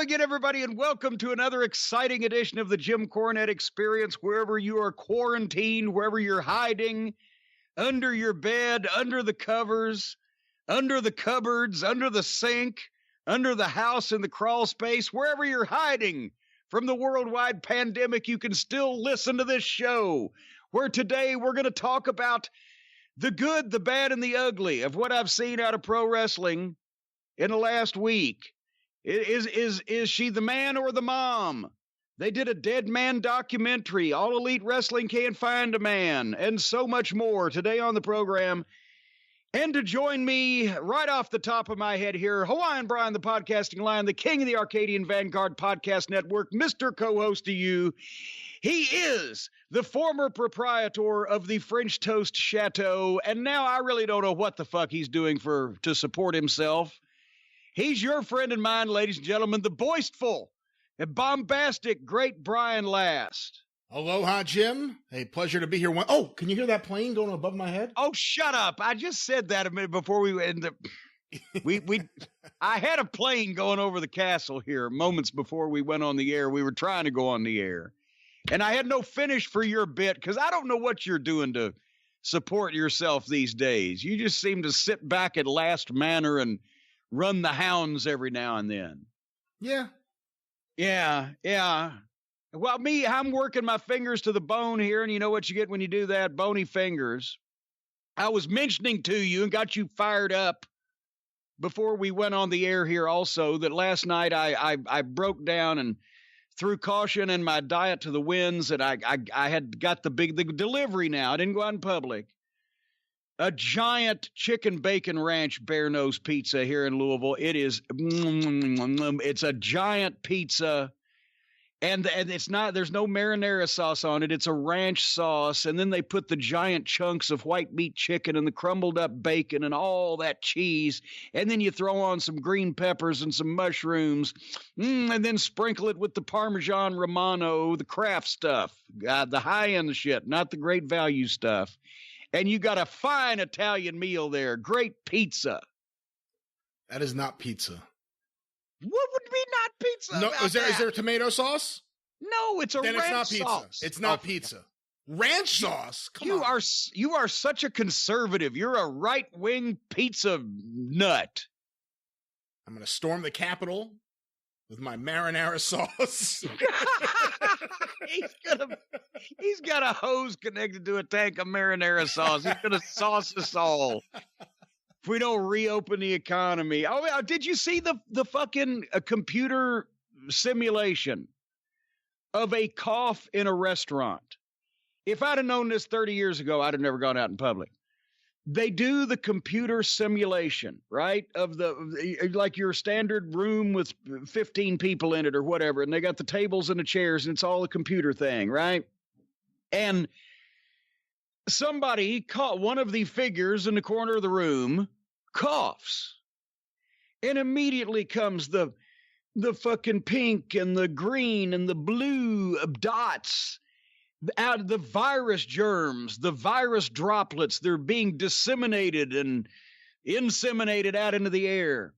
again, everybody, and welcome to another exciting edition of the Jim Cornette Experience. Wherever you are quarantined, wherever you're hiding, under your bed, under the covers, under the cupboards, under the sink, under the house in the crawl space, wherever you're hiding from the worldwide pandemic, you can still listen to this show, where today we're going to talk about the good, the bad, and the ugly of what I've seen out of pro wrestling in the last week. Is she the man or the mom? They did a dead man documentary. All Elite Wrestling Can't Find a Man, and so much more today on the program. And to join me right off the top of my head here, Hawaiian Brian, the podcasting lion, the king of the Arcadian Vanguard Podcast Network, Mr. Co-host to you. He is the former proprietor of the French Toast Chateau, and now I really don't know what the fuck he's doing to support himself. He's your friend and mine, ladies and gentlemen, the boastful and bombastic great Brian Last. Aloha, Jim. Hey, pleasure to be here. Oh, can you hear that plane going above my head? Oh, shut up. I just said that a minute before we went. I had a plane going over the castle here moments before we went on the air. We were trying to go on the air. And I had no finish for your bit because I don't know what you're doing to support yourself these days. You just seem to sit back at Last Manor and run the hounds every now and then. Yeah. Well, I'm working my fingers to the bone here, and you know what you get when you do that? Bony fingers. I was mentioning to you and got you fired up before we went on the air here also that last night I broke down and threw caution and my diet to the winds, and I had got the delivery now. I didn't go out in public. A giant chicken bacon ranch bear nose pizza here in Louisville. It is, it's a giant pizza, and it's not, there's no marinara sauce on it. It's a ranch sauce, and then they put the giant chunks of white meat chicken and the crumbled up bacon and all that cheese, and then you throw on some green peppers and some mushrooms, and then sprinkle it with the Parmesan Romano, the craft stuff, the high-end shit, not the great value stuff. And you got a fine Italian meal there. Great pizza. That is not pizza. What would be not pizza? No, is there tomato sauce? No, it's a ranch sauce. Then it's not pizza. It's not pizza. Ranch sauce? Come on. You are such a conservative. You're a right-wing pizza nut. I'm going to storm the Capitol with my marinara sauce. He's got a hose connected to a tank of marinara sauce. He's going to sauce us all if we don't reopen the economy. Oh, did you see the fucking computer simulation of a cough in a restaurant? If I'd have known this 30 years ago, I'd have never gone out in public. They do the computer simulation, right? Of like your standard room with 15 people in it or whatever. And they got the tables and the chairs and it's all a computer thing, right? And somebody caught one of the figures in the corner of the room, coughs. And immediately comes the fucking pink and the green and the blue dots out of the virus germs, the virus droplets, they're being disseminated and inseminated out into the air.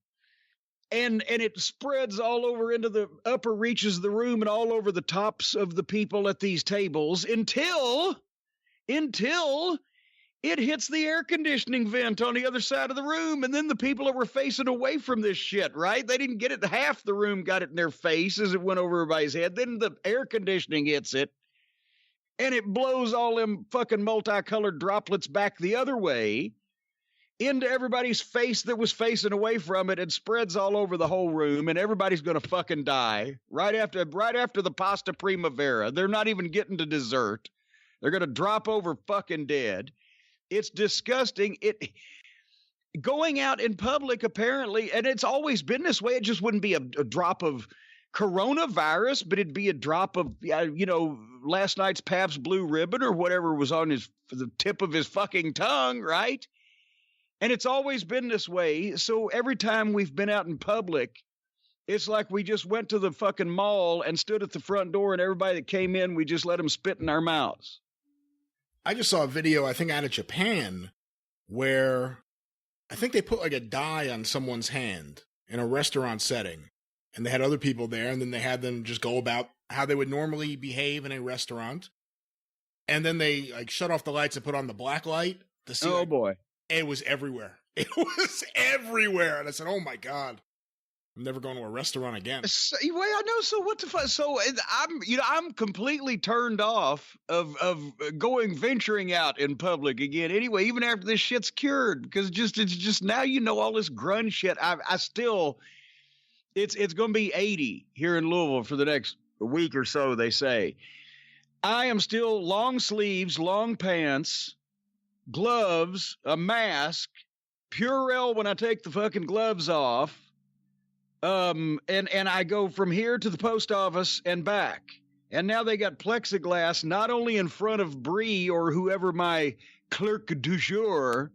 And it spreads all over into the upper reaches of the room and all over the tops of the people at these tables until it hits the air conditioning vent on the other side of the room. And then the people that were facing away from this shit, right? They didn't get it. Half the room got it in their face as it went over everybody's head. Then the air conditioning hits it. And it blows all them fucking multicolored droplets back the other way into everybody's face that was facing away from it and spreads all over the whole room. And everybody's going to fucking die right after the pasta primavera. They're not even getting to dessert. They're going to drop over fucking dead. It's disgusting. Going out in public, apparently, and it's always been this way. It just wouldn't be a drop of coronavirus, but it'd be a drop of, last night's Pabst Blue Ribbon or whatever was on the tip of his fucking tongue, right? And it's always been this way. So every time we've been out in public, it's like we just went to the fucking mall and stood at the front door, and everybody that came in, we just let them spit in our mouths. I just saw a video, I think out of Japan, where I think they put like a dye on someone's hand in a restaurant setting. and they had other people there, and then they had them just go about how they would normally behave in a restaurant. And then they like shut off the lights and put on the black light to see. Oh boy. It was everywhere. It was everywhere. And I said, oh my God, I'm never going to a restaurant again. So, well, I know. So what the fuck? So I'm completely turned off of venturing out in public again. Anyway, even after this shit's cured, because it's just now, all this grunge shit. I still, it's going to be 80 here in Louisville for the next week or so, they say. I am still long sleeves, long pants, gloves, a mask, Purell when I take the fucking gloves off. And I go from here to the post office and back. And now they got plexiglass not only in front of Bree or whoever my clerk du jour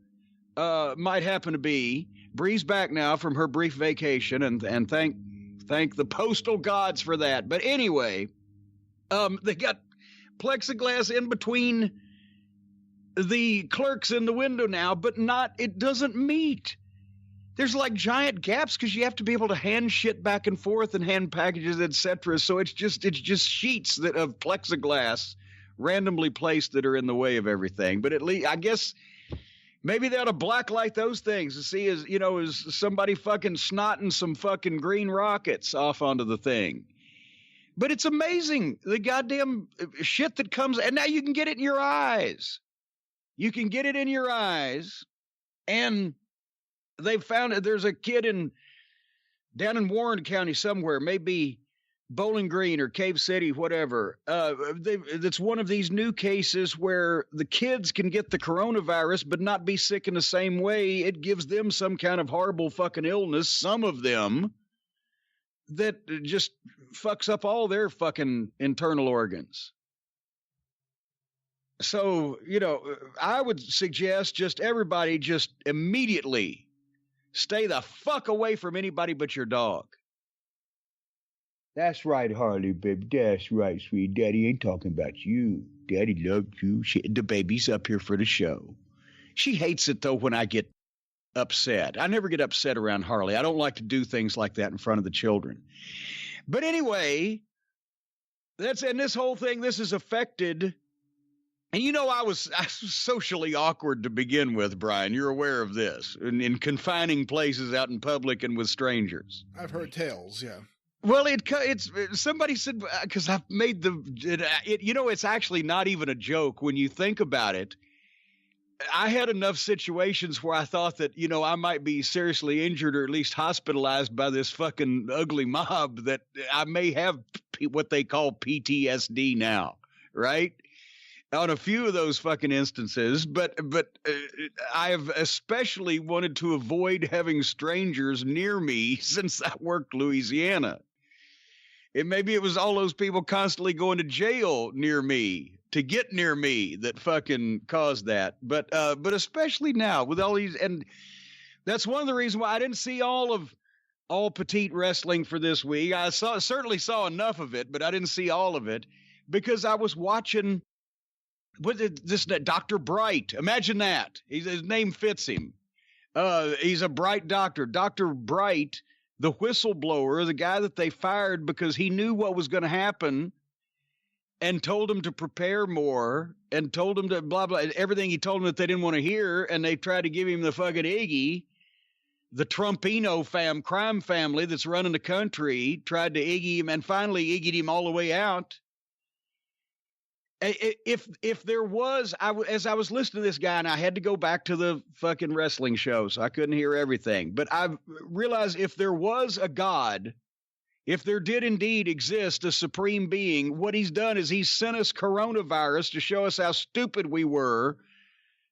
might happen to be. Bree's back now from her brief vacation, and thank the postal gods for that. But anyway, they got plexiglass in between the clerks in the window now, but it doesn't meet. There's like giant gaps because you have to be able to hand shit back and forth and hand packages, etc. So it's just sheets of plexiglass randomly placed that are in the way of everything. But at least, I guess, maybe they ought to blacklight those things to see is somebody fucking snotting some fucking green rockets off onto the thing. But it's amazing, the goddamn shit that comes, and now you can get it in your eyes. You can get it in your eyes, and they've found it. There's a kid down in Warren County somewhere, maybe Bowling Green or Cave City, whatever. That's one of these new cases where the kids can get the coronavirus but not be sick in the same way. It gives them some kind of horrible fucking illness, some of them, that just fucks up all their fucking internal organs. So, I would suggest just everybody just immediately stay the fuck away from anybody but your dog. That's right, Harley, baby. That's right, sweet. Daddy ain't talking about you. Daddy loves you. The baby's up here for the show. She hates it, though, when I get upset. I never get upset around Harley. I don't like to do things like that in front of the children. But anyway, this whole thing, this is affected. And I was socially awkward to begin with, Brian. You're aware of this, in confining places out in public and with strangers. I've heard tales, yeah. Well, it's somebody said, because I've made it's actually not even a joke when you think about it. I had enough situations where I thought that, I might be seriously injured or at least hospitalized by this fucking ugly mob that I may have what they call PTSD now, right? On a few of those fucking instances, but I have especially wanted to avoid having strangers near me since I worked Louisiana. Maybe it was all those people constantly going to jail near me to get near me that fucking caused that. But especially now with all these, and that's one of the reasons why I didn't see all petite wrestling for this week. I certainly saw enough of it, but I didn't see all of it because I was watching. This Dr. Bright, imagine that. His name fits him. He's a bright doctor. Dr. Bright, the whistleblower, the guy that they fired because he knew what was going to happen and told him to prepare more and told him to blah, blah, everything he told them that they didn't want to hear, and they tried to give him the fucking Iggy. The Trumpino crime family that's running the country tried to Iggy him and finally Iggy'd him all the way out. If there was, as I was listening to this guy, and I had to go back to the fucking wrestling show, so I couldn't hear everything. But I realized if there was a God, if there did indeed exist a supreme being, what he's done is he's sent us coronavirus to show us how stupid we were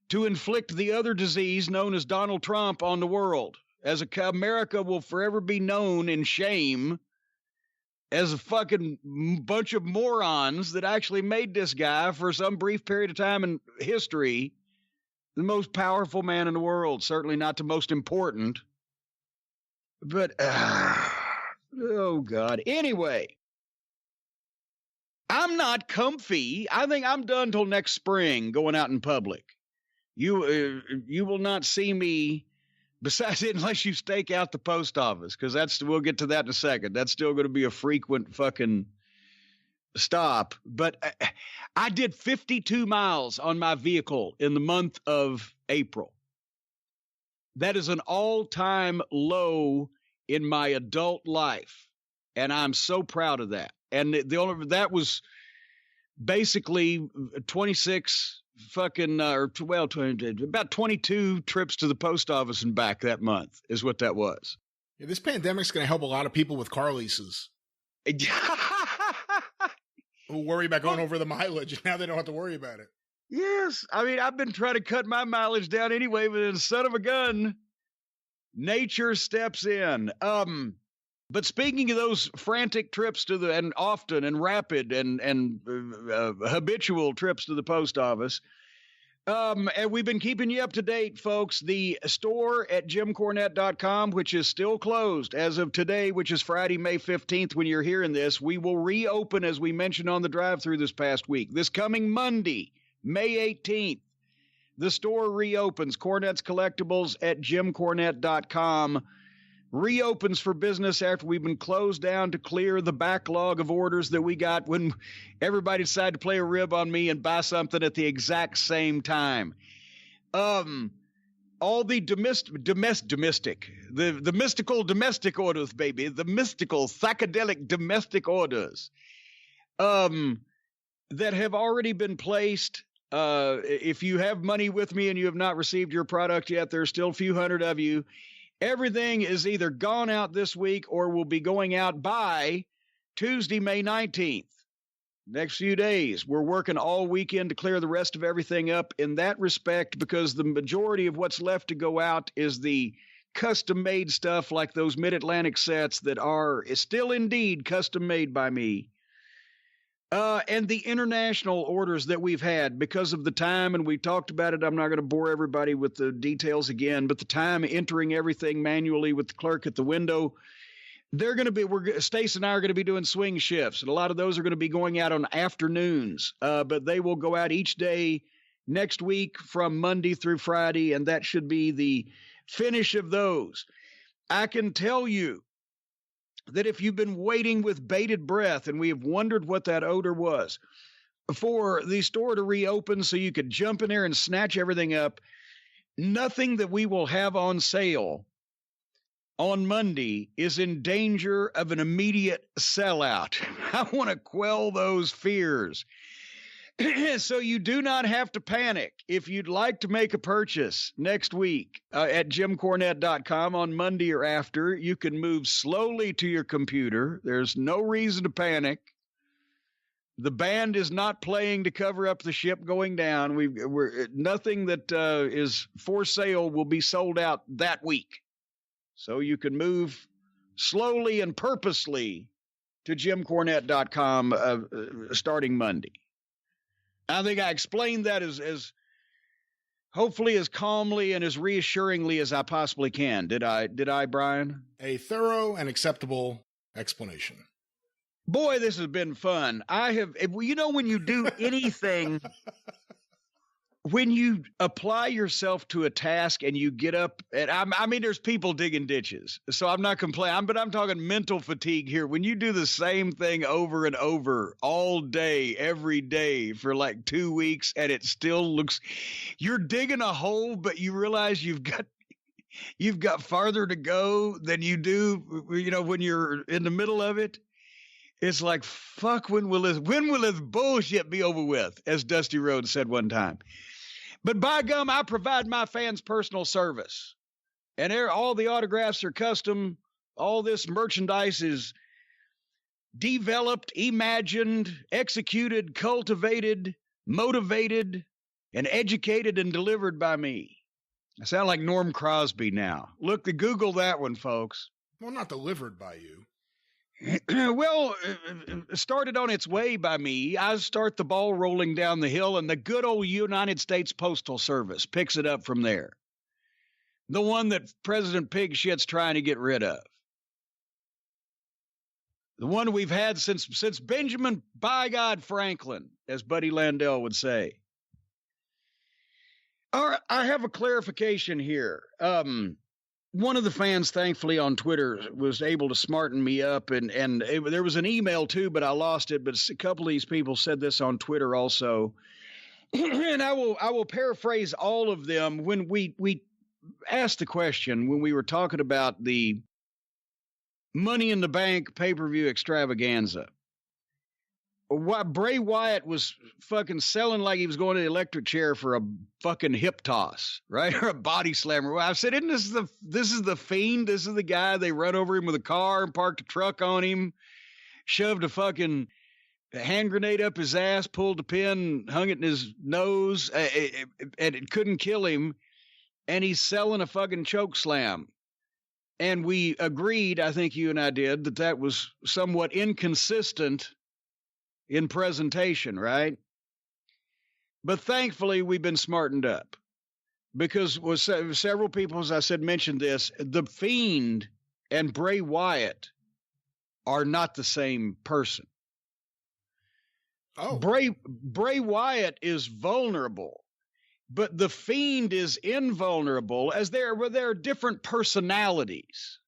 to inflict the other disease known as Donald Trump on the world. America will forever be known in shame as a fucking bunch of morons that actually made this guy, for some brief period of time in history, the most powerful man in the world. Certainly not the most important. But, oh, God. Anyway, I'm not comfy. I think I'm done till next spring going out in public. You will not see me Besides, unless you stake out the post office, because we'll get to that in a second. That's still going to be a frequent fucking stop. But I did 52 miles on my vehicle in the month of April. That is an all-time low in my adult life, and I'm so proud of that. And that was basically 26 fucking about 22 trips to the post office and back that month is what that was. Yeah, this pandemic's going to help a lot of people with car leases who worry about going over the mileage, and now they don't have to worry about it. Yes. I mean, I've been trying to cut my mileage down anyway, but then son of a gun, nature steps in. But speaking of those frantic trips and often and rapid and habitual trips to the post office, and we've been keeping you up to date, folks. The store at jimcornette.com, which is still closed as of today, which is Friday, May 15th, when you're hearing this, we will reopen, as we mentioned on the drive-thru this past week. This coming Monday, May 18th, the store reopens. Cornette's Collectibles at jimcornette.com reopens for business after we've been closed down to clear the backlog of orders that we got when everybody decided to play a rib on me and buy something at the exact same time. All the the mystical domestic orders, baby, the mystical psychedelic domestic orders, that have already been placed. If you have money with me and you have not received your product yet, there's still a few hundred of you. Everything is either gone out this week or will be going out by Tuesday, May 19th. Next few days. We're working all weekend to clear the rest of everything up in that respect, because the majority of what's left to go out is the custom-made stuff like those Mid-Atlantic sets that are still indeed custom-made by me. And the international orders that we've had because of the time, and we talked about it. I'm not going to bore everybody with the details again, but the time entering everything manually with the clerk at the window, Stace and I are going to be doing swing shifts, and a lot of those are going to be going out on afternoons, but they will go out each day next week from Monday through Friday, and that should be the finish of those. I can tell you that if you've been waiting with bated breath, and we have wondered what that odor was, for the store to reopen so you could jump in there and snatch everything up, nothing that we will have on sale on Monday is in danger of an immediate sellout. I want to quell those fears. So you do not have to panic. If you'd like to make a purchase next week at jimcornette.com on Monday or after, you can move slowly to your computer. There's no reason to panic. The band is not playing to cover up the ship going down. Nothing that is for sale will be sold out that week. So you can move slowly and purposely to jimcornette.com starting Monday. I think I explained that as hopefully as calmly and as reassuringly as I possibly can. Did I, Brian? A thorough and acceptable explanation. Boy, this has been fun. When you do anything, when you apply yourself to a task and you get up, and I mean, there's people digging ditches, so I'm not complaining, but I'm talking mental fatigue here. When you do the same thing over and over all day, every day for like 2 weeks, and it still looks, you're digging a hole, but you realize you've got farther to go than you do, when you're in the middle of it. It's like, fuck, when will this bullshit be over with, as Dusty Rhodes said one time. But by gum, I provide my fans personal service. And all the autographs are custom. All this merchandise is developed, imagined, executed, cultivated, motivated, and educated and delivered by me. I sound like Norm Crosby now. Look, Google that one, folks. Well, not delivered by you. Well, started on its way by me. I start the ball rolling down the hill, and the good old United States Postal Service picks it up from there. The one that President Pig Shit's trying to get rid of. The one we've had since Benjamin by God Franklin, as Buddy Landell would say. All right, I have a clarification here. one of the fans, thankfully, on Twitter was able to smarten me up, and there was an email too, but I lost it. But a couple of these people said this on Twitter also, and I will paraphrase all of them. When we asked the question when we were talking about the Money in the Bank pay-per-view extravaganza, why Bray Wyatt was fucking selling like he was going to the electric chair for a fucking hip toss, right? Or a body slammer. Well, I said, isn't this the Fiend? This is the guy they run over him with a car and parked a truck on him, shoved a fucking hand grenade up his ass, pulled a pin, hung it in his nose, and it couldn't kill him. And he's selling a fucking choke slam. And we agreed, I think you and I did, that was somewhat inconsistent in presentation, right? But thankfully, we've been smartened up because several people, as I said, mentioned this. The Fiend and Bray Wyatt are not the same person. Oh, Bray Wyatt is vulnerable, but the Fiend is invulnerable, as there are different personalities.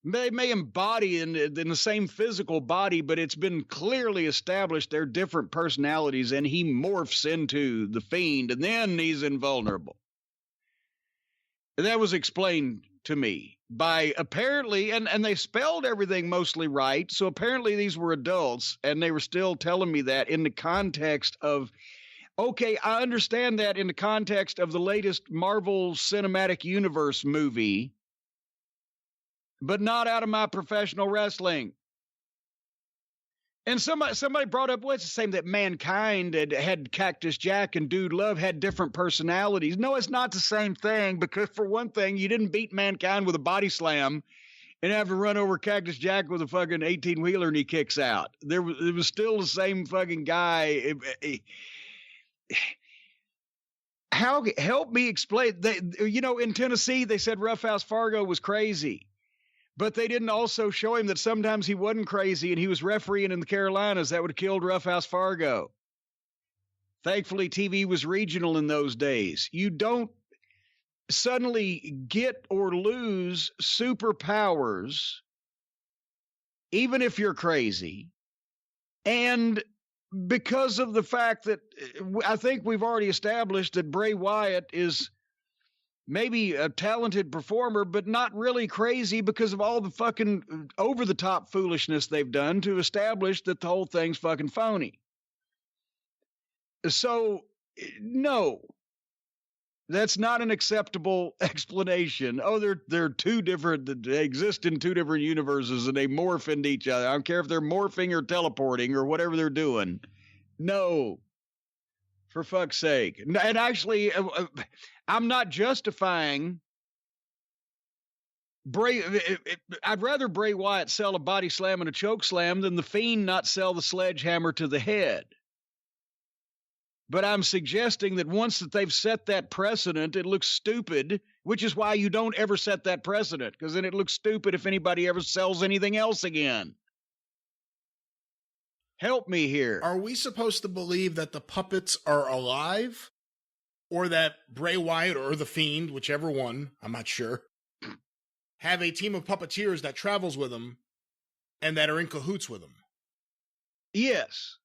They may embody in the same physical body, but it's been clearly established they're different personalities, and he morphs into the Fiend, and then he's invulnerable. And that was explained to me by apparently, and they spelled everything mostly right, so apparently these were adults, and they were still telling me that in the context of, okay, I understand that in the context of the latest Marvel Cinematic Universe movie, but not out of my professional wrestling. And somebody brought up, well, it's the same that Mankind had Cactus Jack and Dude Love had different personalities. No, it's not the same thing, because for one thing, you didn't beat Mankind with a body slam and have to run over Cactus Jack with a fucking 18-wheeler and he kicks out. It was still the same fucking guy. Help me explain. In Tennessee, they said Roughhouse Fargo was crazy. But they didn't also show him that sometimes he wasn't crazy and he was refereeing in the Carolinas. That would have killed Roughhouse Fargo. Thankfully, TV was regional in those days. You don't suddenly get or lose superpowers, even if you're crazy. And because of the fact that I think we've already established that Bray Wyatt is maybe a talented performer, but not really crazy because of all the fucking over-the-top foolishness they've done to establish that the whole thing's fucking phony. So, no, that's not an acceptable explanation. Oh, they're two different, they exist in two different universes and they morph into each other. I don't care if they're morphing or teleporting or whatever they're doing. No. For fuck's sake. And actually, I'm not justifying I'd rather Bray Wyatt sell a body slam and a choke slam than the Fiend not sell the sledgehammer to the head. But I'm suggesting that once that they've set that precedent, it looks stupid, which is why you don't ever set that precedent, because then it looks stupid if anybody ever sells anything else again. Help me here. Are we supposed to believe that the puppets are alive? Or that Bray Wyatt or the Fiend, whichever one, I'm not sure, have a team of puppeteers that travels with them and that are in cahoots with them? Yes.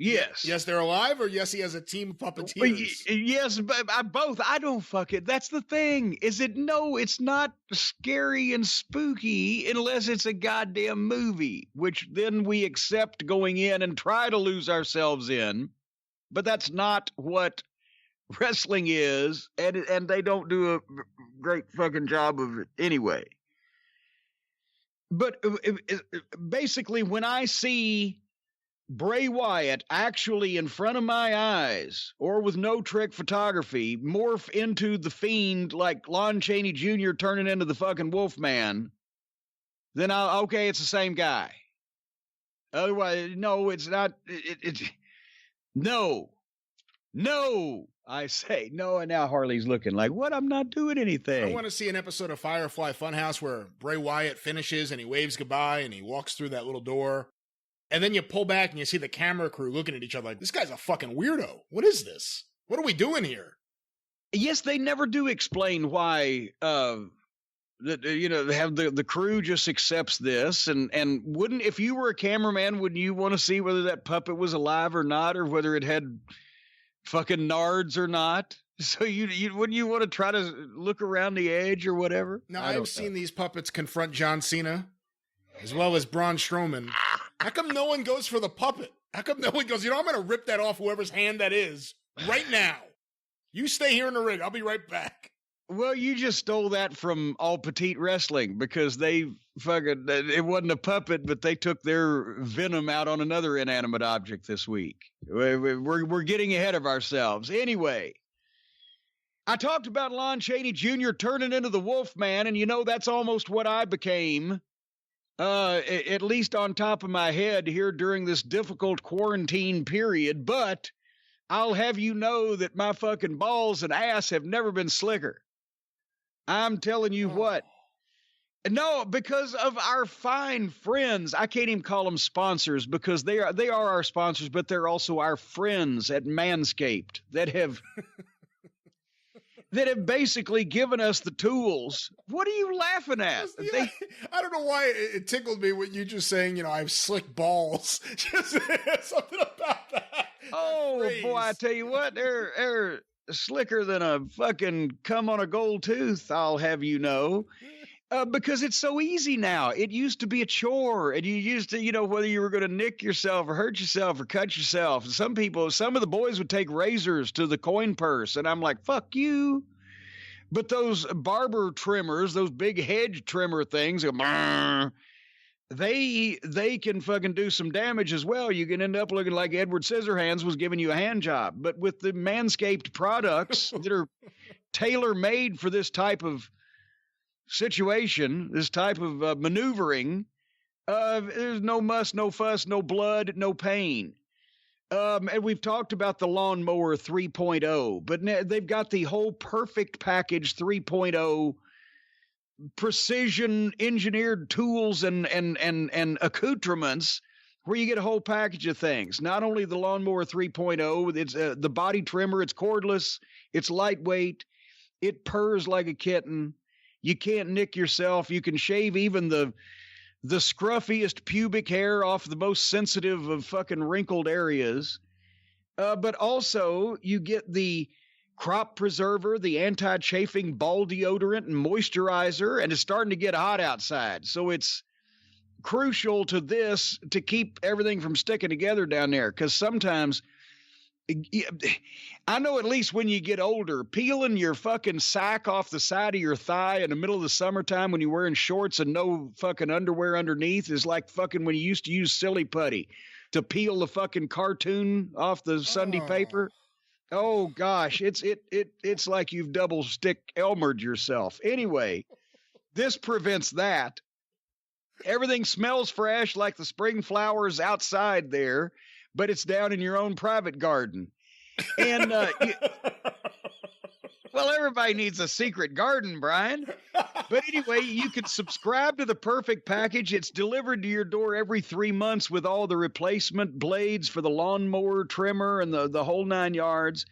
Yes. Yes, they're alive, or yes, he has a team of puppeteers? Yes, but both. I don't fuck it. That's the thing. No, it's not scary and spooky unless it's a goddamn movie, which then we accept going in and try to lose ourselves in. But that's not what wrestling is, and they don't do a great fucking job of it anyway. But basically, when I see Bray Wyatt actually in front of my eyes, or with no trick photography, morph into the Fiend like Lon Chaney Jr. turning into the fucking Wolfman, then okay, it's the same guy. Otherwise, no, it's not. No, I say no, and now Harley's looking like, what? I'm not doing anything. I want to see an episode of Firefly Funhouse where Bray Wyatt finishes and he waves goodbye and he walks through that little door. And then you pull back and you see the camera crew looking at each other like, this guy's a fucking weirdo. What is this? What are we doing here? Yes, they never do explain why that have the crew just accepts this, and wouldn't, if you were a cameraman, wouldn't you want to see whether that puppet was alive or not, or whether it had fucking nards or not? So you wouldn't you want to try to look around the edge or whatever? Now, I've seen these puppets confront John Cena as well as Braun Strowman. How come no one goes for the puppet? How come no one goes, I'm going to rip that off whoever's hand that is right now. You stay here in the ring. I'll be right back. Well, you just stole that from All Petite Wrestling, because they fucking, it wasn't a puppet, but they took their venom out on another inanimate object this week. We're getting ahead of ourselves. Anyway, I talked about Lon Chaney Jr. turning into the Wolfman, and that's almost what I became, at least on top of my head here during this difficult quarantine period. But I'll have you know that my fucking balls and ass have never been slicker. I'm telling you what. No, because of our fine friends. I can't even call them sponsors, because they are our sponsors, but they're also our friends at Manscaped that have basically given us the tools. What are you laughing at? Yeah, I don't know why it tickled me with you just saying, I have slick balls. Just something about that. Oh, boy, I tell you what, they're slicker than a fucking cum on a gold tooth, I'll have you know. Because it's so easy now. It used to be a chore, and you used to, whether you were going to nick yourself or hurt yourself or cut yourself. And some of the boys would take razors to the coin purse, and I'm like, fuck you. But those barber trimmers, those big hedge trimmer things, they can fucking do some damage as well. You can end up looking like Edward Scissorhands was giving you a hand job. But with the Manscaped products that are tailor-made for this type of situation, this type of maneuvering, there's no muss, no fuss, no blood, no pain. And we've talked about the Lawnmower 3.0, but they've got the whole Perfect Package 3.0 precision engineered tools and accoutrements, where you get a whole package of things. Not only the Lawnmower 3.0, it's the body trimmer, it's cordless, it's lightweight, it purrs like a kitten. You can't nick yourself. You can shave even the scruffiest pubic hair off the most sensitive of fucking wrinkled areas. But also you get the crop preserver, the anti-chafing ball deodorant and moisturizer, and it's starting to get hot outside. So it's crucial to this to keep everything from sticking together down there. Because sometimes, I know at least when you get older, peeling your fucking sack off the side of your thigh in the middle of the summertime when you're wearing shorts and no fucking underwear underneath is like fucking when you used to use silly putty to peel the fucking cartoon off the Sunday paper. Oh gosh, it's like you've double stick Elmered yourself. Anyway, this prevents that. Everything smells fresh like the spring flowers outside there, but it's down in your own private garden. And well, everybody needs a secret garden, Brian. But anyway, you can subscribe to the Perfect Package. It's delivered to your door every 3 months with all the replacement blades for the lawnmower trimmer and the whole 9 yards.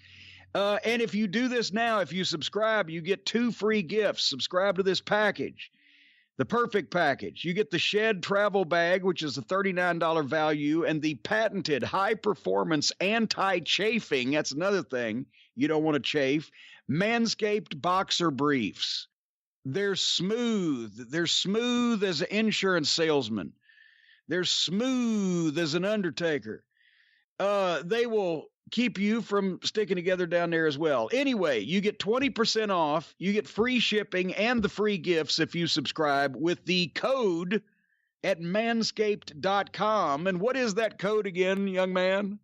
And if you do this now, if you subscribe, you get 2 free gifts. Subscribe to this package, the Perfect Package. You get the Shed Travel Bag, which is a $39 value, and the patented high-performance anti-chafing, that's another thing you don't want to chafe, Manscaped Boxer Briefs. They're smooth. They're smooth as an insurance salesman. They're smooth as an Undertaker. They will keep you from sticking together down there as well. Anyway, you get 20% off. You get free shipping and the free gifts if you subscribe with the code at manscaped.com. And what is that code again, young man?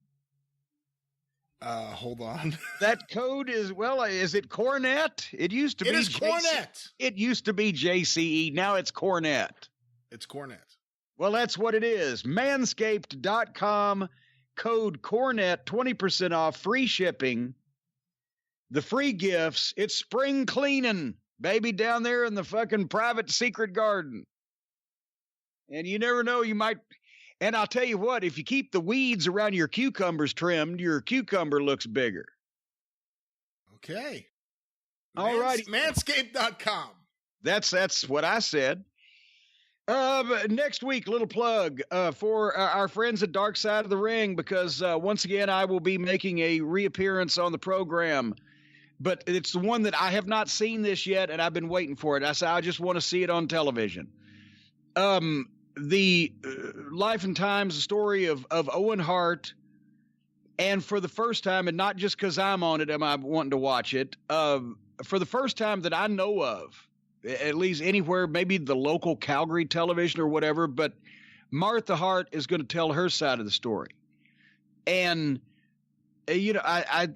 Hold on. That code is, is it Cornette? It used to be. It is Cornette. It used to be JCE. Now it's Cornette. It's Cornette. Well, that's what it is. Manscaped.com, code Cornette, 20% off, free shipping, the free gifts. It's spring cleaning, baby, down there in the fucking private secret garden. And you never know, you might. And I'll tell you what, if you keep the weeds around your cucumbers trimmed, your cucumber looks bigger. Okay. All right. Manscaped.com. That's what I said. Next week, little plug for our friends at Dark Side of the Ring, because once again, I will be making a reappearance on the program. But it's the one that I have not seen this yet, and I've been waiting for it. I said, I just want to see it on television. The life and times, the story of Owen Hart. And for the first time, and not just because I'm on it, am I wanting to watch it, for the first time that I know of, at least anywhere, maybe the local Calgary television or whatever, but Martha Hart is going to tell her side of the story. And I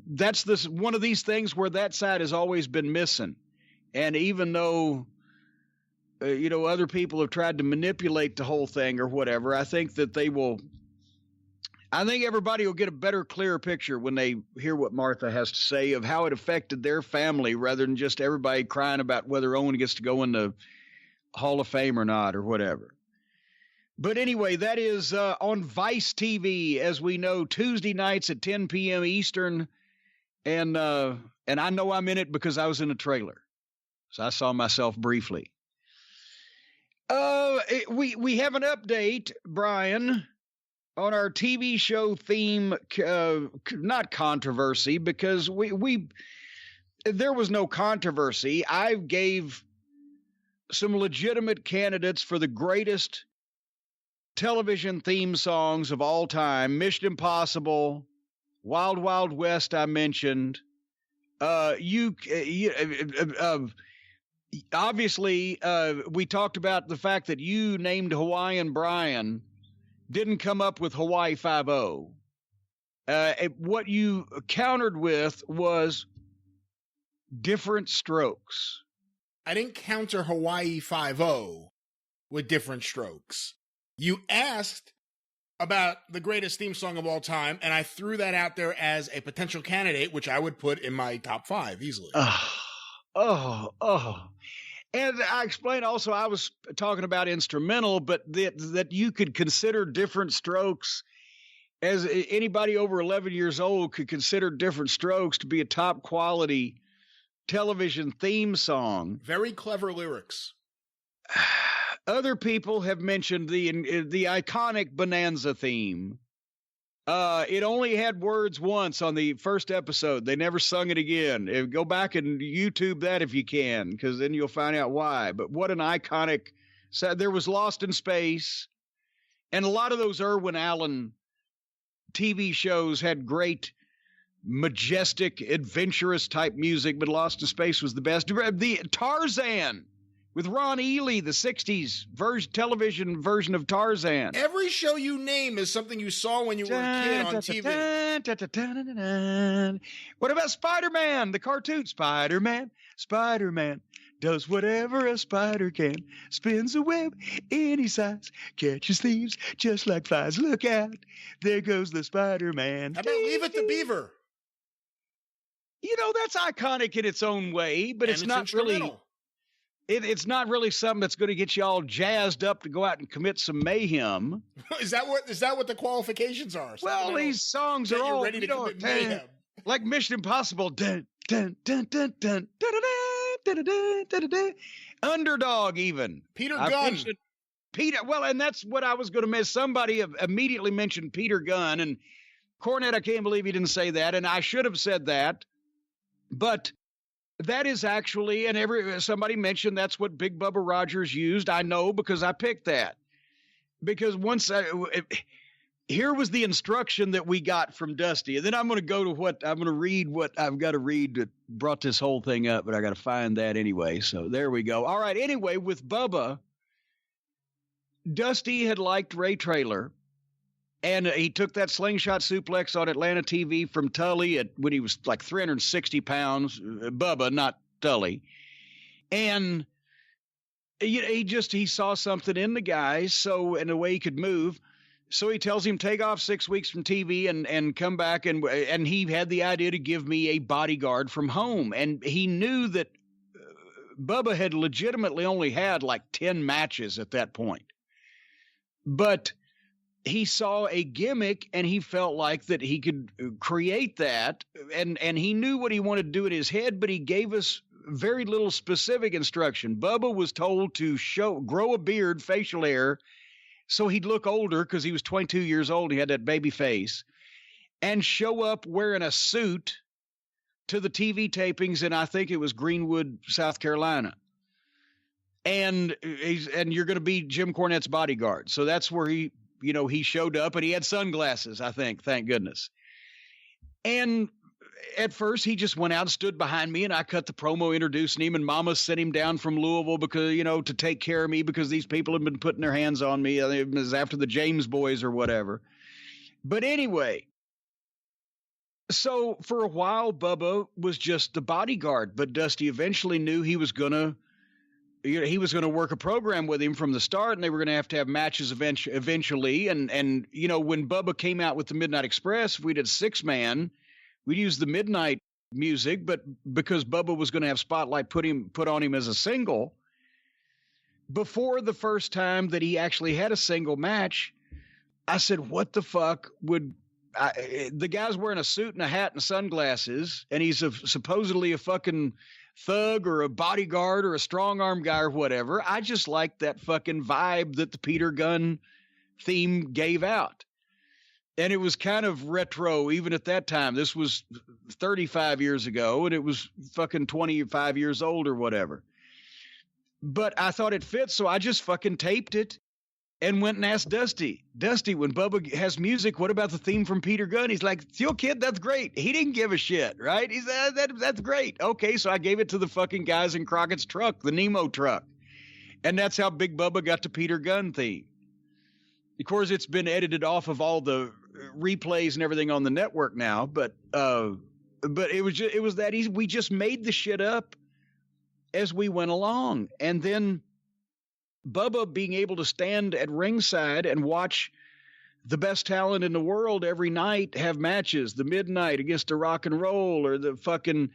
that's this one of these things where that side has always been missing. And even though other people have tried to manipulate the whole thing or whatever, I think everybody will get a better, clearer picture when they hear what Martha has to say of how it affected their family, rather than just everybody crying about whether Owen gets to go in the Hall of Fame or not or whatever. But anyway, that is on Vice TV, as we know, Tuesday nights at 10 p.m. Eastern. And I know I'm in it because I was in a trailer. So I saw myself briefly. We have an update, Brian, on our TV show theme, not controversy, because there was no controversy. I gave some legitimate candidates for the greatest television theme songs of all time. Mission Impossible, Wild Wild West, I mentioned. Obviously, we talked about the fact that you named Hawaiian Brian, didn't come up with Hawaii 5-0. What you countered with was Different Strokes. I didn't counter Hawaii 5-0 with Different Strokes. You asked about the greatest theme song of all time, and I threw that out there as a potential candidate, which I would put in my top 5 easily. And I explained also, I was talking about instrumental, but that you could consider Different Strokes, as anybody over 11 years old could consider Different Strokes to be a top quality television theme song. Very clever lyrics. Other people have mentioned the iconic Bonanza theme. It only had words once on the first episode. They never sung it again. Go back and YouTube that if you can, because then you'll find out why. But what an iconic... There was Lost in Space, and a lot of those Irwin Allen TV shows had great, majestic, adventurous type music, but Lost in Space was the best. The Tarzan with Ron Ely, the 60s television version of Tarzan. Every show you name is something you saw when you were a kid on TV. What about Spider-Man, the cartoon? Spider-Man does whatever a spider can. Spins a web any size. Catches thieves just like flies. Look out, there goes the Spider-Man. How about Leave It to Beaver? That's iconic in its own way, but it's not really... It's not really something that's going to get you all jazzed up to go out and commit some mayhem. Is that what the qualifications are? Well, these songs are all ready to commit mayhem. Like Mission Impossible. Dun, dun, dun, dun, dun, dun, dun, dun, dun, dun. Underdog, even. Peter Gunn. Well, and that's what I was going to miss. Somebody immediately mentioned Peter Gunn, and Cornette, I can't believe he didn't say that, and I should have said that, but that is actually, and somebody mentioned that's what Big Bubba Rogers used. I know because I picked that. Because here was the instruction that we got from Dusty. And then I'm going to read what I've got to read that brought this whole thing up, but I got to find that anyway. So there we go. All right. Anyway, with Bubba, Dusty had liked Ray Traylor. And he took that slingshot suplex on Atlanta TV from Tully when he was like 360 pounds, Bubba, not Tully. And he saw something in the guy, so in a way he could move. So he tells him, take off 6 weeks from TV and come back. And he had the idea to give me a bodyguard from home. And he knew that Bubba had legitimately only had like 10 matches at that point. But he saw a gimmick and he felt like that he could create that. And he knew what he wanted to do in his head, but he gave us very little specific instruction. Bubba was told to grow a beard, facial hair, so he'd look older because he was 22 years old. He had that baby face, and show up wearing a suit to the TV tapings, and I think it was Greenwood, South Carolina. And you're going to be Jim Cornette's bodyguard. So that's where he showed up, and he had sunglasses, I think, thank goodness. And at first he just went out and stood behind me, and I cut the promo introducing him, and Mama sent him down from Louisville because, to take care of me because these people have been putting their hands on me. It was after the James boys or whatever. But anyway, so for a while, Bubba was just the bodyguard, but Dusty eventually knew he was going to work a program with him from the start, and they were going to have matches eventually. And when Bubba came out with the Midnight Express, if we did 6-man, we'd use the Midnight music, but because Bubba was going to have Spotlight put on him as a single, before the first time that he actually had a single match, I said, what the fuck would the guy's wearing a suit and a hat and sunglasses, and he's supposedly a fucking thug or a bodyguard or a strong arm guy or whatever. I just liked that fucking vibe that the Peter Gunn theme gave out. And it was kind of retro even at that time. This was 35 years ago, and it was fucking 25 years old or whatever. But I thought it fit, so I just fucking taped it and went and asked Dusty, when Bubba has music, what about the theme from Peter Gunn? He's like, yo, kid, that's great. He didn't give a shit, right? He said, that's great. Okay, so I gave it to the fucking guys in Crockett's truck, the Nemo truck. And that's how Big Bubba got to Peter Gunn theme. Of course, it's been edited off of all the replays and everything on the network now, but it was that easy. We just made the shit up as we went along. And then Bubba being able to stand at ringside and watch the best talent in the world every night have matches, the Midnight against the Rock and Roll, or the fucking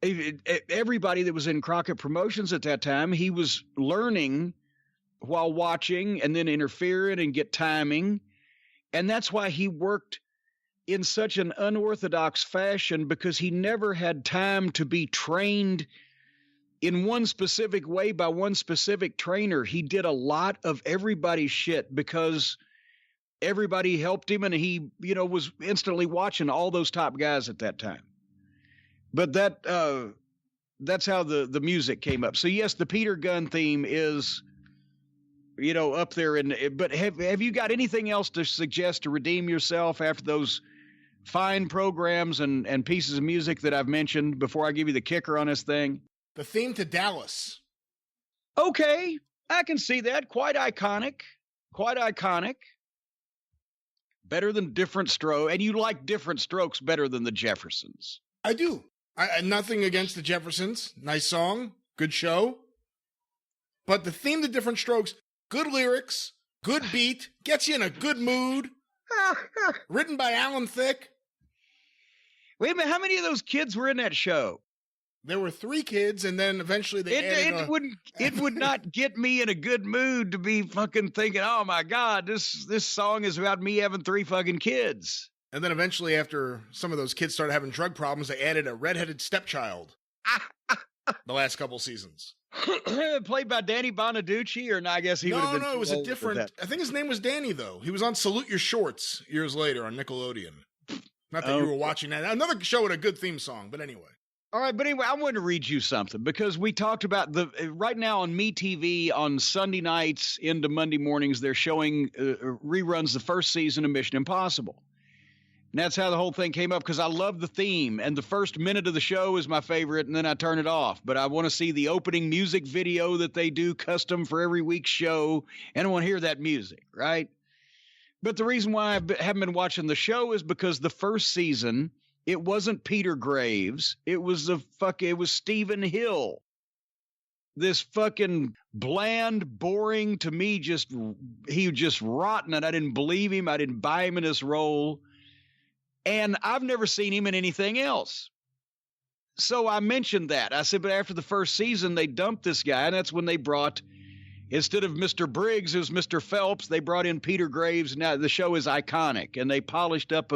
everybody that was in Crockett Promotions at that time, he was learning while watching and then interfering and get timing. And that's why he worked in such an unorthodox fashion, because he never had time to be trained in one specific way by one specific trainer. He did a lot of everybody's shit because everybody helped him, and he, was instantly watching all those top guys at that time. But that's how the music came up. So yes, the Peter Gunn theme is, up there. But have you got anything else to suggest to redeem yourself after those fine programs and pieces of music that I've mentioned before I give you the kicker on this thing? The theme to Dallas. Okay, I can see that. Quite iconic. Better than Different Stroke. And you like Different Strokes better than the Jeffersons. I do. Nothing against the Jeffersons. Nice song. Good show. But the theme to Different Strokes, good lyrics, good beat, gets you in a good mood. Written by Alan Thicke. Wait a minute, how many of those kids were in that show? There were 3 kids, and then eventually they added it would not get me in a good mood to be fucking thinking, oh my God, this song is about me having 3 fucking kids. And then eventually, after some of those kids started having drug problems, they added a redheaded stepchild. The last couple seasons. Played by Danny Bonaducci, or no, I guess he would have been. No, it was a different. I think his name was Danny, though. He was on Salute Your Shorts years later on Nickelodeon. Not that you were watching that. Another show with a good theme song, but anyway. All right, but anyway, I wanted to read you something because we talked about right now on MeTV on Sunday nights into Monday mornings, they're showing reruns the first season of Mission Impossible. And that's how the whole thing came up, because I love the theme, and the first minute of the show is my favorite, and then I turn it off. But I want to see the opening music video that they do custom for every week's show, and I want to hear that music, right? But the reason why I haven't been watching the show is because the first season, it wasn't Peter Graves. It was Stephen Hill. This fucking bland, boring, to me, he was just rotten, and I didn't believe him. I didn't buy him in this role. And I've never seen him in anything else. So I mentioned that. I said, but after the first season, they dumped this guy, and that's when they brought, instead of Mr. Briggs, it was Mr. Phelps. They brought in Peter Graves. Now the show is iconic, and they polished up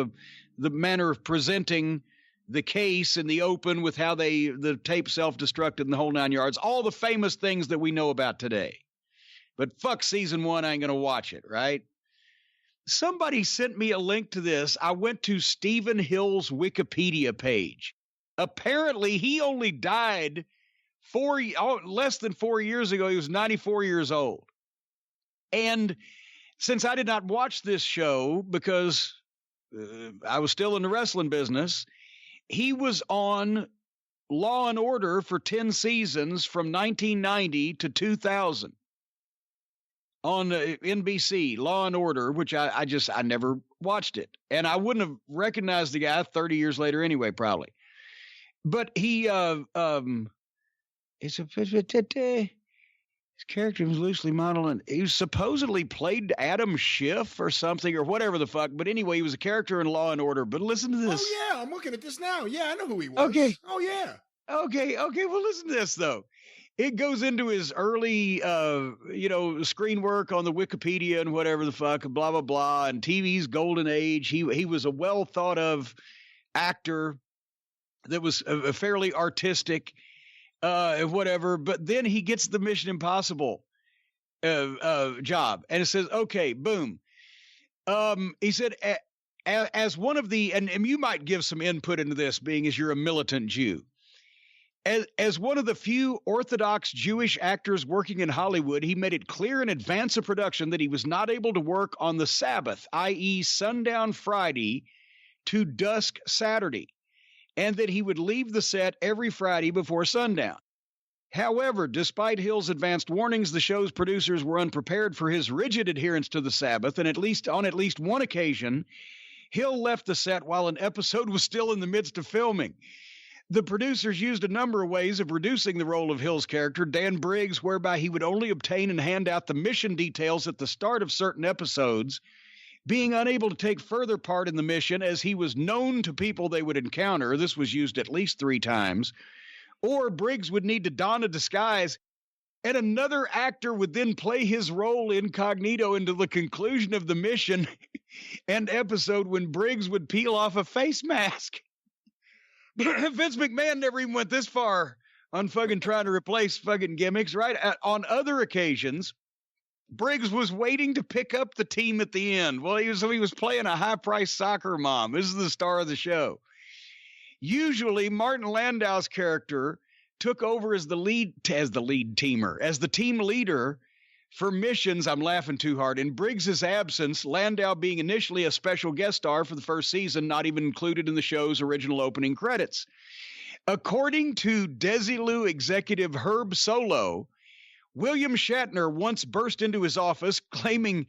the manner of presenting the case in the open with how the tape self-destructed and the whole 9 yards, all the famous things that we know about today. But fuck season 1, I ain't going to watch it, right? Somebody sent me a link to this. I went to Stephen Hill's Wikipedia page. Apparently, he only died less than 4 years ago. He was 94 years old. And since I did not watch this show because I was still in the wrestling business, he was on Law and Order for 10 seasons from 1990 to 2000 on NBC, Law and Order, which I never watched it. And I wouldn't have recognized the guy 30 years later anyway, probably. But his character was loosely modeled, and he was supposedly played Adam Schiff or something or whatever the fuck. But anyway, he was a character in Law and Order. But listen to this. Oh, yeah, I'm looking at this now. Yeah, I know who he was. Okay. Oh, yeah. Okay. Well, listen to this, though. It goes into his early, screen work on the Wikipedia and whatever the fuck, blah, blah, blah, and TV's golden age. He was a well thought of actor that was fairly artistic, whatever. But then he gets the Mission Impossible job, and it says, okay, boom. He said, as one of the, and you might give some input into this, being as you're a militant Jew. As one of the few Orthodox Jewish actors working in Hollywood, he made it clear in advance of production that he was not able to work on the Sabbath, i.e. sundown Friday to dusk Saturday, and that he would leave the set every Friday before sundown. However, despite Hill's advanced warnings, the show's producers were unprepared for his rigid adherence to the Sabbath, and on at least one occasion, Hill left the set while an episode was still in the midst of filming. The producers used a number of ways of reducing the role of Hill's character, Dan Briggs, whereby he would only obtain and hand out the mission details at the start of certain episodes, being unable to take further part in the mission as he was known to people they would encounter. This was used at least 3 times. Or Briggs would need to don a disguise, and another actor would then play his role incognito into the conclusion of the mission and episode when Briggs would peel off a face mask. Vince McMahon never even went this far on fucking trying to replace fucking gimmicks, right? On other occasions, Briggs was waiting to pick up the team at the end. Well, he was playing a high-priced soccer mom. This is the star of the show. Usually, Martin Landau's character took over as the team leader for missions. I'm laughing too hard. In Briggs's absence, Landau being initially a special guest star for the first season, not even included in the show's original opening credits. According to Desilu executive Herb Solow, William Shatner once burst into his office claiming,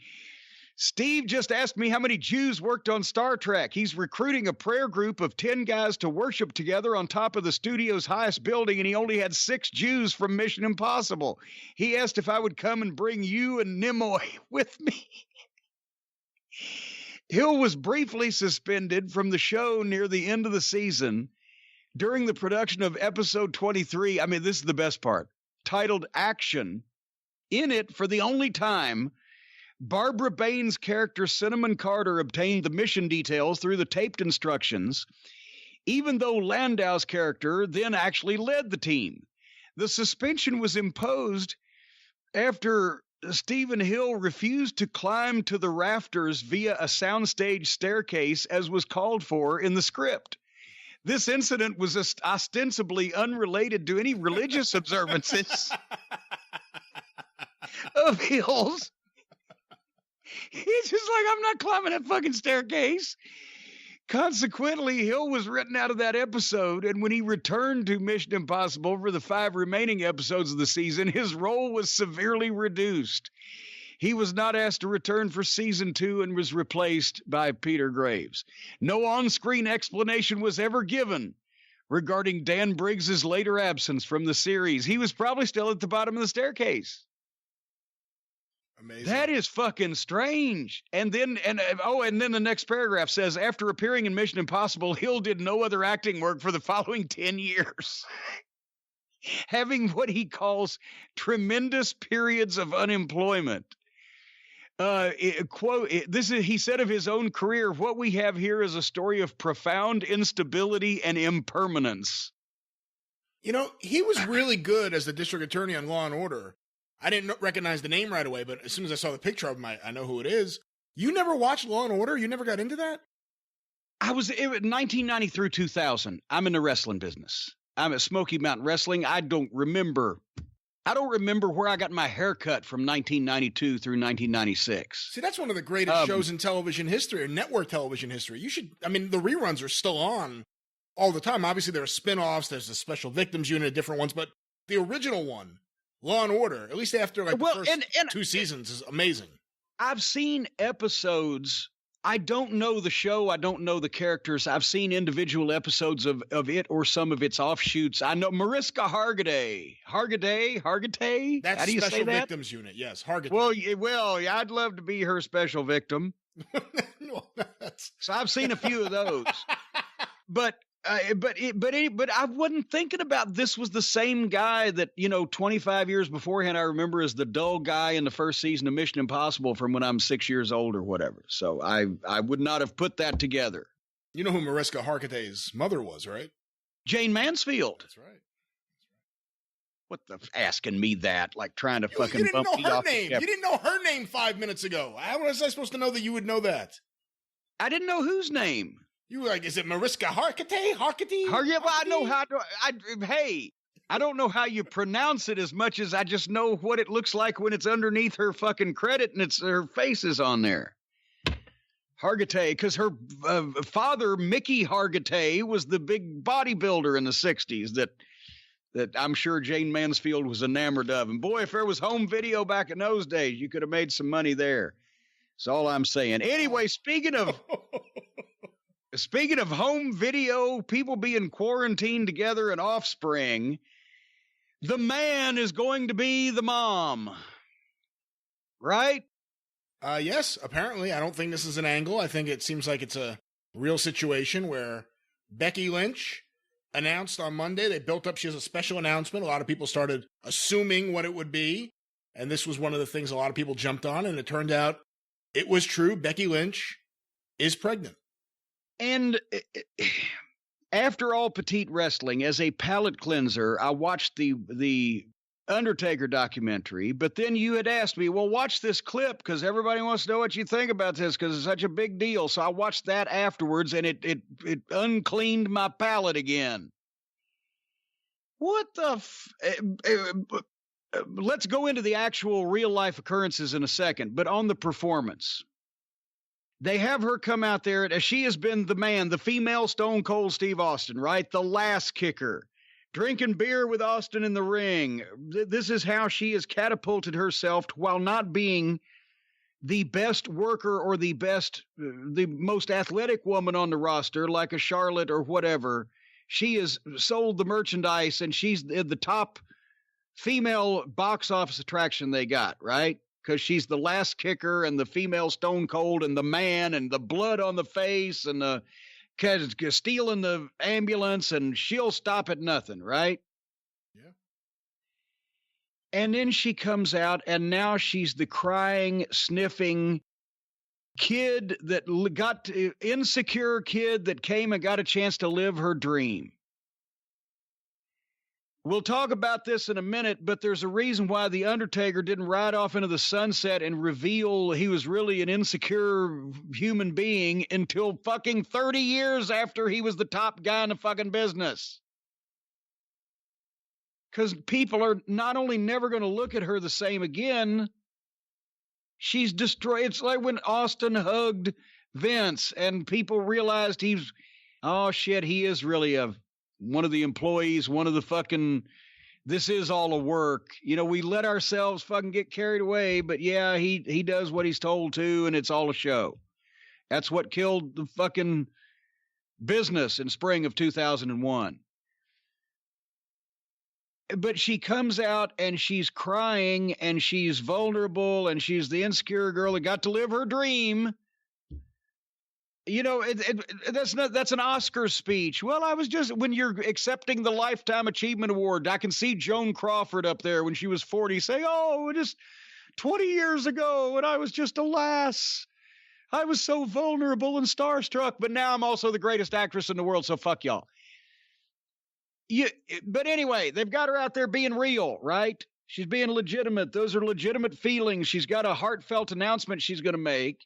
"Steve just asked me how many Jews worked on Star Trek. He's recruiting a prayer group of 10 guys to worship together on top of the studio's highest building, and he only had 6 Jews from Mission Impossible. He asked if I would come and bring you and Nimoy with me." Hill was briefly suspended from the show near the end of the season during the production of episode 23. I mean, this is the best part. Titled Action. In it, for the only time, Barbara Bain's character Cinnamon Carter obtained the mission details through the taped instructions, even though Landau's character then actually led the team. The suspension was imposed after Stephen Hill refused to climb to the rafters via a soundstage staircase as was called for in the script. This incident was ostensibly unrelated to any religious observances of Hill's. He's just like, I'm not climbing that fucking staircase. Consequently, Hill was written out of that episode, and when he returned to Mission Impossible for the 5 remaining episodes of the season, his role was severely reduced. He was not asked to return for season 2 and was replaced by Peter Graves. No on-screen explanation was ever given regarding Dan Briggs's later absence from the series. He was probably still at the bottom of the staircase. Amazing. That is fucking strange. And then the next paragraph says, after appearing in Mission Impossible, Hill did no other acting work for the following 10 years. Having what he calls tremendous periods of unemployment. He said of his own career, what we have here is a story of profound instability and impermanence. You know, he was really good as the district attorney on Law and Order. I didn't recognize the name right away, but as soon as I saw the picture of him, I know who it is. You never watched Law and Order? You never got into that? I was 1990 through 2000. I'm in the wrestling business. I'm at Smoky Mountain Wrestling. I don't remember where I got my haircut from 1992 through 1996. See, that's one of the greatest shows in television history, or network television history. The reruns are still on all the time. Obviously, there are spin-offs. There's the Special Victims Unit, different ones, but the original one, Law and Order, at least after the first 2 seasons, is amazing. I've seen episodes. I don't know the show. I don't know the characters. I've seen individual episodes of it or some of its offshoots. I know Mariska Hargitay. Hargitay? That's how do you Special say that? Victims Unit, yes. Hargitay. Well, I'd love to be her special victim. So I've seen a few of those. But I wasn't thinking about this was the same guy that, 25 years beforehand, I remember as the dull guy in the first season of Mission Impossible from when I'm 6 years old or whatever. So I would not have put that together. You know who Mariska Hargitay's mother was, right? Jane Mansfield. That's right. What the asking me that, like trying to fucking you didn't bump know me her off name. You didn't know her name 5 minutes ago. How was I supposed to know that you would know that? I didn't know whose name. You were like, is it Mariska Hargitay? Well, I know how to. I don't know how you pronounce it as much as I just know what it looks like when it's underneath her fucking credit and her face is on there. Hargitay, because her father, Mickey Hargitay, was the big bodybuilder in the 60s that I'm sure Jane Mansfield was enamored of. And boy, if there was home video back in those days, you could have made some money there. That's all I'm saying. Anyway, speaking of home video, people being quarantined together and offspring, the man is going to be the mom. Right? Yes, apparently. I don't think this is an angle. I think it seems like it's a real situation where Becky Lynch announced on Monday. She has a special announcement. A lot of people started assuming what it would be. And this was one of the things a lot of people jumped on. And it turned out it was true. Becky Lynch is pregnant. And after all Petite Wrestling, as a palate cleanser, I watched the Undertaker documentary, but then you had asked me, well, watch this clip because everybody wants to know what you think about this because it's such a big deal. So I watched that afterwards, and it uncleaned my palate again. What the let's go into the actual real-life occurrences in a second, but on the performance. They have her come out there, and she has been the man, the female Stone Cold Steve Austin, right? The last kicker. Drinking beer with Austin in the ring. This is how she has catapulted herself while not being the best worker or the most athletic woman on the roster, like a Charlotte or whatever. She has sold the merchandise, and she's the top female box office attraction they got, right? Because she's the last kicker and the female Stone Cold and the man and the blood on the face and the stealing the ambulance, and she'll stop at nothing, right? Yeah. And then she comes out, and now she's the crying, sniffing kid that insecure kid that came and got a chance to live her dream. We'll talk about this in a minute, but there's a reason why The Undertaker didn't ride off into the sunset and reveal he was really an insecure human being until fucking 30 years after he was the top guy in the fucking business. Because people are not only never going to look at her the same again, she's destroyed. It's like when Austin hugged Vince and people realized he is really one of the employees, one of the fucking, this is all a work. We let ourselves fucking get carried away, but yeah, he does what he's told to, and it's all a show. That's what killed the fucking business in spring of 2001. But she comes out and she's crying and she's vulnerable and she's the insecure girl that got to live her dream. That's an Oscar speech. Well, I was just, when you're accepting the Lifetime Achievement Award, I can see Joan Crawford up there when she was 40 saying, oh, just 20 years ago when I was just a lass. I was so vulnerable and starstruck, but now I'm also the greatest actress in the world, so fuck y'all. But anyway, they've got her out there being real, right? She's being legitimate. Those are legitimate feelings. She's got a heartfelt announcement she's going to make.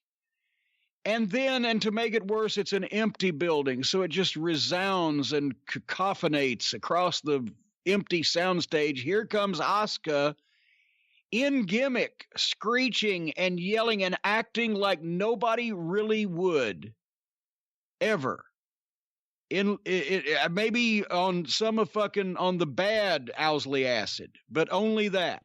And then, and to make it worse, it's an empty building, so it just resounds and cacophonates across the empty soundstage. Here comes Asuka in gimmick, screeching and yelling and acting like nobody really would ever. Maybe on some of fucking on the bad Owsley acid, but only that.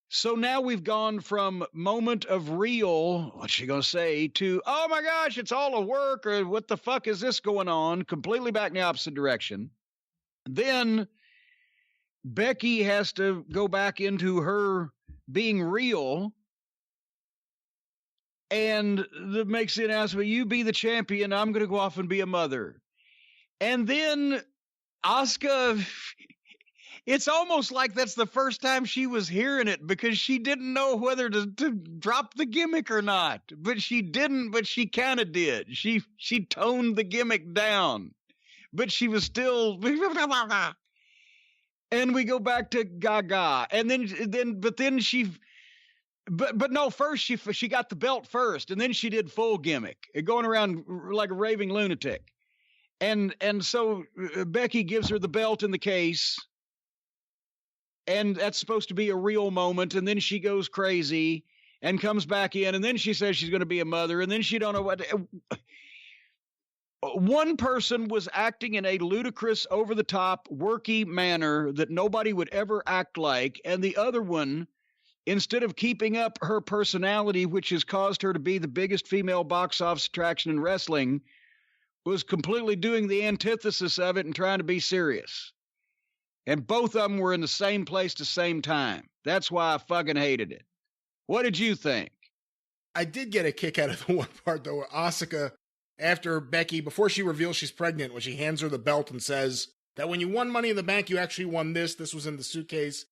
So now we've gone from moment of real, what's she going to say, to, oh my gosh, it's all a work, or what the fuck is this going on? Completely back in the opposite direction. Then Becky has to go back into her being real and that makes the announcement, you be the champion, I'm going to go off and be a mother. And then Asuka, it's almost like that's the first time she was hearing it because she didn't know whether to drop the gimmick or not. But she didn't, but she kind of did. She toned the gimmick down, but she was still... And we go back to Gaga, and then she, but no, first she got the belt first, and then she did full gimmick, going around like a raving lunatic, and so Becky gives her the belt in the case, and that's supposed to be a real moment, and then she goes crazy and comes back in, and then she says she's going to be a mother, and then she don't know what. One person was acting in a ludicrous, over-the-top, worky manner that nobody would ever act like, and the other one, instead of keeping up her personality, which has caused her to be the biggest female box office attraction in wrestling, was completely doing the antithesis of it and trying to be serious. And both of them were in the same place at the same time. That's why I fucking hated it. What did you think? I did get a kick out of the one part, though, where Asuka, after Becky, before she reveals she's pregnant, when she hands her the belt and says that when you won Money in the Bank, you actually won this. This was in the suitcase.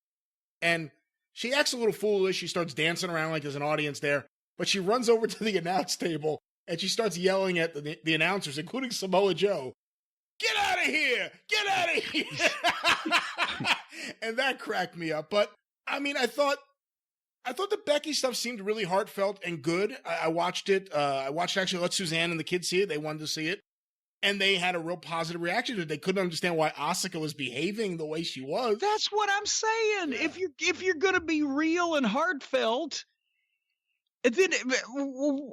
And she acts a little foolish. She starts dancing around like there's an audience there. But she runs over to the announce table and she starts yelling at the announcers, including Samoa Joe, "Get out of here! Get out of here!" And that cracked me up. But, I mean, I thought the Becky stuff seemed really heartfelt and good. I watched it. I watched actually let Suzanne and the kids see it. They wanted to see it. And they had a real positive reaction to it. They couldn't understand why Asuka was behaving the way she was. That's what I'm saying. Yeah. If you're going to be real and heartfelt, then,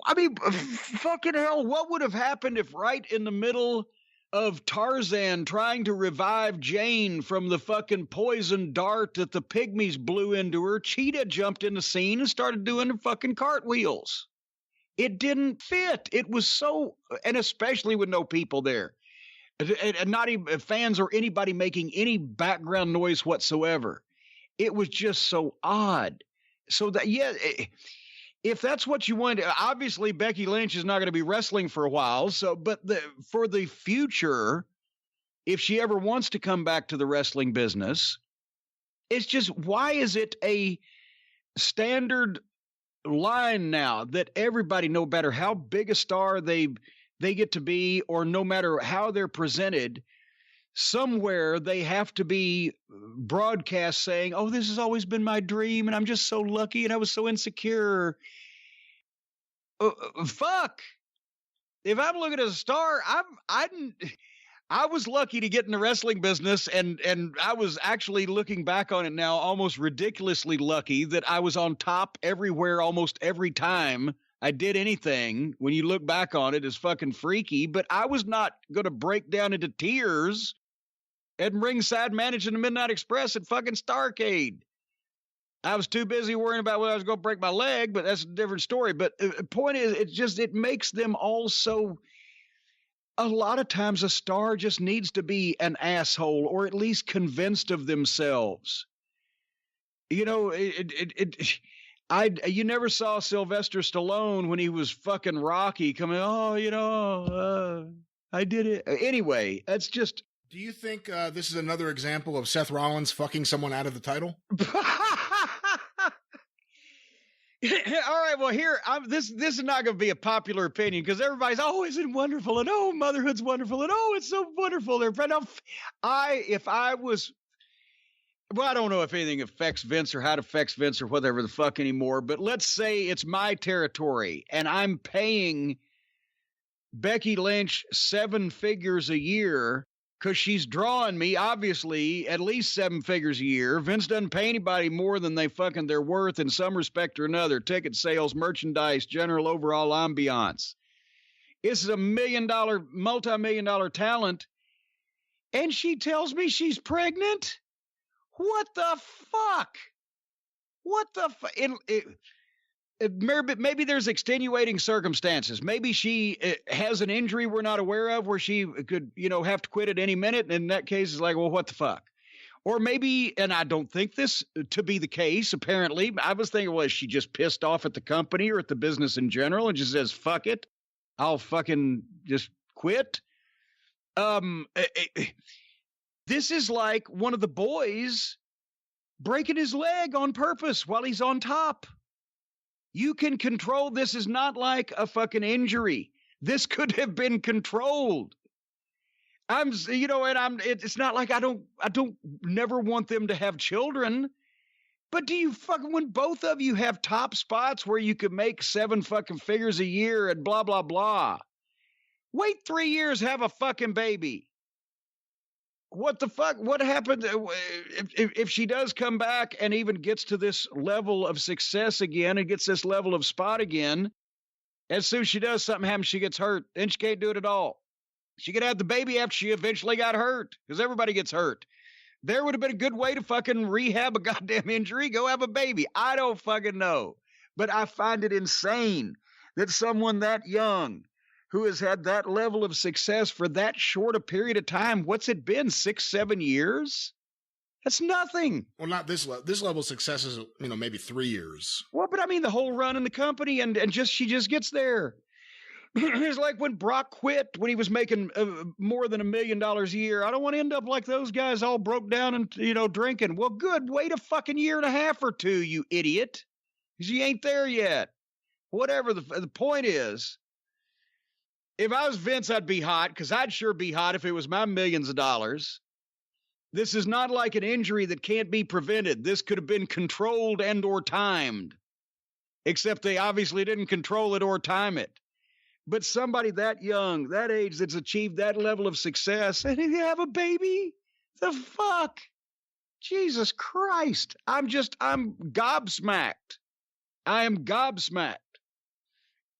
I mean, fucking hell, what would have happened if right in the middle of Tarzan trying to revive Jane from the fucking poison dart that the pygmies blew into her, Cheetah jumped in the scene and started doing the fucking cartwheels? It didn't fit. It was so, and especially with no people there, and not even fans or anybody making any background noise whatsoever. It was just so odd. So that, yeah, if that's what you want, obviously Becky Lynch is not going to be wrestling for a while. So, but for the future, if she ever wants to come back to the wrestling business, it's just, why is it a standard line now that everybody, no matter how big a star they get to be, or no matter how they're presented, somewhere they have to be broadcast saying, "Oh, this has always been my dream, and I'm just so lucky, and I was so insecure." Fuck. If I'm looking at a star, I was lucky to get in the wrestling business, and I was actually looking back on it now, almost ridiculously lucky that I was on top everywhere almost every time I did anything. When you look back on it, it's fucking freaky, but I was not going to break down into tears at ringside managing the Midnight Express at fucking Starrcade. I was too busy worrying about whether I was going to break my leg, but that's a different story. But the point is, it makes them all so... A lot of times a star just needs to be an asshole, or at least convinced of themselves. You know, you never saw Sylvester Stallone when he was fucking Rocky coming, "Oh, you know, I did it." Anyway, that's just... Do you think this is another example of Seth Rollins fucking someone out of the title? All right, well, here, this is not going to be a popular opinion because everybody's, oh, isn't it wonderful? And oh, motherhood's wonderful. And oh, it's so wonderful. If I was, well, I don't know if anything affects Vince or how it affects Vince or whatever the fuck anymore, but let's say it's my territory and I'm paying Becky Lynch 7 figures a year because she's drawing me, obviously, at least 7 figures a year. Vince doesn't pay anybody more than they're worth in some respect or another. Ticket sales, merchandise, general overall ambiance. This is a multi-million-dollar talent, and she tells me she's pregnant? What the fuck? What the fuck? Maybe there's extenuating circumstances. Maybe she has an injury we're not aware of where she could, have to quit at any minute. And in that case, it's like, well, what the fuck? Or maybe, and I don't think this to be the case, apparently. I was thinking, well, is she just pissed off at the company or at the business in general and just says, fuck it, I'll fucking just quit? This is like one of the boys breaking his leg on purpose while he's on top. You can control. This is not like a fucking injury. This could have been controlled. It's not like I don't never want them to have children, but do you fucking, when both of you have top spots where you could make 7 fucking figures a year and blah, blah, blah, wait 3 years, have a fucking baby. What the fuck? What happened if she does come back and even gets to this level of success again and gets this level of spot again? As soon as she does, something happens, she gets hurt. Then she can't do it at all. She could have the baby after she eventually got hurt, because everybody gets hurt. There would have been a good way to fucking rehab a goddamn injury. Go have a baby. I don't fucking know. But I find it insane that someone that young, who has had that level of success for that short a period of time, what's it been, 6-7 years? That's nothing. Well, not this level. This level of success is, maybe 3 years. Well, but I mean the whole run in the company, and she just gets there. It's like when Brock quit when he was making more than $1 million a year. I don't want to end up like those guys all broke down and, drinking. Well, good. Wait a fucking year and a half or two, you idiot. Because you ain't there yet. Whatever the point is, if I was Vince, I'd be hot, because I'd sure be hot if it was my millions of dollars. This is not like an injury that can't be prevented. This could have been controlled and or timed, except they obviously didn't control it or time it. But somebody that young, that age, that's achieved that level of success, and you have a baby? The fuck? Jesus Christ. I'm gobsmacked. I am gobsmacked.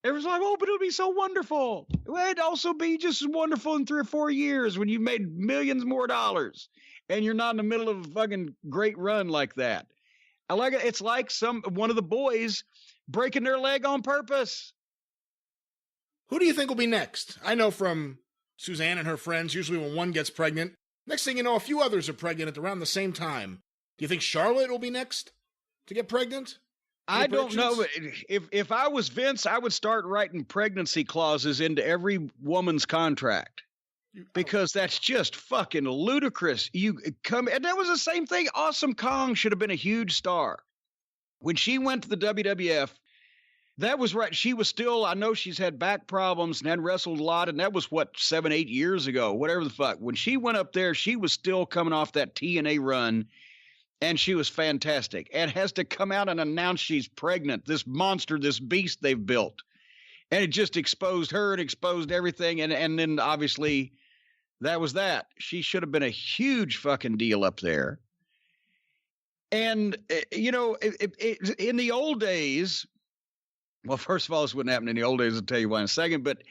Everyone's like, oh, but it'll be so wonderful. Well, it'd also be just as wonderful in 3 or 4 years when you've made millions more dollars and you're not in the middle of a fucking great run like that. I like it. It's like one of the boys breaking their leg on purpose. Who do you think will be next? I know from Suzanne and her friends, usually when one gets pregnant, next thing you know, a few others are pregnant at around the same time. Do you think Charlotte will be next to get pregnant? I don't know, but if I was Vince, I would start writing pregnancy clauses into every woman's contract, because that's just fucking ludicrous. And that was the same thing. Awesome Kong should have been a huge star. When she went to the WWF, that was right. She was still, I know she's had back problems and had wrestled a lot, and that was 7-8 years ago, whatever the fuck. When she went up there, she was still coming off that TNA run. And she was fantastic, and has to come out and announce she's pregnant, this monster, this beast they've built. And it just exposed her and exposed everything. And then obviously that was that. She should have been a huge fucking deal up there. And, in the old days, well, first of all, this wouldn't happen in the old days. I'll tell you why in a second, but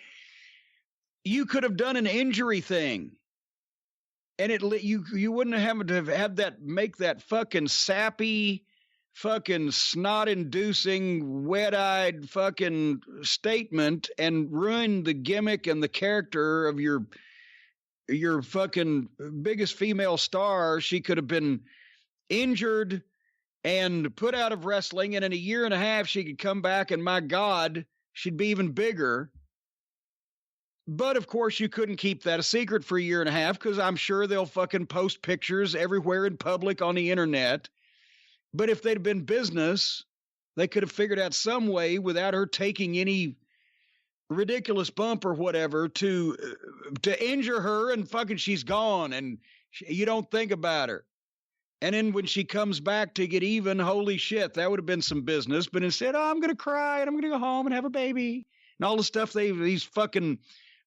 you could have done an injury thing. And you wouldn't have to have that, make that fucking sappy, fucking snot-inducing, wet-eyed fucking statement and ruin the gimmick and the character of your fucking biggest female star. She could have been injured and put out of wrestling, and in a year and a half she could come back, and my God, she'd be even bigger. But, of course, you couldn't keep that a secret for a year and a half, because I'm sure they'll fucking post pictures everywhere in public on the internet. But if they'd been business, They could have figured out some way without her taking any ridiculous bump or whatever to injure her, and fucking she's gone, and you don't think about her. And then when she comes back to get even, holy shit, that would have been some business. But instead, I'm going to cry and I'm going to go home and have a baby. And all the stuff these fucking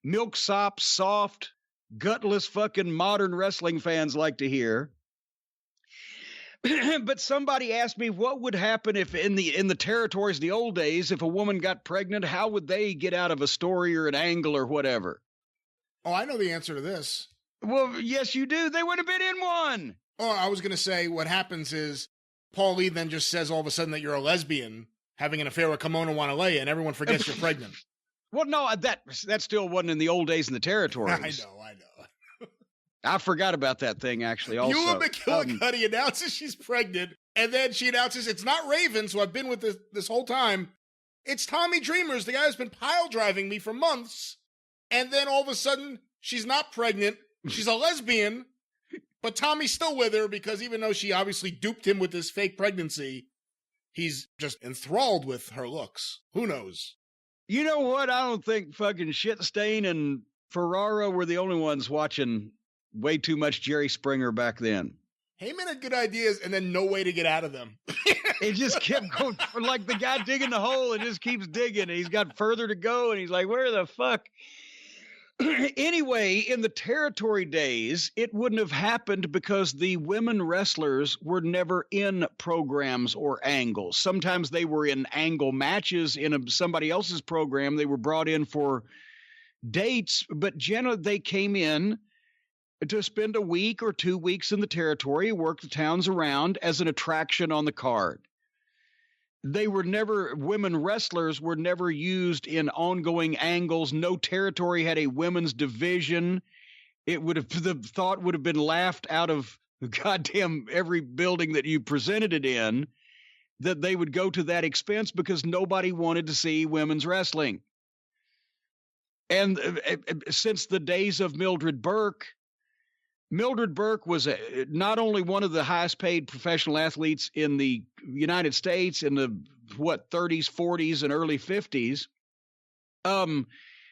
milksop, soft, gutless fucking modern wrestling fans like to hear. But somebody asked me what would happen if in the territories in the old days, if a woman got pregnant, how would they get out of a story or an angle or whatever? Oh, I know the answer to this. Well, yes, you do. They would have been in one. Oh, I was going to say what happens is Paul Lee then just says all of a sudden that you're a lesbian having an affair with Kimona Wanalea, and everyone forgets you're pregnant. Well, no, that still wasn't in the old days in the territories. I know. I forgot about that thing, actually, also. Eula McGillicuddy announces she's pregnant, and then she announces it's not Raven, so I've been with this whole time. It's Tommy Dreamers, the guy who's been pile driving me for months. And then all of a sudden, she's not pregnant. She's a lesbian, but Tommy's still with her because even though she obviously duped him with this fake pregnancy, he's just enthralled with her looks. Who knows? You know what? I don't think fucking Shitstain and Ferrara were the only ones watching way too much Jerry Springer back then. Heyman had good ideas and then no way to get out of them. It just kept going, like the guy digging the hole and just keeps digging. And he's got further to go and he's like, where the fuck? Anyway, in the territory days, it wouldn't have happened because the women wrestlers were never in programs or angles. Sometimes they were in angle matches in somebody else's program. They were brought in for dates, but generally they came in to spend a week or 2 weeks in the territory, work the towns around as an attraction on the card. Women wrestlers were never used in ongoing angles. No territory had a women's division. The thought would have been laughed out of goddamn every building that you presented it in, that they would go to that expense because nobody wanted to see women's wrestling. And since the days of Mildred Burke was not only one of the highest paid professional athletes in the United States in the 30s, 40s, and early 50s.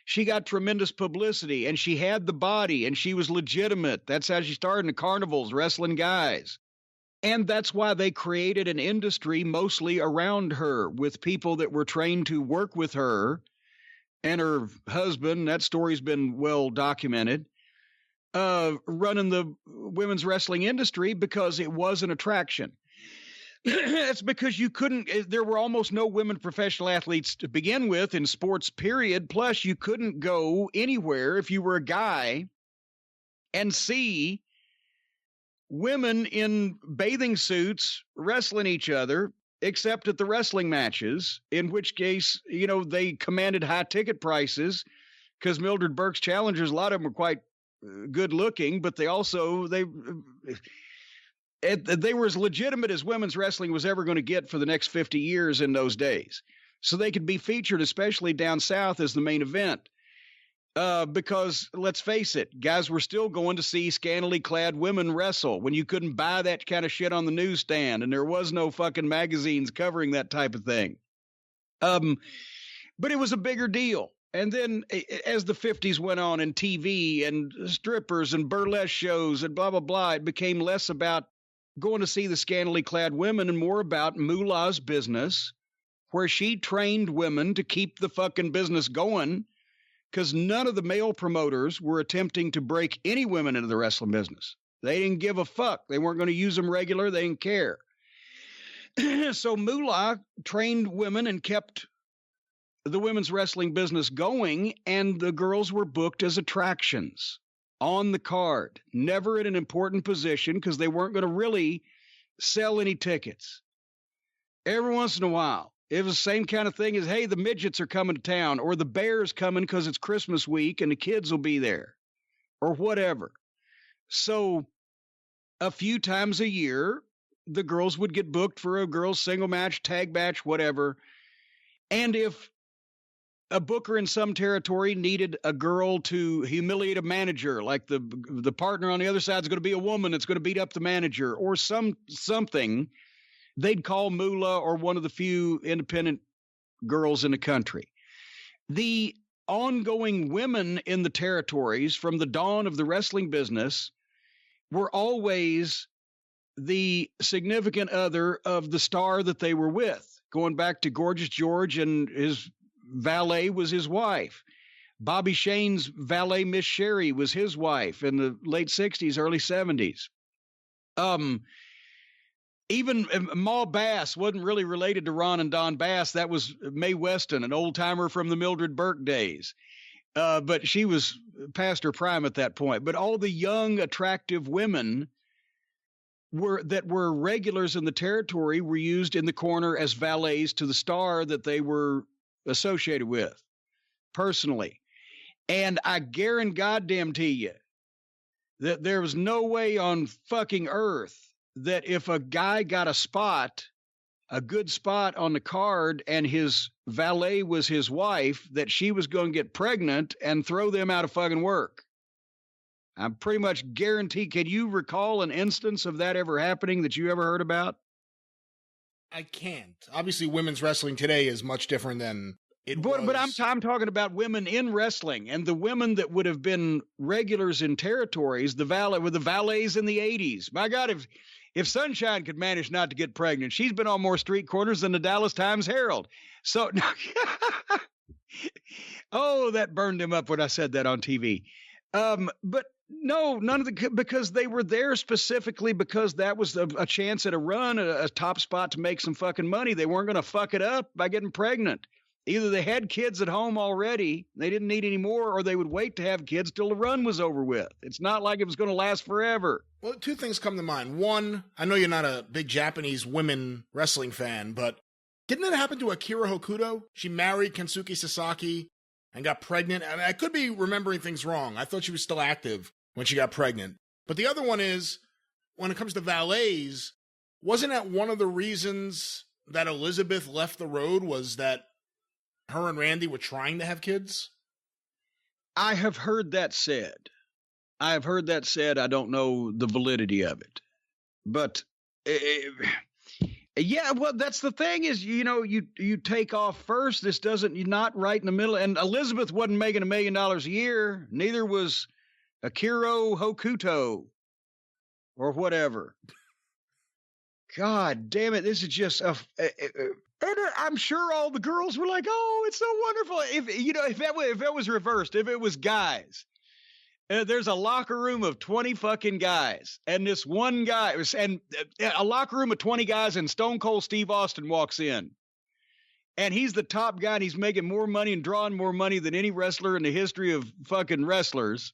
She got tremendous publicity, and she had the body, and she was legitimate. That's how she started in the carnivals, wrestling guys. And that's why they created an industry mostly around her with people that were trained to work with her and her husband. That story's been well documented. Running the women's wrestling industry because it was an attraction. It's because there were almost no women professional athletes to begin with in sports, period. Plus, you couldn't go anywhere if you were a guy and see women in bathing suits wrestling each other, except at the wrestling matches, in which case, they commanded high ticket prices because Mildred Burke's challengers, a lot of them were quite good looking, but they were as legitimate as women's wrestling was ever going to get for the next 50 years in those days. So they could be featured, especially down south, as the main event. Because let's face it, guys were still going to see scantily clad women wrestle when you couldn't buy that kind of shit on the newsstand and there was no fucking magazines covering that type of thing. But it was a bigger deal. And then as the 50s went on and TV and strippers and burlesque shows and blah, blah, blah, it became less about going to see the scantily clad women and more about Moolah's business, where she trained women to keep the fucking business going because none of the male promoters were attempting to break any women into the wrestling business. They didn't give a fuck. They weren't going to use them regular. They didn't care. So Moolah trained women and kept the women's wrestling business going, and the girls were booked as attractions on the card, never in an important position because they weren't going to really sell any tickets. Every once in a while, it was the same kind of thing as, hey, the midgets are coming to town, or the Bears coming because it's Christmas week and the kids will be there, or whatever. So a few times a year, the girls would get booked for a girls' single match, tag match, whatever. And if a booker in some territory needed a girl to humiliate a manager, like the partner on the other side is going to be a woman that's going to beat up the manager or something, they'd call Moolah or one of the few independent girls in the country. The ongoing women in the territories from the dawn of the wrestling business were always the significant other of the star that they were with, going back to Gorgeous George, and his valet was his wife. Bobby Shane's valet, Miss Sherry, was his wife in the late 60s, early 70s. Even Ma Bass wasn't really related to Ron and Don Bass. That was Mae Weston, an old-timer from the Mildred Burke days. But she was past her prime at that point. But all the young, attractive women that were regulars in the territory were used in the corner as valets to the star that they were associated with personally. And I guarantee goddamn to you that there was no way on fucking earth that if a guy got a good spot on the card, and his valet was his wife, that she was going to get pregnant and throw them out of fucking work. I'm pretty much guaranteed. Can you recall an instance of that ever happening that you ever heard about? I can't. Obviously, women's wrestling today is much different than it was. But I'm talking about women in wrestling, and the women that would have been regulars in territories, the valets in the 80s. My God, if Sunshine could manage not to get pregnant, she's been on more street corners than the Dallas Times-Herald. So, oh, that burned him up when I said that on TV. But no, none of because they were there specifically because that was a chance at a run, a top spot to make some fucking money. They weren't going to fuck it up by getting pregnant. Either they had kids at home already, they didn't need any more, or they would wait to have kids till the run was over with. It's not like it was going to last forever. Well, two things come to mind. One, I know you're not a big Japanese women wrestling fan, but didn't it happen to Akira Hokuto? She married Kensuke Sasaki and got pregnant. I mean, I could be remembering things wrong. I thought she was still active when she got pregnant. But the other one is, when it comes to valets, wasn't that one of the reasons that Elizabeth left the road, was that her and Randy were trying to have kids? I have heard that said. I don't know the validity of it. But, yeah, well, that's the thing is, you take off first. This you're not right in the middle. And Elizabeth wasn't making $1 million a year. Neither was Akira Hokuto or whatever. God damn it. This is just and I'm sure all the girls were like, "Oh, it's so wonderful." If that was reversed, if it was guys, there's a locker room of 20 fucking guys, and this one guy and a locker room of 20 guys, and Stone Cold Steve Austin walks in, and he's the top guy, and he's making more money and drawing more money than any wrestler in the history of fucking wrestlers,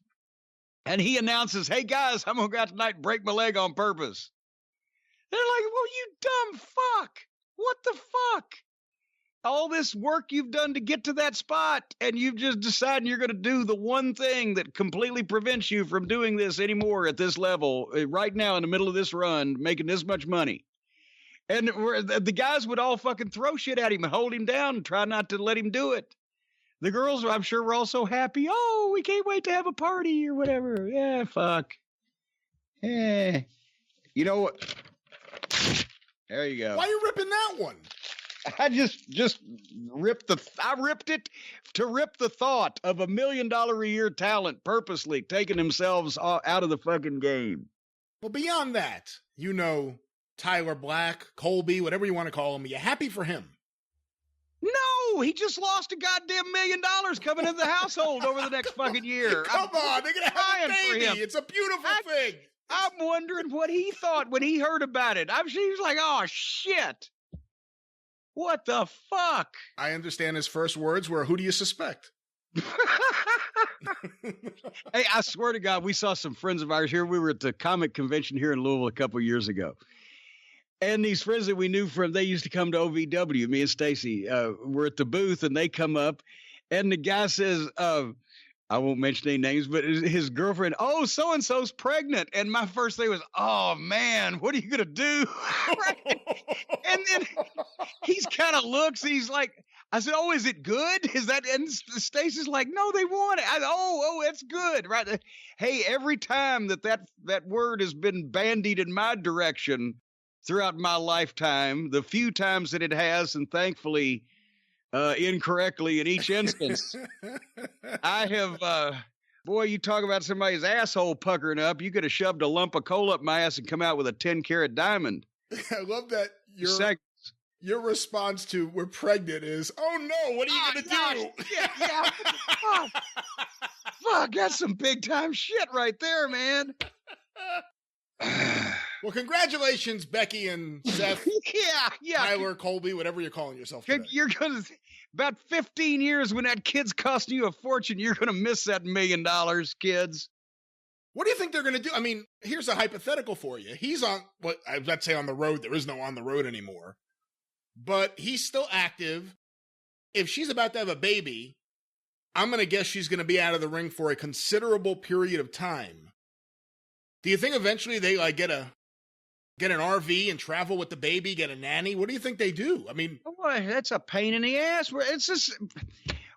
and he announces, "Hey guys, I'm gonna go out tonight and break my leg on purpose." They're like, "Well, you dumb fuck. What the fuck? All this work you've done to get to that spot, and you've just decided you're going to do the one thing that completely prevents you from doing this anymore at this level, right now in the middle of this run, making this much money." And the guys would all fucking throw shit at him and hold him down and try not to let him do it. The girls, I'm sure, were all so happy. "Oh, we can't wait to have a party," or whatever. Yeah, fuck. Yeah. You know what? There you go. Why are you ripping that one? I just ripped it to rip the thought of $1 million a year talent purposely taking themselves out of the fucking game. Well, beyond that, Tyler Black, Colby, whatever you want to call him, are you happy for him? No, he just lost a goddamn $1 million coming into the household over the next fucking year. Come on, they're going to have a baby. It's a beautiful thing. I'm wondering what he thought when he heard about it. I'm sure he was like, "Oh, shit. What the fuck?" I understand his first words were, "Who do you suspect?" Hey, I swear to God, we saw some friends of ours here. We were at the comic convention here in Louisville a couple of years ago. And these friends that we knew they used to come to OVW, me and Stacy, were at the booth, and they come up, and the guy says, I won't mention any names, but his girlfriend, "Oh, so-and-so's pregnant." And my first thing was, "Oh, man, what are you going to do?" Right? And then he's kind of looks, and he's like, I said, "Oh, is it good? Is that?" And Stacy's like, "No, they want it." Oh, it's good. Right. Hey, every time that word has been bandied in my direction, throughout my lifetime, the few times that it has, and thankfully incorrectly in each instance. I have, boy, you talk about somebody's asshole puckering up. You could have shoved a lump of coal up my ass and come out with a 10-carat diamond. I love that your response to "we're pregnant" is, "Oh no, what are you going to do?" Yeah. Fuck, that's some big time shit right there, man. Well, congratulations, Becky and Seth. Yeah. Tyler, Colby, whatever you're calling yourself today. You're going to, about 15 years when that kid's costing you a fortune, you're going to miss that $1 million, kids. What do you think they're going to do? I mean, here's a hypothetical for you. He's on, let's say on the road. There is no on the road anymore. But he's still active. If she's about to have a baby, I'm going to guess she's going to be out of the ring for a considerable period of time. Do you think eventually they get an RV and travel with the baby, get a nanny? What do you think they do? I mean, boy, that's a pain in the ass. It's just,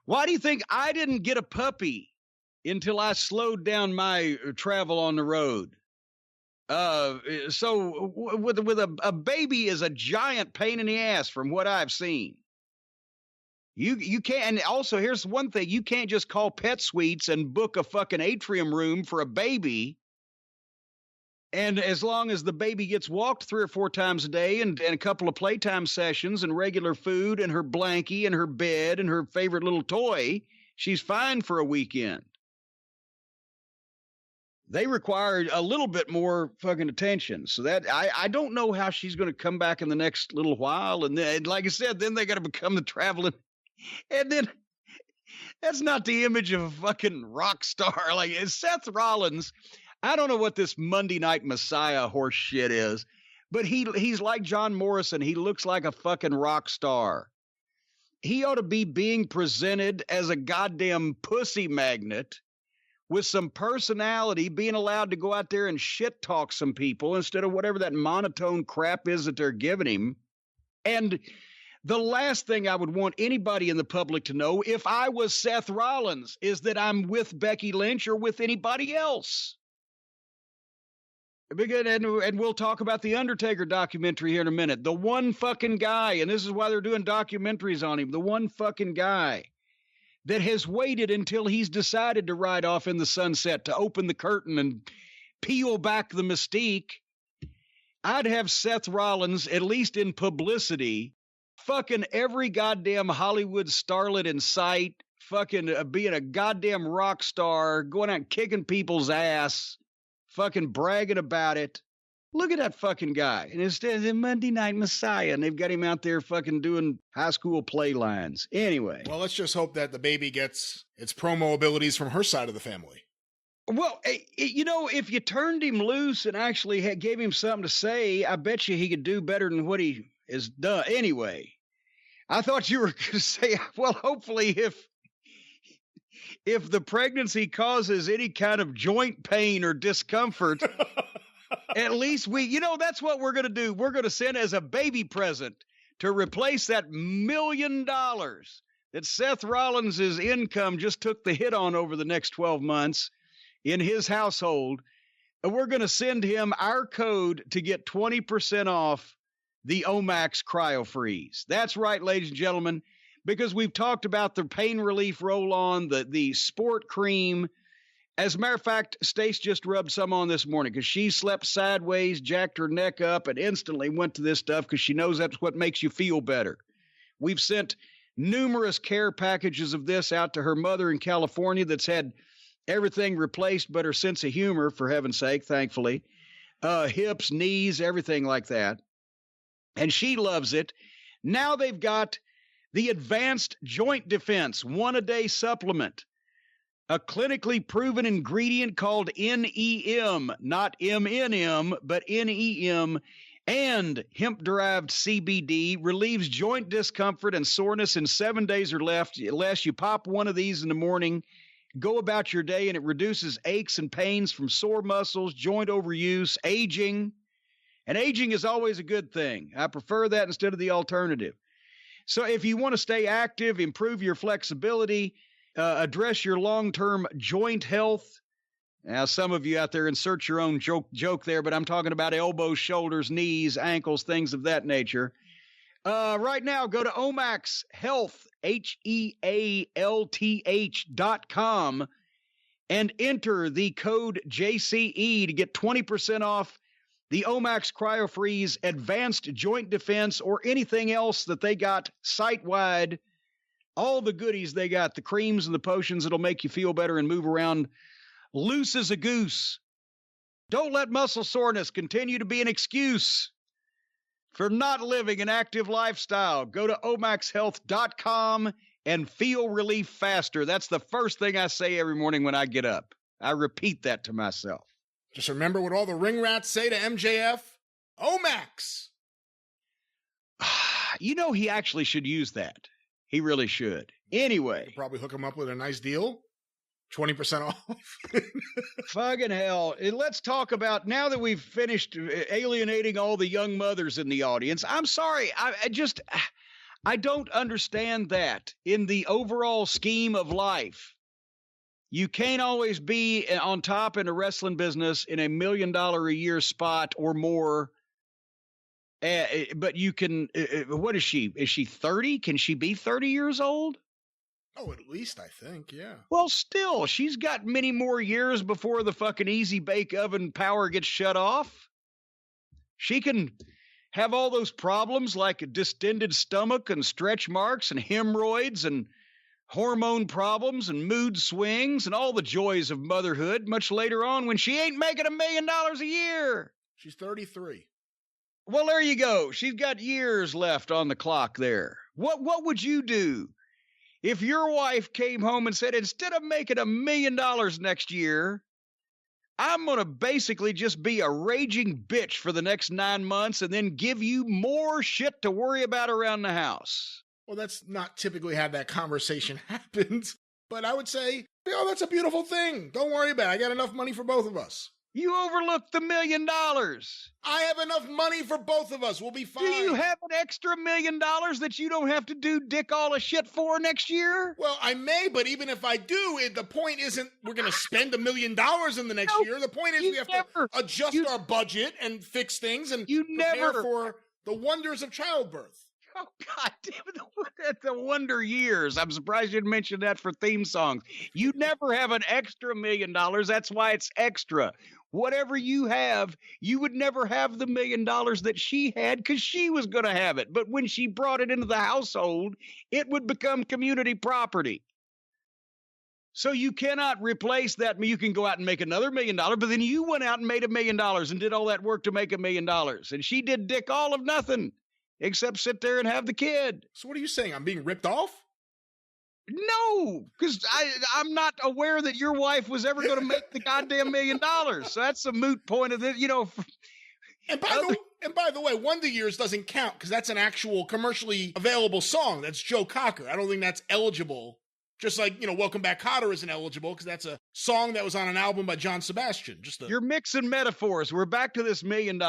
why do you think I didn't get a puppy until I slowed down my travel on the road? So with a baby is a giant pain in the ass from what I've seen. You can't, and also here's one thing, you can't just call Pet Suites and book a fucking atrium room for a baby. And as long as the baby gets walked 3 or 4 times a day and a couple of playtime sessions and regular food and her blankie and her bed and her favorite little toy, she's fine for a weekend. They require a little bit more fucking attention. So that I don't know how she's going to come back in the next little while. And then, like I said, then they got to become the traveling. And then that's not the image of a fucking rock star. Like Seth Rollins, I don't know what this Monday Night Messiah horse shit is, but he's like John Morrison. He looks like a fucking rock star. He ought to be being presented as a goddamn pussy magnet with some personality, being allowed to go out there and shit talk some people instead of whatever that monotone crap is that they're giving him. And the last thing I would want anybody in the public to know, if I was Seth Rollins, is that I'm with Becky Lynch or with anybody else. And we'll talk about the Undertaker documentary here in a minute. The one fucking guy, and this is why they're doing documentaries on him, the one fucking guy that has waited until he's decided to ride off in the sunset to open the curtain and peel back the mystique. I'd have Seth Rollins, at least in publicity, fucking every goddamn Hollywood starlet in sight, fucking being a goddamn rock star, going out kicking people's ass, fucking bragging about it. Look at that fucking guy. And instead of Monday Night Messiah, and they've got him out there fucking doing high school play lines. Anyway. Well, let's just hope that the baby gets its promo abilities from her side of the family. Well, if you turned him loose and actually gave him something to say, I bet you he could do better than what he has done. Anyway, I thought you were going to say, well, hopefully if the pregnancy causes any kind of joint pain or discomfort, at least that's what we're going to do. We're going to send as a baby present to replace that $1 million that Seth Rollins' income just took the hit on over the next 12 months in his household. And we're going to send him our code to get 20% off the Omax Cryo Freeze. That's right, ladies and gentlemen, because we've talked about the pain relief roll-on, the sport cream. As a matter of fact, Stace just rubbed some on this morning because she slept sideways, jacked her neck up, and instantly went to this stuff because she knows that's what makes you feel better. We've sent numerous care packages of this out to her mother in California that's had everything replaced but her sense of humor, for heaven's sake, thankfully. Hips, knees, everything like that. And she loves it. Now they've got the Advanced Joint Defense one-a-day supplement. A clinically proven ingredient called NEM, not MNM, but NEM, and hemp-derived CBD relieves joint discomfort and soreness in 7 days or less. You pop one of these in the morning, go about your day, and it reduces aches and pains from sore muscles, joint overuse, aging. And aging is always a good thing. I prefer that instead of the alternative. So if you want to stay active, improve your flexibility, address your long-term joint health, Now, some of you out there insert your own joke there, but I'm talking about elbows, shoulders, knees, ankles, things of that nature. Right now, go to Omax Health, HEALTH.com, and enter the code JCE to get 20% off the Omax CryoFreeze Advanced Joint Defense or anything else that they got site-wide. All the goodies they got, the creams and the potions that'll make you feel better and move around loose as a goose. Don't let muscle soreness continue to be an excuse for not living an active lifestyle. Go to omaxhealth.com and feel relief faster. That's the first thing I say every morning when I get up. I repeat that to myself. Just remember what all the ring rats say to MJF. Omax. You know, he actually should use that. He really should. Anyway. Probably hook him up with a nice deal. 20% off. Fucking hell. Let's talk about, now that we've finished alienating all the young mothers in the audience, I'm sorry. I don't understand that in the overall scheme of life. You can't always be on top in a wrestling business in $1 million a year spot or more. But you can, what is she? Is she 30? Can she be 30 years old? Oh, at least I think, yeah. Well, still, she's got many more years before the fucking easy bake oven power gets shut off. She can have all those problems like a distended stomach and stretch marks and hemorrhoids and hormone problems and mood swings and all the joys of motherhood much later on when she ain't making $1 million a year. She's 33. Well, there you go. She's got years left on the clock there. What would you do if your wife came home and said, instead of making $1 million next year, I'm going to basically just be a raging bitch for the next 9 months and then give you more shit to worry about around the house? Well, that's not typically how that conversation happens, but I would say, that's a beautiful thing. Don't worry about it. I got enough money for both of us. You overlooked the $1 million. I have enough money for both of us. We'll be fine. Do you have an extra $1 million that you don't have to do dick all the shit for next year? Well, I may, but even if I do, the point isn't we're going to spend $1 million in the next year. The point is we have to adjust our budget and fix things and prepare for the wonders of childbirth. Oh, God damn it. That's the wonder years. I'm surprised you didn't mention that for theme songs. You never have an extra $1 million. That's why it's extra. Whatever you have, you would never have the $1 million that she had because she was going to have it. But when she brought it into the household, it would become community property. So you cannot replace that. You can go out and make another $1 million, but then you went out and made $1 million and did all that work to make $1 million. And she did dick all of nothing except sit there and have the kid. So what are you saying? I'm being ripped off? No, because I'm not aware that your wife was ever going to make the goddamn $1 million. So that's a moot point of it, And by the way, Wonder Years doesn't count because that's an actual commercially available song. That's Joe Cocker. I don't think that's eligible. Just like, Welcome Back Kotter isn't eligible because that's a song that was on an album by John Sebastian. You're mixing metaphors. We're back to this $1 million.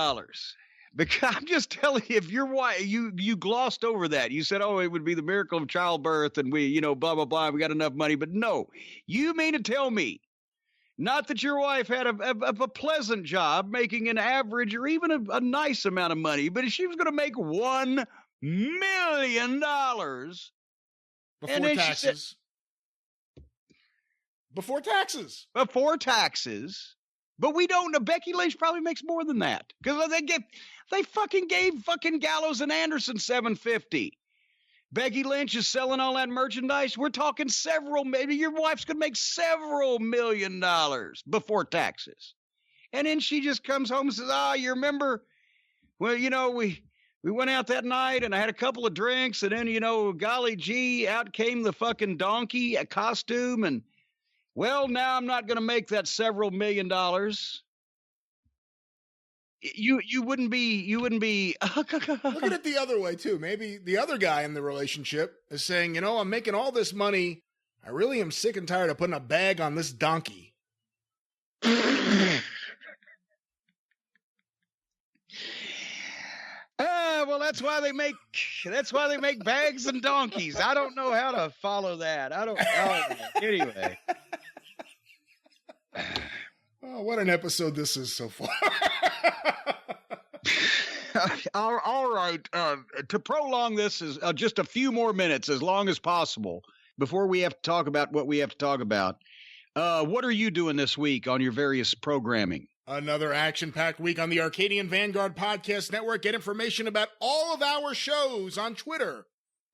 Because I'm just telling you, if your wife, you glossed over that. You said, it would be the miracle of childbirth and we, blah, blah, blah, we got enough money. But no, you mean to tell me, not that your wife had a pleasant job making an average or even a nice amount of money, but if she was going to make $1 million before taxes. Before taxes. Before taxes. But we don't know. Becky Lynch probably makes more than that because they fucking gave fucking Gallows and Anderson $750. Becky Lynch is selling all that merchandise. We're talking maybe your wife's going to make several $1 million before taxes. And then she just comes home and says, you remember? Well, we went out that night and I had a couple of drinks and then, golly gee, out came the fucking donkey, a costume and, well, now I'm not going to make that several $1 million. You wouldn't be. Look at it the other way too. Maybe the other guy in the relationship is saying, I'm making all this money. I really am sick and tired of putting a bag on this donkey. Well, that's why they make bags and donkeys. I don't know how to follow that. I don't know. Anyway. Oh, what an episode this is so far. All right. To prolong this is just a few more minutes, as long as possible, before we have to talk about what we have to talk about. What are you doing this week on your various programming? Another action-packed week on the Arcadian Vanguard Podcast Network. Get information about all of our shows on Twitter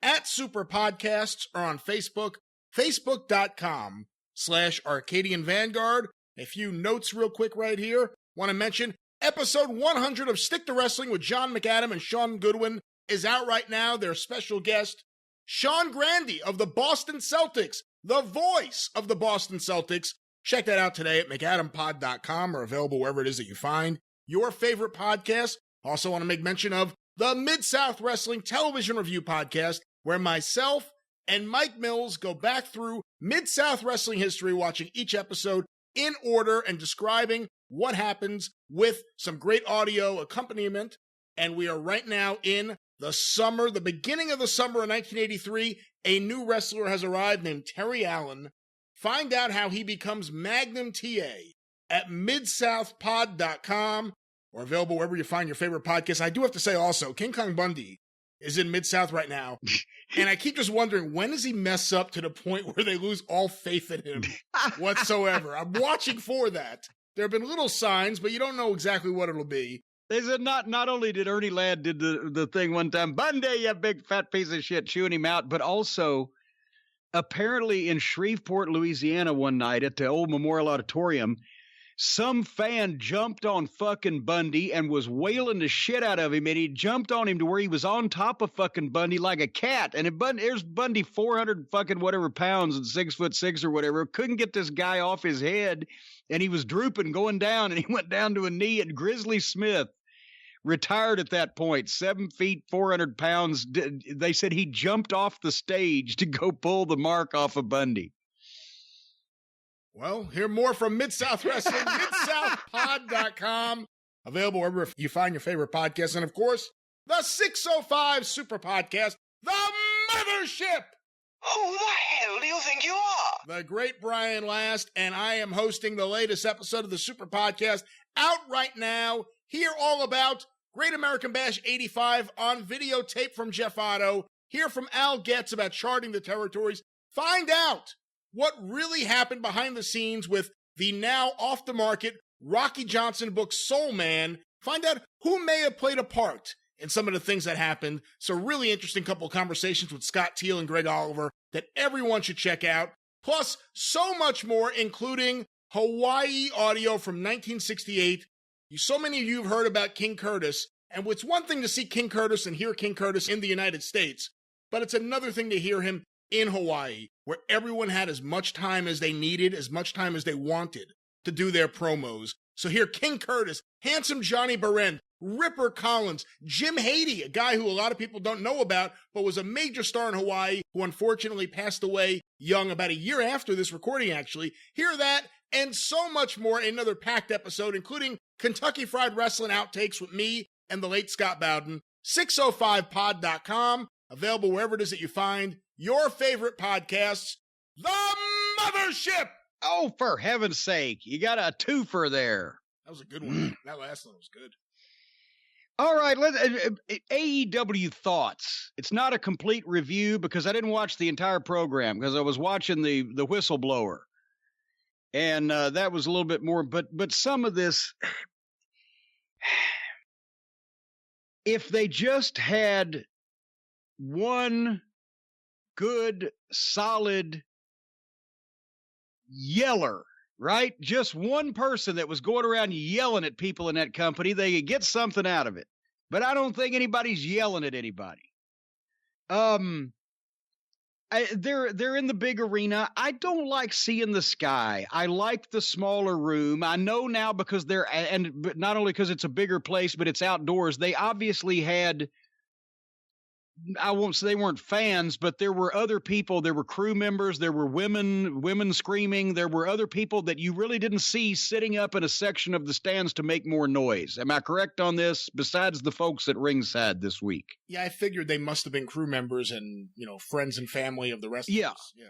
at Superpodcasts or on Facebook, facebook.com/Arcadian Vanguard. A few notes real quick right here. Want to mention episode 100 of Stick to Wrestling with John McAdam and Sean Goodwin is out right now. Their special guest, Sean Grande of the Boston Celtics, the voice of the Boston Celtics. Check that out today at McAdamPod.com or available wherever it is that you find your favorite podcast. Also want to make mention of the Mid-South Wrestling Television Review Podcast, where myself and Mike Mills go back through Mid-South Wrestling history, watching each episode in order and describing what happens with some great audio accompaniment. And we are right now in the summer, the beginning of the summer of 1983. A new wrestler has arrived named Terry Allen. Find out how he becomes Magnum TA at midsouthpod.com or available wherever you find your favorite podcast. I do have to say also, King Kong Bundy is in Mid-South right now. And I keep just wondering, when does he mess up to the point where they lose all faith in him whatsoever? I'm watching for that. There have been little signs, but you don't know exactly what it'll be. They said not only did Ernie Ladd did the thing one time, Bundy, you big fat piece of shit, chewing him out, but also apparently in Shreveport, Louisiana one night at the old Memorial Auditorium, some fan jumped on fucking Bundy and was wailing the shit out of him, and he jumped on him to where he was on top of fucking Bundy like a cat. And there's Bundy, 400 fucking whatever pounds and 6'6" or whatever, couldn't get this guy off his head, and he was drooping, going down, and he went down to a knee. And Grizzly Smith, retired at that point, 7 feet, 400 pounds. They said he jumped off the stage to go pull the mark off of Bundy. Well, hear more from Mid-South Wrestling, midsouthpod.com. Available wherever you find your favorite podcasts. And, of course, the 605 Super Podcast, the Mothership. Who the hell do you think you are? The great Brian Last, and I am hosting the latest episode of the Super Podcast out right now. Hear all about Great American Bash 85 on videotape from Jeff Otto. Hear from Al Getz about charting the territories. Find out what really happened behind the scenes with the now off the market Rocky Johnson book Soul Man. Find out who may have played a part in some of the things that happened. So really interesting couple of conversations with Scott Teal and Greg Oliver that everyone should check out. Plus so much more, including Hawaii audio from 1968. So many of you have heard about King Curtis, and it's one thing to see King Curtis and hear King Curtis in the United States, but it's another thing to hear him in Hawaii, where everyone had as much time as they needed, as much time as they wanted to do their promos. So hear King Curtis, Handsome Johnny Barend, Ripper Collins, Jim Haiti, a guy who a lot of people don't know about, but was a major star in Hawaii, who unfortunately passed away young about a year after this recording, actually. Hear that and so much more in another packed episode, including Kentucky Fried Wrestling outtakes with me and the late Scott Bowden. 605pod.com, available wherever it is that you find your favorite podcasts. The Mothership! Oh, for heaven's sake, you got a twofer there. That was a good one. That last one was good. All right, AEW thoughts. It's not a complete review because I didn't watch the entire program because I was watching the whistleblower. And that was a little bit more, but some of this, if they just had one good, solid yeller, right? Just one person that was going around yelling at people in that company, they could get something out of it. But I don't think anybody's yelling at anybody. They're in the big arena. I don't like seeing the sky. I like the smaller room. I know now because but not only because it's a bigger place, but it's outdoors. They obviously had, I won't say they weren't fans, but there were other people. There were crew members. There were women screaming. There were other people that you really didn't see sitting up in a section of the stands to make more noise. Am I correct on this? Besides the folks at ringside this week. Yeah, I figured they must have been crew members and, friends and family of the wrestlers. Yeah.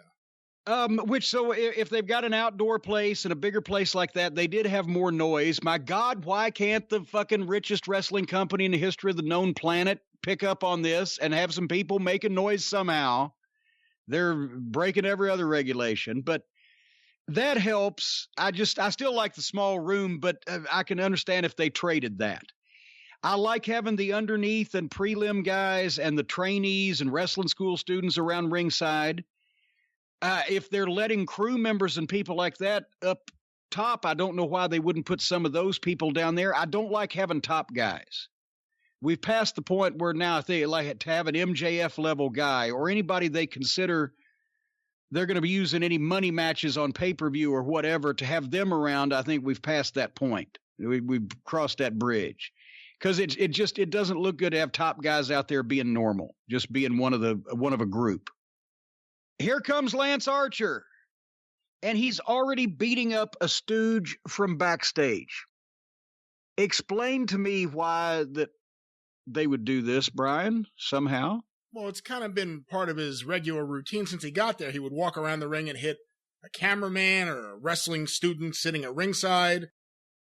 So if they've got an outdoor place and a bigger place like that, they did have more noise. My God, why can't the fucking richest wrestling company in the history of the known planet pick up on this and have some people making noise somehow? They're breaking every other regulation, but that helps. I still like the small room, but I can understand if they traded that. I like having the underneath and prelim guys and the trainees and wrestling school students around ringside. If they're letting crew members and people like that up top, I don't know why they wouldn't put some of those people down there. I don't like having top guys. We've passed the point where now they like to have an MJF level guy or anybody they consider they're going to be using any money matches on pay-per-view or whatever to have them around. I think we've passed that point. We've crossed that bridge because it doesn't look good to have top guys out there being normal, just being one of a group. Here comes Lance Archer, and he's already beating up a stooge from backstage. Explain to me why that they would do this, Brian, somehow. Well, it's kind of been part of his regular routine since he got there. He would walk around the ring and hit a cameraman or a wrestling student sitting at ringside.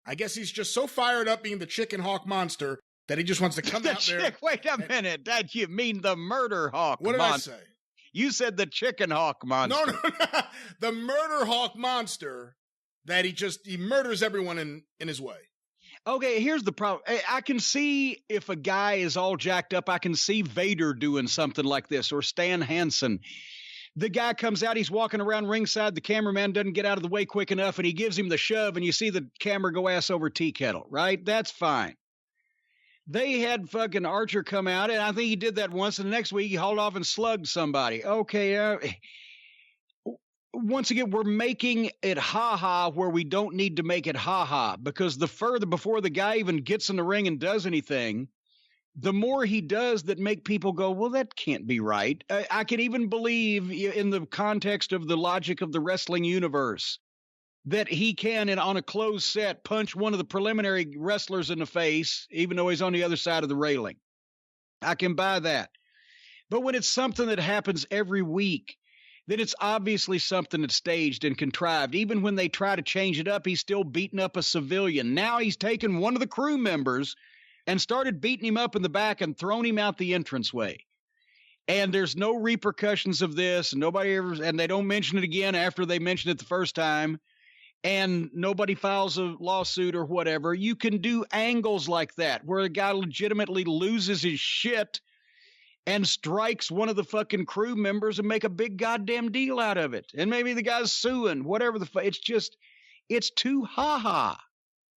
I guess he's just so fired up being the chicken hawk monster that he just wants to come out there. Wait a minute. That you mean the murder hawk monster? What did I say? You said the chicken hawk monster. No. The murder hawk monster that he murders everyone in his way. Okay, here's the problem. I can see if a guy is all jacked up, I can see Vader doing something like this or Stan Hansen. The guy comes out, he's walking around ringside, the cameraman doesn't get out of the way quick enough, and he gives him the shove, and you see the camera go ass over tea kettle, right? That's fine. They had fucking Archer come out, and I think he did that once, and the next week he hauled off and slugged somebody. Okay, once again, we're making it ha-ha where we don't need to make it ha-ha, because before the guy even gets in the ring and does anything, the more he does that make people go, well, that can't be right. I can even believe in the context of the logic of the wrestling universe that he can, on a closed set, punch one of the preliminary wrestlers in the face, even though he's on the other side of the railing. I can buy that. But when it's something that happens every week, then it's obviously something that's staged and contrived. Even when they try to change it up, he's still beating up a civilian. Now he's taken one of the crew members and started beating him up in the back and thrown him out the entranceway. And there's no repercussions of this. And they don't mention it again after they mentioned it the first time. And nobody files a lawsuit or whatever. You can do angles like that where a guy legitimately loses his shit and strikes one of the fucking crew members and make a big goddamn deal out of it. And maybe the guy's suing, whatever it's too ha-ha.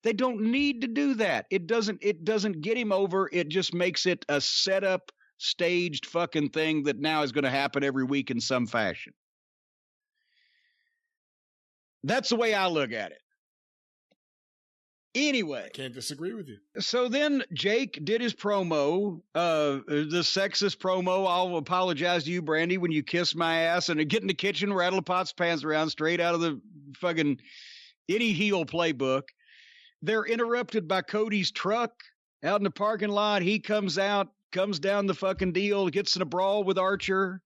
They don't need to do that. It doesn't get him over. It just makes it a setup, staged fucking thing that now is going to happen every week in some fashion. That's the way I look at it. Anyway. I can't disagree with you. So then Jake did his promo, the sexist promo. I'll apologize to you, Brandy, when you kiss my ass and get in the kitchen, rattle the pots, pans around straight out of the fucking any heel playbook. They're interrupted by Cody's truck out in the parking lot. He comes out, comes down the fucking deal, gets in a brawl with Archer.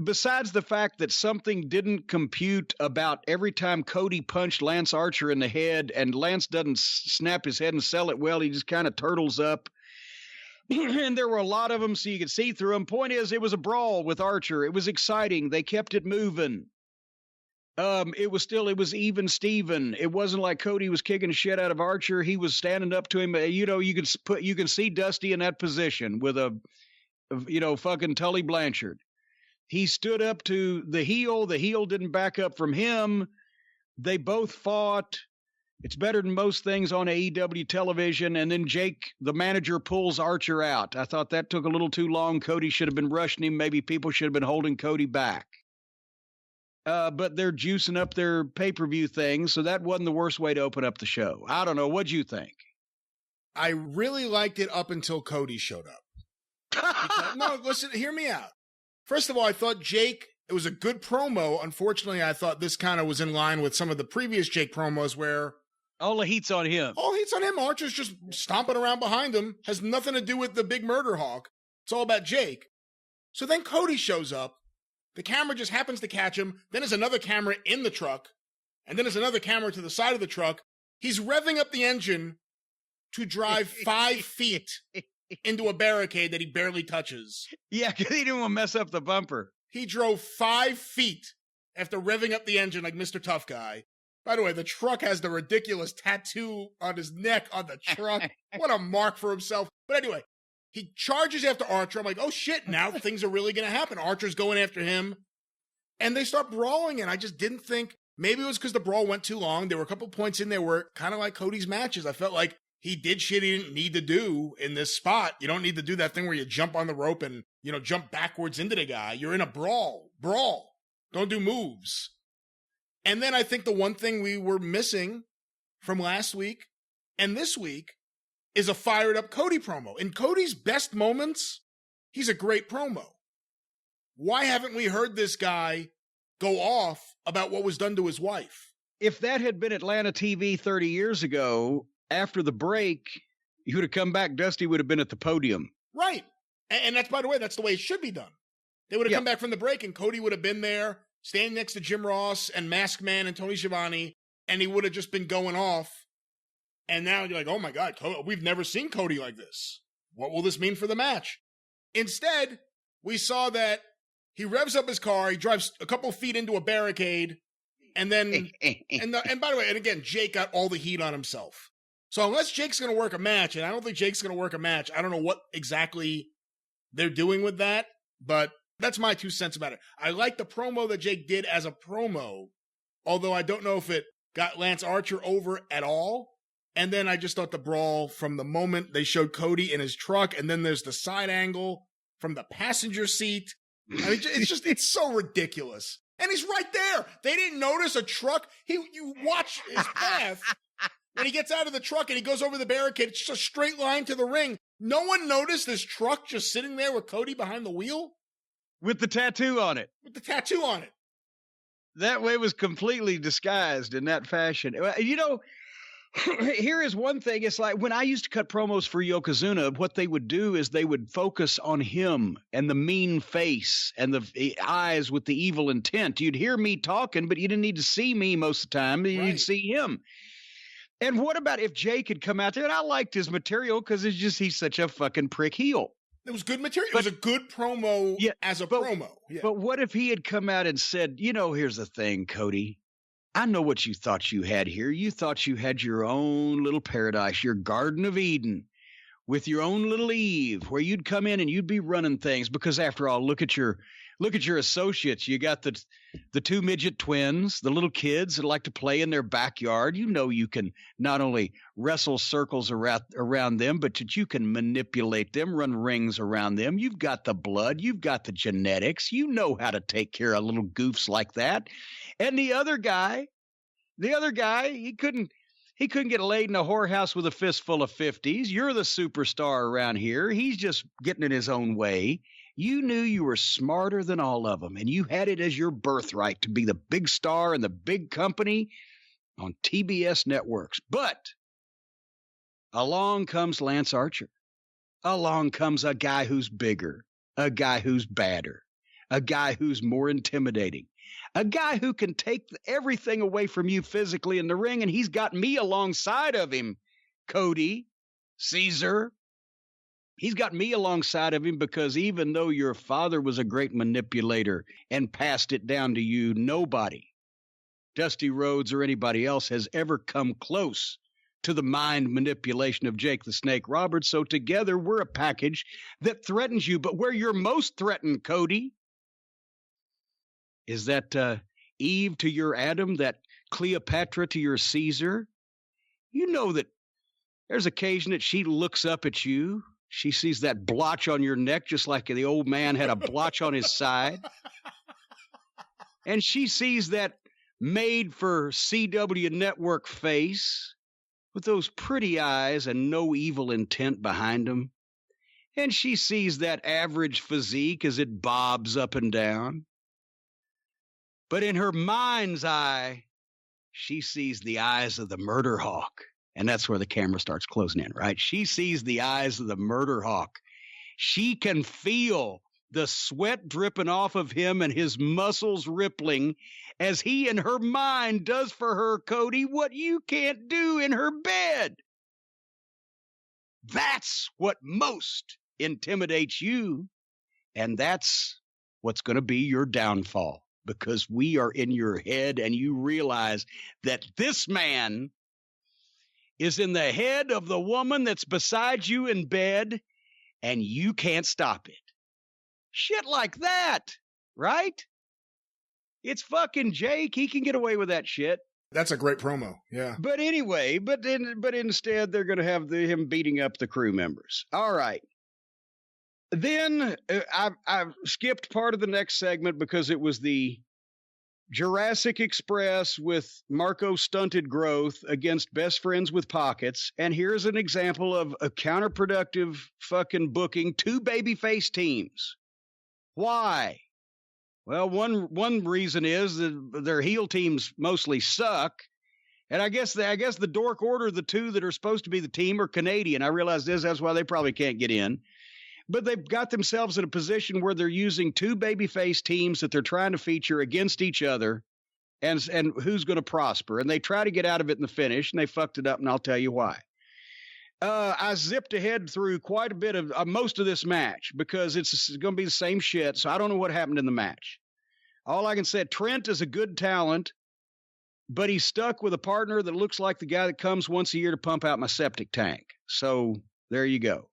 Besides the fact that something didn't compute about every time Cody punched Lance Archer in the head and Lance doesn't snap his head and sell it well, he just kind of turtles up. And there were a lot of them so you could see through them. Point is, it was a brawl with Archer. It was exciting. They kept it moving. It was even Steven. It wasn't like Cody was kicking shit out of Archer. He was standing up to him. You can see Dusty in that position with fucking Tully Blanchard. He stood up to the heel. The heel didn't back up from him. They both fought. It's better than most things on AEW television. And then Jake, the manager, pulls Archer out. I thought that took a little too long. Cody should have been rushing him. Maybe people should have been holding Cody back. But they're juicing up their pay-per-view thing, so that wasn't the worst way to open up the show. I don't know. What'd you think? I really liked it up until Cody showed up. No, listen, hear me out. First of all, I thought Jake, it was a good promo. Unfortunately, I thought this kind of was in line with some of the previous Jake promos where all the heat's on him. All heat's on him. Archer's just stomping around behind him. Has nothing to do with the big murder hawk. It's all about Jake. So then Cody shows up. The camera just happens to catch him. Then there's another camera in the truck. And then there's another camera to the side of the truck. He's revving up the engine to drive 5 feet into a barricade that he barely touches. Yeah, because he didn't want to mess up the bumper. He drove 5 feet after revving up the engine like Mr. Tough Guy. By the way, the truck has the ridiculous tattoo on his neck on the truck. What a mark for himself. But anyway, he charges after Archer. I'm like, oh shit, now things are really going to happen. Archer's going after him. And they start brawling, and I just didn't think, maybe it was because the brawl went too long. There were a couple points in there where, kind of like Cody's matches, I felt like he did shit he didn't need to do in this spot. You don't need to do that thing where you jump on the rope and, jump backwards into the guy. You're in a brawl. Don't do moves. And then I think the one thing we were missing from last week and this week is a fired up Cody promo. In Cody's best moments, he's a great promo. Why haven't we heard this guy go off about what was done to his wife? If that had been Atlanta TV 30 years ago, after the break, you would have come back, Dusty would have been at the podium. Right. And that's, by the way, that's the way it should be done. They would have come back from the break, and Cody would have been there, standing next to Jim Ross and Masked Man and Tony Schiavone, and he would have just been going off. And now you're like, oh my God, we've never seen Cody like this. What will this mean for the match? Instead, we saw that he revs up his car, he drives a couple feet into a barricade, and then, and by the way, and again, Jake got all the heat on himself. So unless Jake's going to work a match, and I don't think Jake's going to work a match, I don't know what exactly they're doing with that, but that's my 2 cents about it. I like the promo that Jake did as a promo, although I don't know if it got Lance Archer over at all. And then I just thought the brawl from the moment they showed Cody in his truck, and then there's the side angle from the passenger seat. I mean, it's so ridiculous. And he's right there. They didn't notice a truck. You watch his path. When he gets out of the truck and he goes over the barricade, it's just a straight line to the ring. No one noticed this truck just sitting there with Cody behind the wheel? With the tattoo on it. That way it was completely disguised in that fashion. Here is one thing. It's like when I used to cut promos for Yokozuna, what they would do is they would focus on him and the mean face and the eyes with the evil intent. You'd hear me talking, but you didn't need to see me most of the time. You'd see him. And what about if Jake had come out there? And I liked his material because he's such a fucking prick heel. It was good material. It was a good promo as a promo. Yeah. But what if he had come out and said, here's the thing, Cody. I know what you thought you had here. You thought you had your own little paradise, your Garden of Eden, with your own little Eve, where you'd come in and you'd be running things. Because after all, look at your associates. You got the 2 midget twins, the little kids that like to play in their backyard. You can not only wrestle circles around them, but that you can manipulate them, run rings around them. You've got the blood. You've got the genetics. You know how to take care of little goofs like that. And the other guy, he couldn't get laid in a whorehouse with a fistful of 50s. You're the superstar around here. He's just getting in his own way. You knew you were smarter than all of them, and you had it as your birthright to be the big star in the big company on TBS networks. But along comes Lance Archer. Along comes a guy who's bigger, a guy who's badder, a guy who's more intimidating, a guy who can take everything away from you physically in the ring, and he's got me alongside of him, Cody, Caesar. He's got me alongside of him because even though your father was a great manipulator and passed it down to you, nobody, Dusty Rhodes or anybody else, has ever come close to the mind manipulation of Jake the Snake Roberts. So together we're a package that threatens you. But where you're most threatened, Cody, is that Eve to your Adam, that Cleopatra to your Caesar. You know that there's occasion that she looks up at you. She sees that blotch on your neck, just like the old man had a blotch on his side. And she sees that made for CW network face with those pretty eyes and no evil intent behind them. And she sees that average physique as it bobs up and down. But in her mind's eye, she sees the eyes of the murder hawk. And that's where the camera starts closing in, right? She sees the eyes of the murder hawk. She can feel the sweat dripping off of him and his muscles rippling as he in her mind does for her, Cody, what you can't do in her bed. That's what most intimidates you. And that's what's going to be your downfall, because we are in your head and you realize that this man is in the head of the woman that's beside you in bed and you can't stop it. Shit like that, right? It's fucking Jake. He can get away with that shit. That's a great promo. Yeah. But anyway, but instead they're going to have him beating up the crew members. All right. Then I've skipped part of the next segment because it was the Jurassic Express with Marco Stunted Growth against Best Friends with Pockets. And here's an example of a counterproductive fucking booking. Two babyface teams. Why? Well, one reason is that their heel teams mostly suck. And I guess the Dork Order, the two that are supposed to be the team, are Canadian. I realize that's why they probably can't get in. But they've got themselves in a position where they're using two babyface teams that they're trying to feature against each other, and who's going to prosper. And they try to get out of it in the finish, and they fucked it up, and I'll tell you why. I zipped ahead through quite a bit of most of this match because it's going to be the same shit, so I don't know what happened in the match. All I can say, Trent is a good talent, but he's stuck with a partner that looks like the guy that comes once a year to pump out my septic tank. So there you go.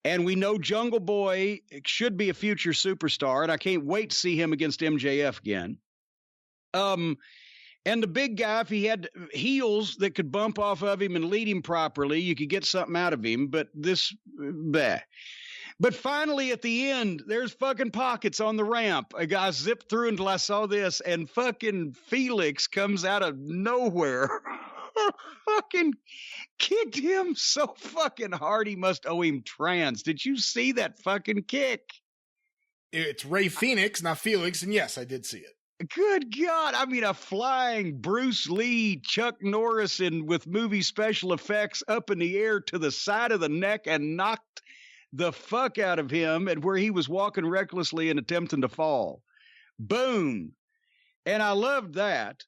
And we know Jungle Boy should be a future superstar, and I can't wait to see him against MJF again. And the big guy, if he had heels that could bump off of him and lead him properly, you could get something out of him. But bleh. But finally, at the end, there's fucking Pockets on the ramp. A guy zipped through until I saw this, and fucking Felix comes out of nowhere. Fucking kicked him so fucking hard he must owe him trans. Did you see that fucking kick? It's Ray Phoenix, not Felix, and yes, I did see it. Good God. I mean, a flying Bruce Lee, Chuck Norris with movie special effects up in the air to the side of the neck and knocked the fuck out of him and where he was walking recklessly and attempting to fall. Boom. And I loved that.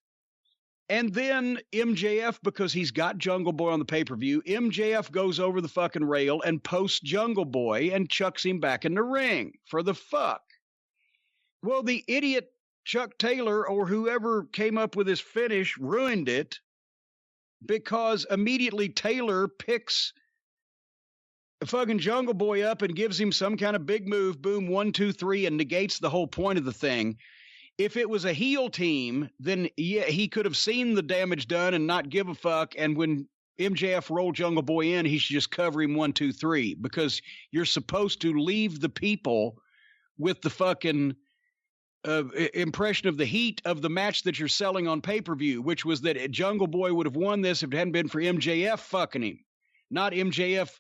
And then MJF, because he's got Jungle Boy on the pay-per-view, MJF goes over the fucking rail and posts Jungle Boy and chucks him back in the ring for the fuck. Well, the idiot Chuck Taylor or whoever came up with this finish ruined it because immediately Taylor picks a fucking Jungle Boy up and gives him some kind of big move, boom, 1, 2, 3, and negates the whole point of the thing. If it was a heel team, then yeah, he could have seen the damage done and not give a fuck. And when MJF rolled Jungle Boy in, he should just cover him 1, 2, 3, because you're supposed to leave the people with the fucking impression of the heat of the match that you're selling on pay-per-view, which was that Jungle Boy would have won this if it hadn't been for MJF fucking him, not MJF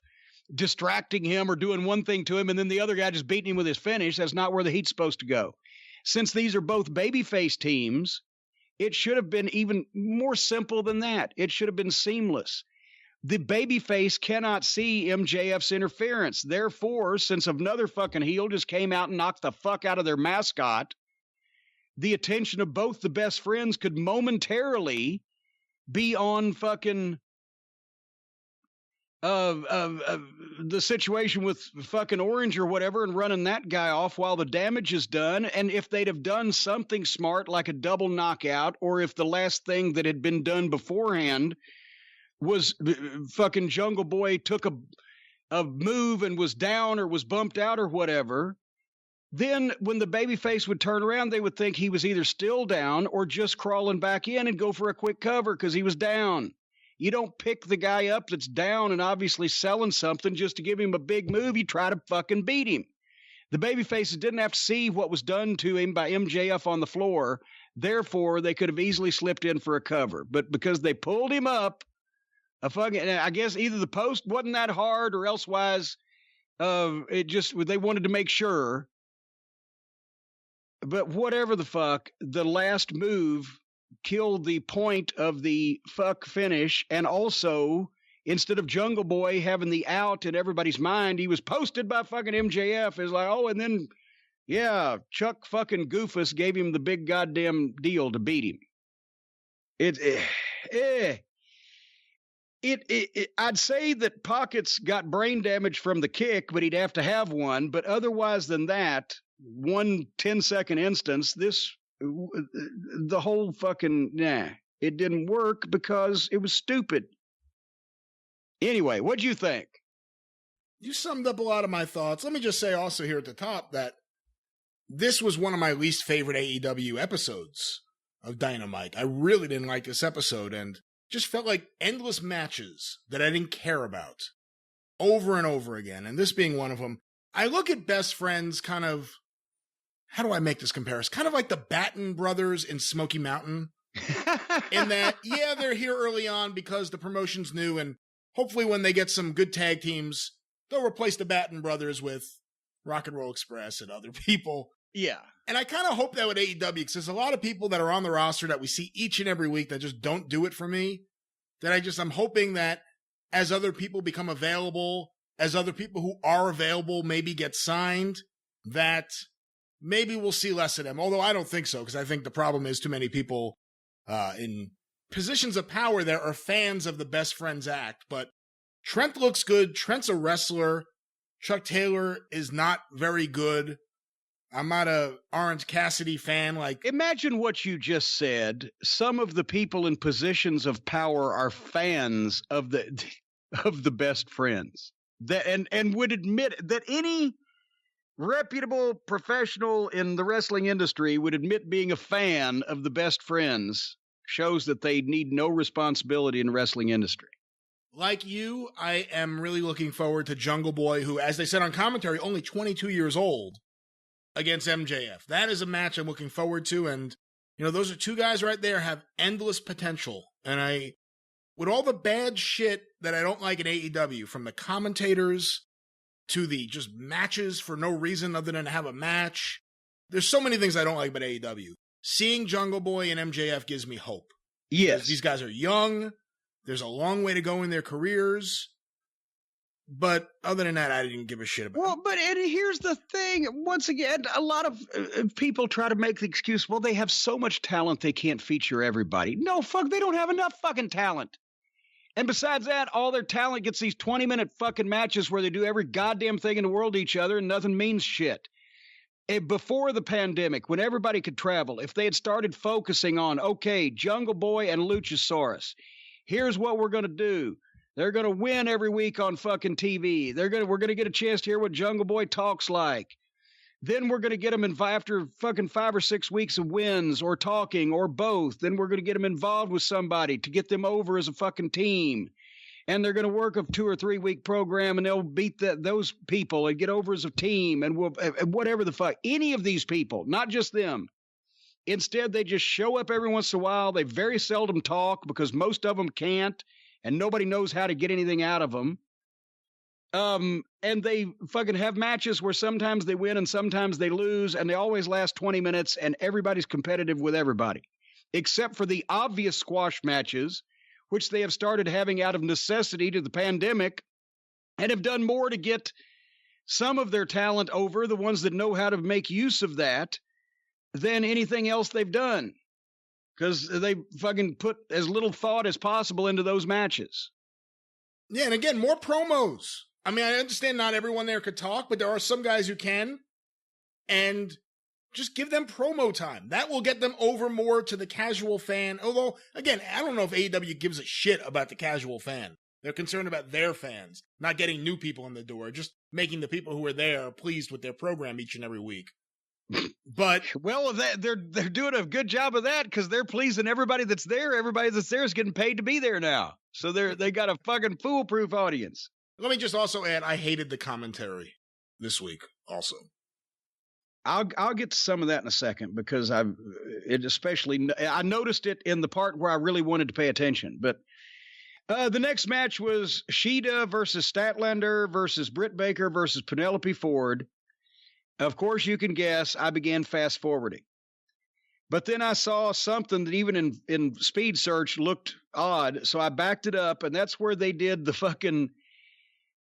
distracting him or doing one thing to him and then the other guy just beating him with his finish. That's not where the heat's supposed to go. Since these are both babyface teams, it should have been even more simple than that. It should have been seamless. The babyface cannot see MJF's interference. Therefore, since another fucking heel just came out and knocked the fuck out of their mascot, the attention of both the best friends could momentarily be on fucking the situation with fucking Orange or whatever and running that guy off while the damage is done. And if they'd have done something smart like a double knockout, or if the last thing that had been done beforehand was fucking Jungle Boy took a move and was down or was bumped out or whatever, then when the babyface would turn around, they would think he was either still down or just crawling back in and go for a quick cover because he was down. You don't pick the guy up that's down and obviously selling something just to give him a big move. You try to fucking beat him. The babyfaces didn't have to see what was done to him by MJF on the floor. Therefore, they could have easily slipped in for a cover. But because they pulled him up, I guess either the post wasn't that hard or elsewise they wanted to make sure. But whatever the fuck, the last move killed the point of the fuck finish. And also, instead of Jungle Boy having the out in everybody's mind, he was posted by fucking MJF. It's like, oh, and then Yeah, Chuck fucking Goofus gave him the big goddamn deal to beat him. I'd say that Pockets got brain damage from the kick, but he'd have to have one. But otherwise than that, 1 10-second instance, the whole fucking, it didn't work because it was stupid. Anyway, what'd you think? You summed up a lot of my thoughts. Let me just say also here at the top that this was one of my least favorite AEW episodes of Dynamite. I really didn't like this episode and just felt like endless matches that I didn't care about over and over again. And this being one of them. I look at Best Friends kind of, how do I make this comparison? Kind of like the Batten brothers in Smoky Mountain. In that, yeah, they're here early on because the promotion's new, and hopefully when they get some good tag teams, they'll replace the Batten brothers with Rock and Roll Express and other people. Yeah. And I kind of hope that with AEW, because there's a lot of people that are on the roster that we see each and every week that just don't do it for me. That I'm hoping that as other people become available, as other people who are available maybe get signed, that maybe we'll see less of them. Although I don't think so, because I think the problem is too many people in positions of power there are fans of the Best Friends act. But Trent looks good. Trent's a wrestler. Chuck Taylor is not very good. I'm not a Orange Cassidy fan. Like, imagine what you just said. Some of the people in positions of power are fans of the Best Friends that and would admit that any reputable professional in the wrestling industry would admit being a fan of the Best Friends shows that they need no responsibility in the wrestling industry. Like you, I am really looking forward to Jungle Boy, who, as they said on commentary, only 22 years old, against MJF. That is a match I'm looking forward to, and, those are two guys right there have endless potential. And with all the bad shit that I don't like in AEW, from the commentators to the just matches for no reason other than to have a match, there's so many things I don't like about AEW. Seeing Jungle Boy and MJF gives me hope. Yes. These guys are young. There's a long way to go in their careers. But other than that, I didn't give a shit about it. Well, and here's the thing. Once again, a lot of people try to make the excuse, well, they have so much talent they can't feature everybody. No, fuck, they don't have enough fucking talent. And besides that, all their talent gets these 20-minute fucking matches where they do every goddamn thing in the world to each other and nothing means shit. Before the pandemic, when everybody could travel, if they had started focusing on, okay, Jungle Boy and Luchasaurus, here's what we're going to do. They're going to win every week on fucking TV. We're going to get a chance to hear what Jungle Boy talks like. Then we're going to get them after fucking 5 or 6 weeks of wins or talking or both. Then we're going to get them involved with somebody to get them over as a fucking team. And they're going to work a 2 or 3 week program and they'll beat those people and get over as a team and whatever the fuck. Any of these people, not just them. Instead, they just show up every once in a while. They very seldom talk because most of them can't. And nobody knows how to get anything out of them. And they fucking have matches where sometimes they win and sometimes they lose, and they always last 20 minutes, and everybody's competitive with everybody. Except for the obvious squash matches, which they have started having out of necessity to the pandemic, and have done more to get some of their talent over, the ones that know how to make use of that, than anything else they've done. Because they fucking put as little thought as possible into those matches. Yeah, and again, more promos. I mean, I understand not everyone there could talk, but there are some guys who can. And just give them promo time. That will get them over more to the casual fan. Although, again, I don't know if AEW gives a shit about the casual fan. They're concerned about their fans, not getting new people in the door, just making the people who are there pleased with their program each and every week. But well, they're doing a good job of that because they're pleasing everybody that's there. Everybody that's there is getting paid to be there now, so they got a fucking foolproof audience. Let me just also add, I hated the commentary this week. Also, I'll get to some of that in a second because I noticed it in the part where I really wanted to pay attention. But the next match was Shida versus Statlander versus Britt Baker versus Penelope Ford. Of course, you can guess, I began fast forwarding. But then I saw something that even in speed search looked odd, so I backed it up, and that's where they did the fucking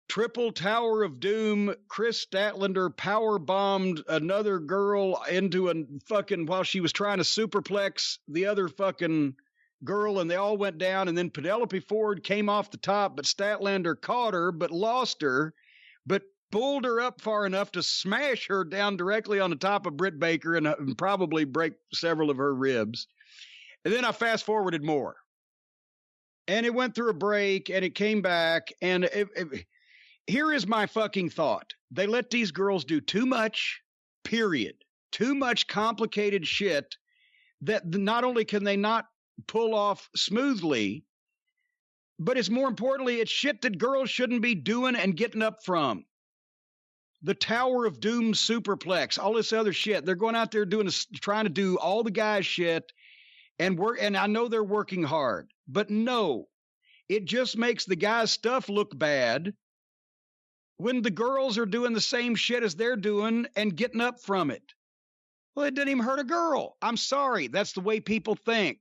Triple Tower of Doom. Chris Statlander power bombed another girl into a fucking, while she was trying to superplex the other fucking girl, and they all went down. And then Penelope Ford came off the top, but Statlander caught her, but lost her, but pulled her up far enough to smash her down directly on the top of Britt Baker and probably break several of her ribs. And then I fast forwarded more. And it went through a break, and it came back, and here is my fucking thought. They let these girls do too much, period. Too much complicated shit that not only can they not pull off smoothly, but it's more importantly, it's shit that girls shouldn't be doing and getting up from. The Tower of Doom superplex, all this other shit. They're going out there trying to do all the guys' shit and work. And I know they're working hard, but no, it just makes the guys' stuff look bad when the girls are doing the same shit as they're doing and getting up from it. Well, it didn't even hurt a girl. I'm sorry. That's the way people think.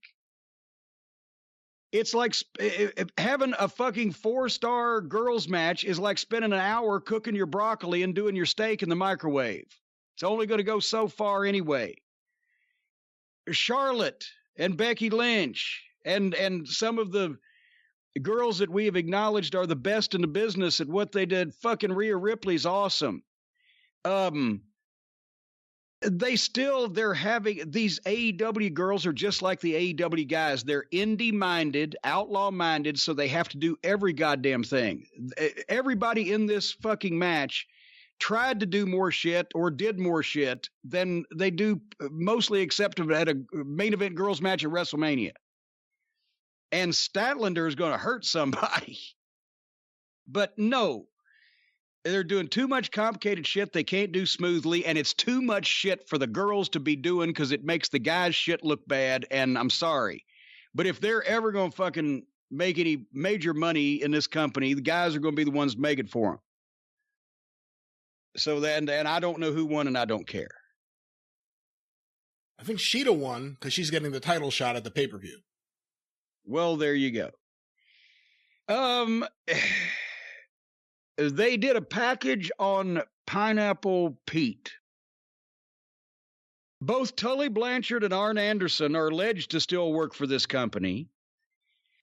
It's like having a fucking 4-star girls match is like spending an hour cooking your broccoli and doing your steak in the microwave. It's only going to go so far anyway. Charlotte and Becky Lynch and some of the girls that we have acknowledged are the best in the business at what they did. Fucking Rhea Ripley's awesome. They're having, these AEW girls are just like the AEW guys. They're indie-minded, outlaw-minded, so they have to do every goddamn thing. Everybody in this fucking match tried to do more shit or did more shit than they do, mostly except at a main event girls match at WrestleMania. And Statlander is going to hurt somebody. But no. They're doing too much complicated shit they can't do smoothly, and it's too much shit for the girls to be doing because it makes the guys' shit look bad, and I'm sorry. But if they're ever going to fucking make any major money in this company, the guys are going to be the ones making for them. So then, and I don't know who won, and I don't care. I think Sheeta won because she's getting the title shot at the pay-per-view. Well, there you go. They did a package on Pineapple Pete. Both Tully Blanchard and Arn Anderson are alleged to still work for this company.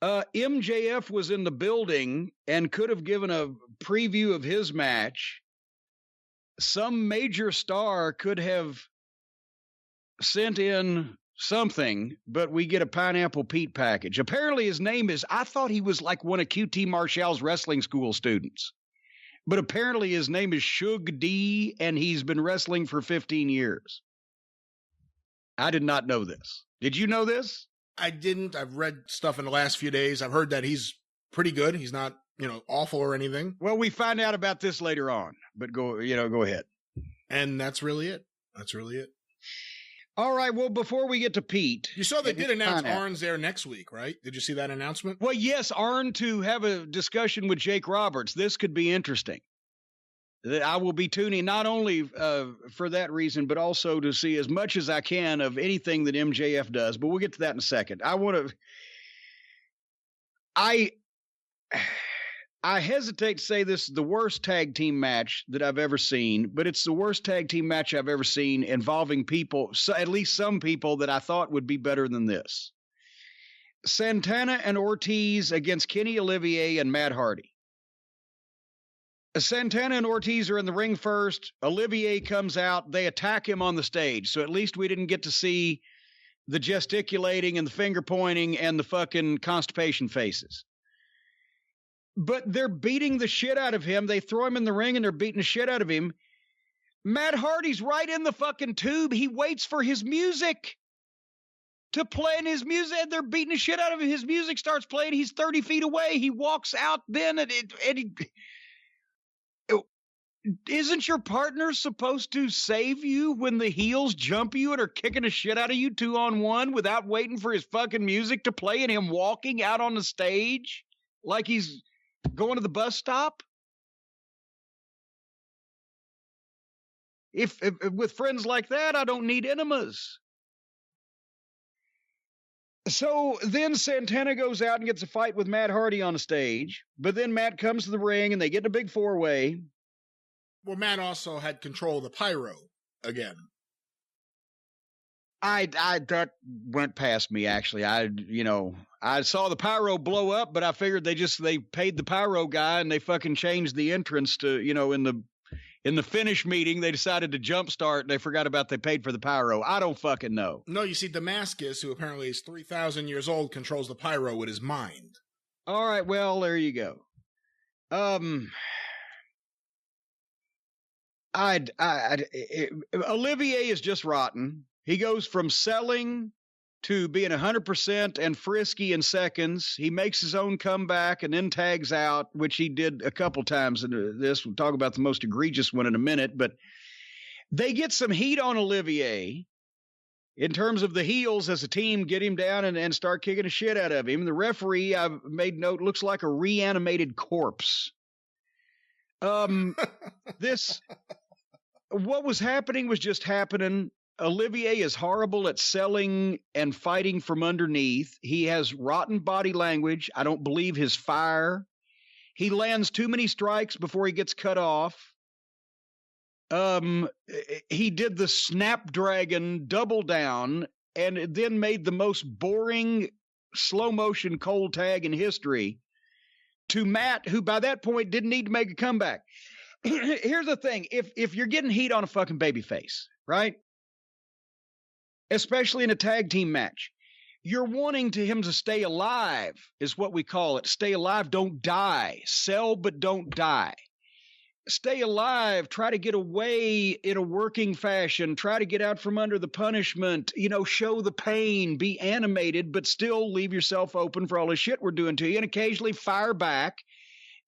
MJF was in the building and could have given a preview of his match. Some major star could have sent in something, but we get a Pineapple Pete package. Apparently his name is, I thought he was like one of QT Marshall's wrestling school students. But apparently his name is Shug D, and he's been wrestling for 15 years. I did not know this. Did you know this? I didn't. I've read stuff in the last few days. I've heard that he's pretty good. He's not, awful or anything. Well, we find out about this later on, but go ahead. And that's really it. All right, well, before we get to Pete. You saw they did announce Arn's there next week, right? Did you see that announcement? Well, yes, Arn to have a discussion with Jake Roberts. This could be interesting. I will be tuning not only for that reason, but also to see as much as I can of anything that MJF does. But we'll get to that in a second. I hesitate to say this is the worst tag team match that I've ever seen, but it's the worst tag team match I've ever seen involving people, at least some people that I thought would be better than this. Santana and Ortiz against Kenny Olivier and Matt Hardy. Santana and Ortiz are in the ring first. Olivier comes out. They attack him on the stage. So at least we didn't get to see the gesticulating and the finger pointing and the fucking constipation faces. But they're beating the shit out of him. They throw him in the ring and they're beating the shit out of him. Matt Hardy's right in the fucking tube. He waits for his music to play, and his music, and they're beating the shit out of him. His music starts playing. He's 30 feet away. He walks out then, isn't your partner supposed to save you when the heels jump you and are kicking the shit out of you 2-on-1 without waiting for his fucking music to play and him walking out on the stage like he's going to the bus stop? If with friends like that, I don't need enemas. So then Santana goes out and gets a fight with Matt Hardy on the stage, but then Matt comes to the ring and they get in a big four-way. Well, Matt also had control of the pyro again. That went past me, actually. I saw the pyro blow up, but I figured they paid the pyro guy and they fucking changed the entrance to, in the finish meeting, they decided to jumpstart and they forgot about they paid for the pyro. I don't fucking know. No, you see, Damascus, who apparently is 3,000 years old, controls the pyro with his mind. All right, well, there you go. Olivier is just rotten. He goes from selling to being 100% and frisky in seconds. He makes his own comeback and then tags out, which he did a couple times in this. We'll talk about the most egregious one in a minute, but they get some heat on Olivier in terms of the heels as a team, get him down and start kicking the shit out of him. The referee, I've made note, looks like a reanimated corpse. What was happening was just happening. Olivier is horrible at selling and fighting from underneath. He has rotten body language. I don't believe his fire. He lands too many strikes before he gets cut off. He did the Snapdragon double down and then made the most boring slow motion cold tag in history to Matt, who by that point didn't need to make a comeback. Here's the thing. If you're getting heat on a fucking babyface, right? Especially in a tag team match, you're wanting him to stay alive, is what we call it. Stay alive, don't die. Sell, but don't die. Stay alive, try to get away in a working fashion, try to get out from under the punishment, show the pain, be animated, but still leave yourself open for all the shit we're doing to you, and occasionally fire back,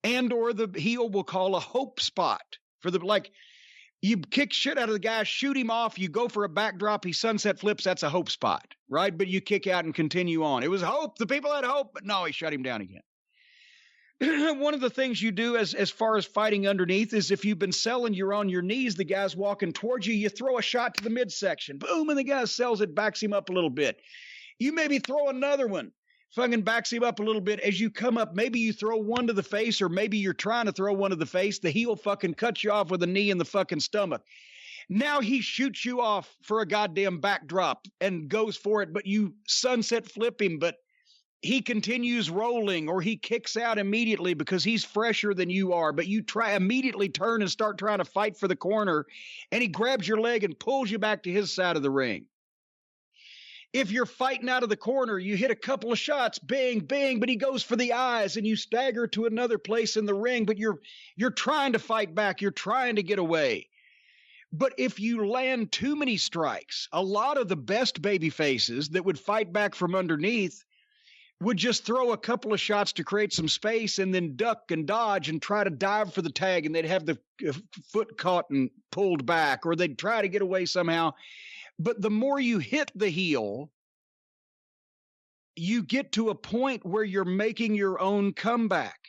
and or the heel will call a hope spot for you kick shit out of the guy, shoot him off, you go for a backdrop, he sunset flips, that's a hope spot, right? But you kick out and continue on. It was hope. The people had hope, but no, he shut him down again. One of the things you do as far as fighting underneath is if you've been selling, you're on your knees, the guy's walking towards you, you throw a shot to the midsection. Boom, and the guy sells it, backs him up a little bit. You maybe throw another one. Fucking backs him up a little bit. As you come up, maybe you throw one to the face, or maybe you're trying to throw one to the face. The heel fucking cuts you off with a knee in the fucking stomach. Now he shoots you off for a goddamn backdrop and goes for it, but you sunset flip him, but he continues rolling, or he kicks out immediately because he's fresher than you are, but you immediately turn and start trying to fight for the corner, and he grabs your leg and pulls you back to his side of the ring. If you're fighting out of the corner, you hit a couple of shots, bang, bang, but he goes for the eyes and you stagger to another place in the ring, but you're trying to fight back. You're trying to get away. But if you land too many strikes, a lot of the best baby faces that would fight back from underneath would just throw a couple of shots to create some space and then duck and dodge and try to dive for the tag, and they'd have the foot caught and pulled back, or they'd try to get away somehow. But the more you hit the heel, you get to a point where you're making your own comeback.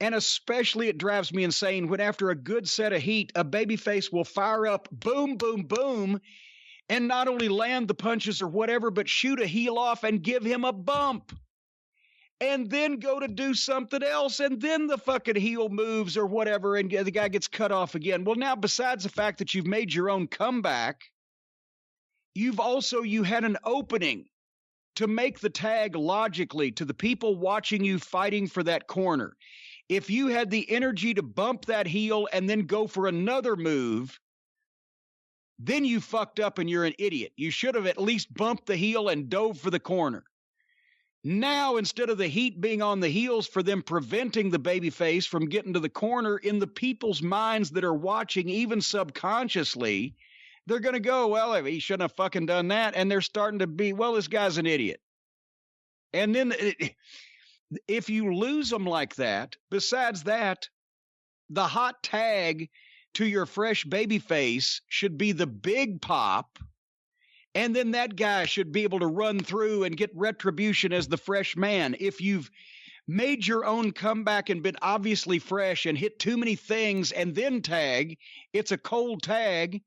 And especially it drives me insane when after a good set of heat, a babyface will fire up, boom, boom, boom, and not only land the punches or whatever, but shoot a heel off and give him a bump. And then go to do something else, and then the fucking heel moves or whatever, and the guy gets cut off again. Well, now, besides the fact that you've made your own comeback, you had an opening to make the tag logically to the people watching you fighting for that corner. If you had the energy to bump that heel and then go for another move, then you fucked up and you're an idiot. You should have at least bumped the heel and dove for the corner. Now, instead of the heat being on the heels for them preventing the babyface from getting to the corner, in the people's minds that are watching, even subconsciously, they're going to go, well, he shouldn't have fucking done that. And they're starting to be, well, this guy's an idiot. And then if you lose them like that, besides that, the hot tag to your fresh baby face should be the big pop. And then that guy should be able to run through and get retribution as the fresh man. If you've made your own comeback and been obviously fresh and hit too many things and then tag, it's a cold tag.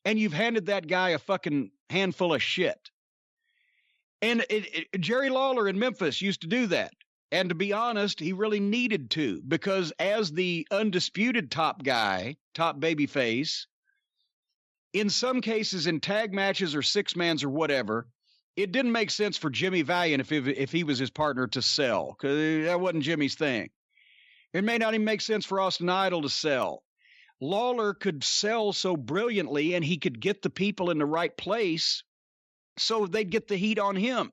And you've handed that guy a fucking handful of shit. And Jerry Lawler in Memphis used to do that. And to be honest, he really needed to, because as the undisputed top guy, top babyface, in some cases in tag matches or six-mans or whatever, it didn't make sense for Jimmy Valiant if he was his partner to sell, because that wasn't Jimmy's thing. It may not even make sense for Austin Idol to sell. Lawler could sell so brilliantly, and he could get the people in the right place so they'd get the heat on him.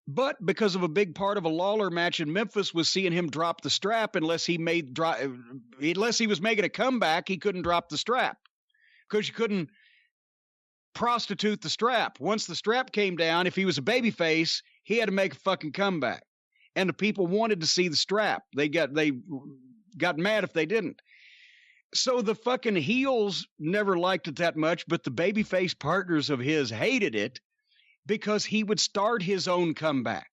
But because of a big part of a Lawler match in Memphis was seeing him drop the strap, unless he was making a comeback, he couldn't drop the strap, because you couldn't prostitute the strap. Once the strap came down, if he was a babyface, he had to make a fucking comeback. And the people wanted to see the strap. They got mad if they didn't. So the fucking heels never liked it that much, but the babyface partners of his hated it because he would start his own comeback.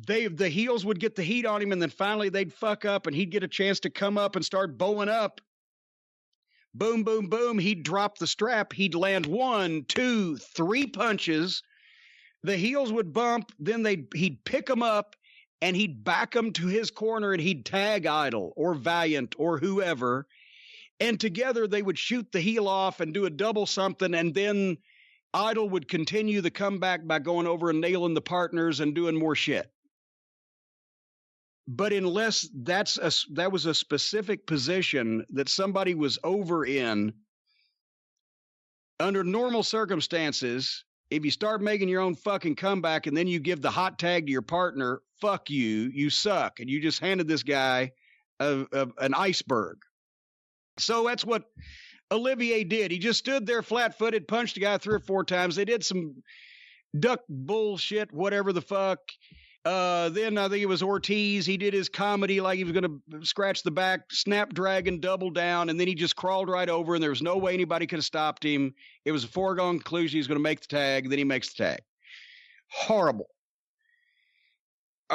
The heels would get the heat on him, and then finally they'd fuck up, and he'd get a chance to come up and start bowing up. Boom, boom, boom. He'd drop the strap. He'd land 1, 2, 3 punches. The heels would bump. Then he'd pick them up, and he'd back them to his corner, and he'd tag Idol or Valiant or whoever. And together they would shoot the heel off and do a double something, and then Idol would continue the comeback by going over and nailing the partners and doing more shit. But unless that was a specific position that somebody was over in, under normal circumstances, if you start making your own fucking comeback and then you give the hot tag to your partner, fuck you, you suck. And you just handed this guy an iceberg. So that's what Olivier did. He just stood there flat-footed, punched the guy 3 or 4 times. They did some duck bullshit, whatever the fuck. Then I think it was Ortiz. He did his comedy like he was going to scratch the back, snapdragon, double down, and then he just crawled right over, and there was no way anybody could have stopped him. It was a foregone conclusion. He's going to make the tag. Then he makes the tag. Horrible.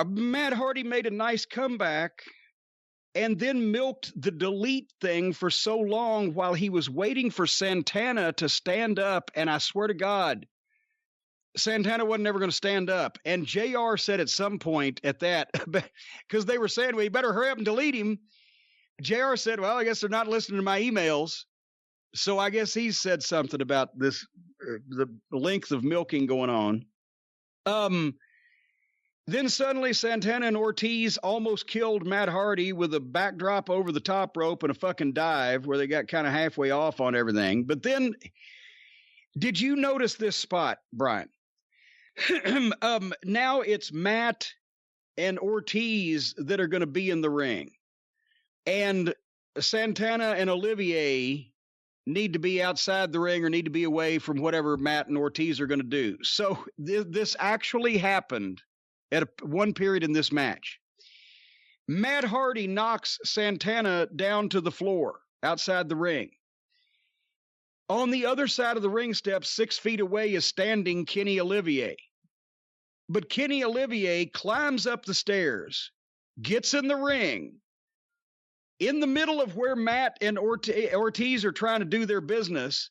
Matt Hardy made a nice comeback and then milked the delete thing for so long while he was waiting for Santana to stand up, and I swear to God, Santana wasn't ever going to stand up. And JR said at some point at that, because they were saying, well, you better hurry up and delete him. JR said, well, I guess they're not listening to my emails. So I guess he said something about this, the length of milking going on. Then suddenly Santana and Ortiz almost killed Matt Hardy with a backdrop over the top rope and a fucking dive where they got kind of halfway off on everything. But then, did you notice this spot, Brian? Now it's Matt and Ortiz that are going to be in the ring. And Santana and Olivier need to be outside the ring or need to be away from whatever Matt and Ortiz are going to do. So this actually happened at one period in this match. Matt Hardy knocks Santana down to the floor outside the ring. On the other side of the ring steps, 6 feet away, is standing Kenny Olivier. But Kenny Olivier climbs up the stairs, gets in the ring, in the middle of where Matt and Ortiz are trying to do their business,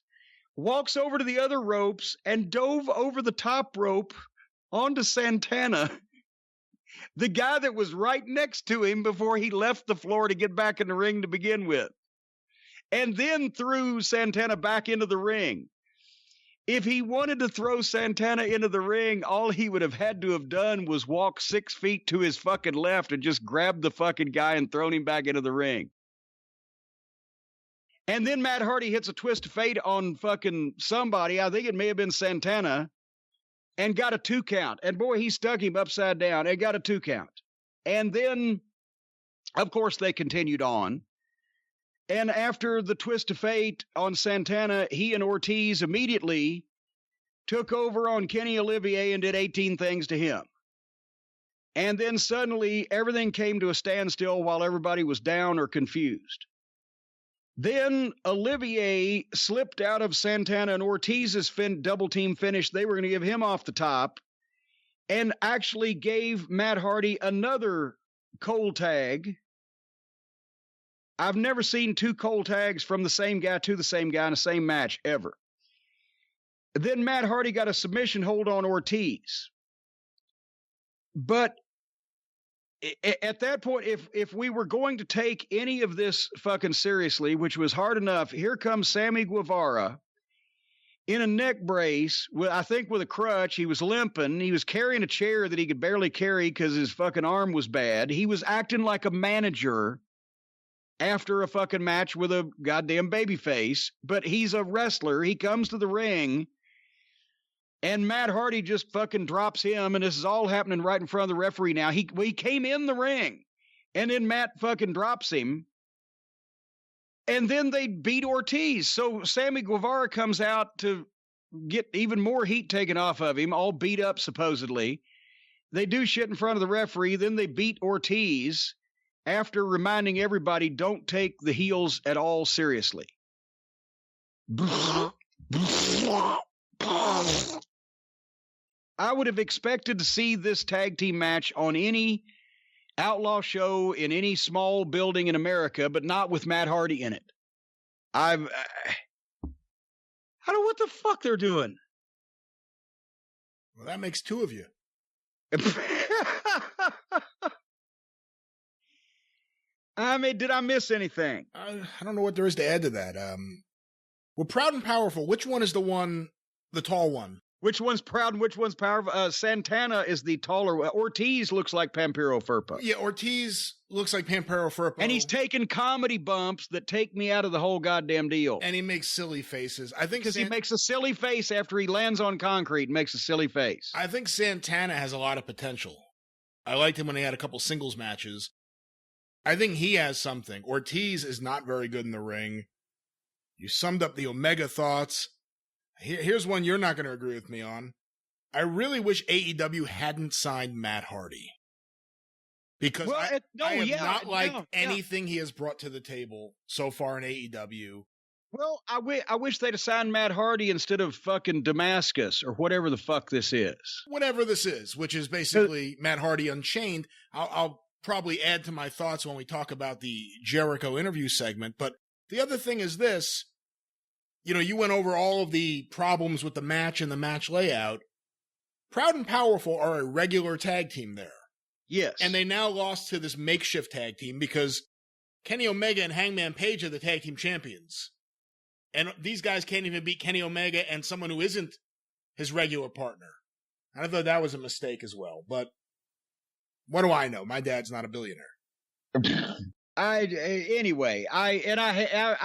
walks over to the other ropes and dove over the top rope onto Santana, the guy that was right next to him before he left the floor to get back in the ring to begin with. And then threw Santana back into the ring. If he wanted to throw Santana into the ring, all he would have had to have done was walk 6 feet to his fucking left and just grabbed the fucking guy and thrown him back into the ring. And then Matt Hardy hits a twist of fate on fucking somebody. I think it may have been Santana, and got a 2 count. And boy, he stuck him upside down and got a 2 count. And then, of course, they continued on. And after the twist of fate on Santana, he and Ortiz immediately took over on Kenny Olivier and did 18 things to him. And then suddenly everything came to a standstill while everybody was down or confused. Then Olivier slipped out of Santana and Ortiz's double team finish. They were going to give him off the top and actually gave Matt Hardy another cold tag. I've never seen 2 cold tags from the same guy to the same guy in the same match ever. Then Matt Hardy got a submission hold on Ortiz. But at that point, if we were going to take any of this fucking seriously, which was hard enough, here comes Sammy Guevara in a neck brace, I think with a crutch. He was limping. He was carrying a chair that he could barely carry because his fucking arm was bad. He was acting like a manager after a fucking match with a goddamn babyface, but he's a wrestler. He comes to the ring, and Matt Hardy just fucking drops him, and this is all happening right in front of the referee now. He came in the ring, and then Matt fucking drops him, and then they beat Ortiz. So Sammy Guevara comes out to get even more heat taken off of him, all beat up supposedly. They do shit in front of the referee, then they beat Ortiz after reminding everybody, don't take the heels at all seriously. I would have expected to see this tag team match on any outlaw show in any small building in America, but not with Matt Hardy in it. I don't know what the fuck they're doing. Well, that makes two of you. I mean, did I miss anything? I don't know what there is to add to that. We're Proud and Powerful. Which one is the tall one? Which one's proud and which one's powerful? Santana is the taller. Ortiz looks like Pampero Firpo. Yeah, Ortiz looks like Pampero Firpo. And he's taking comedy bumps that take me out of the whole goddamn deal. And he makes silly faces. I think because he makes a silly face after he lands on concrete and makes a silly face. I think Santana has a lot of potential. I liked him when he had a couple singles matches. I think he has something. Ortiz is not very good in the ring. You summed up the Omega thoughts. Here's one you're not going to agree with me on. I really wish AEW hadn't signed Matt Hardy. Because I have not liked anything he has brought to the table so far in AEW. Well, I wish they'd have signed Matt Hardy instead of fucking Damascus or whatever the fuck this is. Whatever this is, which is basically Matt Hardy Unchained. I'll probably add to my thoughts when we talk about the Jericho interview segment. But the other thing is this. You know, you went over all of the problems with the match and the match layout. Proud and Powerful are a regular tag team there. Yes. And they now lost to this makeshift tag team because Kenny Omega and Hangman Page are the tag team champions. And these guys can't even beat Kenny Omega and someone who isn't his regular partner. I thought that was a mistake as well. But what do I know? My dad's not a billionaire. Anyway, I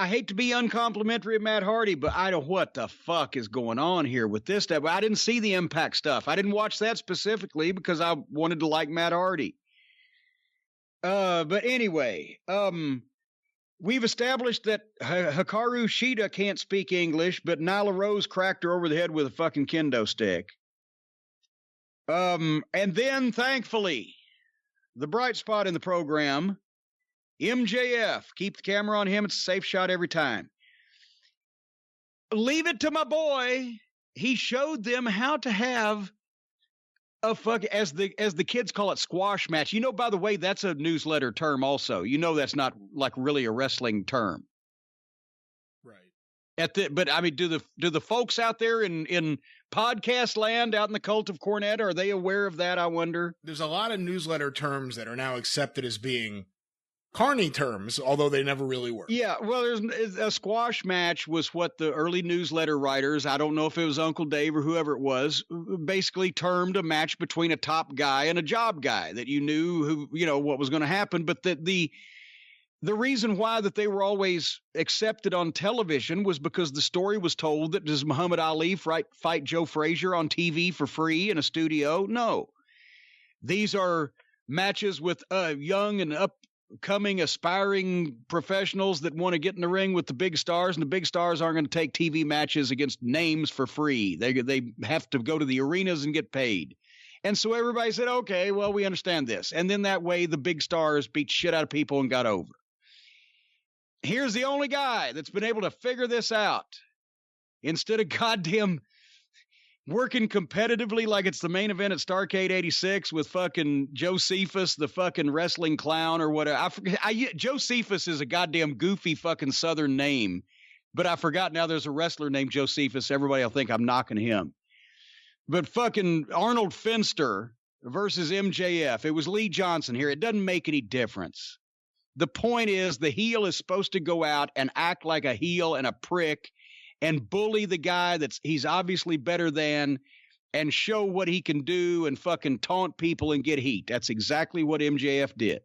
hate to be uncomplimentary of Matt Hardy, but I don't what the fuck is going on here with this stuff. I didn't see the Impact stuff. I didn't watch that specifically because I wanted to like Matt Hardy. But anyway, we've established that Hikaru Shida can't speak English, but Nyla Rose cracked her over the head with a fucking kendo stick. And then thankfully, the bright spot in the program, MJF, keep the camera on him. It's a safe shot every time. Leave it to my boy. He showed them how to have a as the kids call it, squash match. You know, by the way, that's a newsletter term also. You know, that's not like really a wrestling term. Right. But I mean, do the folks out there in podcast land out in the cult of Cornette, are they aware of that? I wonder. There's a lot of newsletter terms that are now accepted as being Carney terms, although they never really were. Yeah, well, there's a squash match was what the early newsletter writers, I don't know if it was Uncle Dave or whoever it was, basically termed a match between a top guy and a job guy that you knew who, you know, what was going to happen. But the reason why that they were always accepted on television was because the story was told that does Muhammad Ali fight Joe Frazier on TV for free in a studio? No. These are matches with young and upcoming aspiring professionals that want to get in the ring with the big stars, and the big stars aren't going to take TV matches against names for free. They have to go to the arenas and get paid. And so everybody said, okay, well, we understand this. And then that way the big stars beat shit out of people and got over. Here's the only guy that's been able to figure this out. Instead of goddamn working competitively like it's the main event at Starrcade 86 with fucking Josephus, the fucking wrestling clown or whatever. I forget. Josephus is a goddamn goofy fucking Southern name But I forgot now there's a wrestler named Josephus. Everybody will think I'm knocking him. But fucking Arnold Finster versus MJF. It was Lee Johnson here. It doesn't make any difference. The point is the heel is supposed to go out and act like a heel and a prick and bully the guy he's obviously better than and show what he can do and fucking taunt people and get heat. That's exactly what MJF did.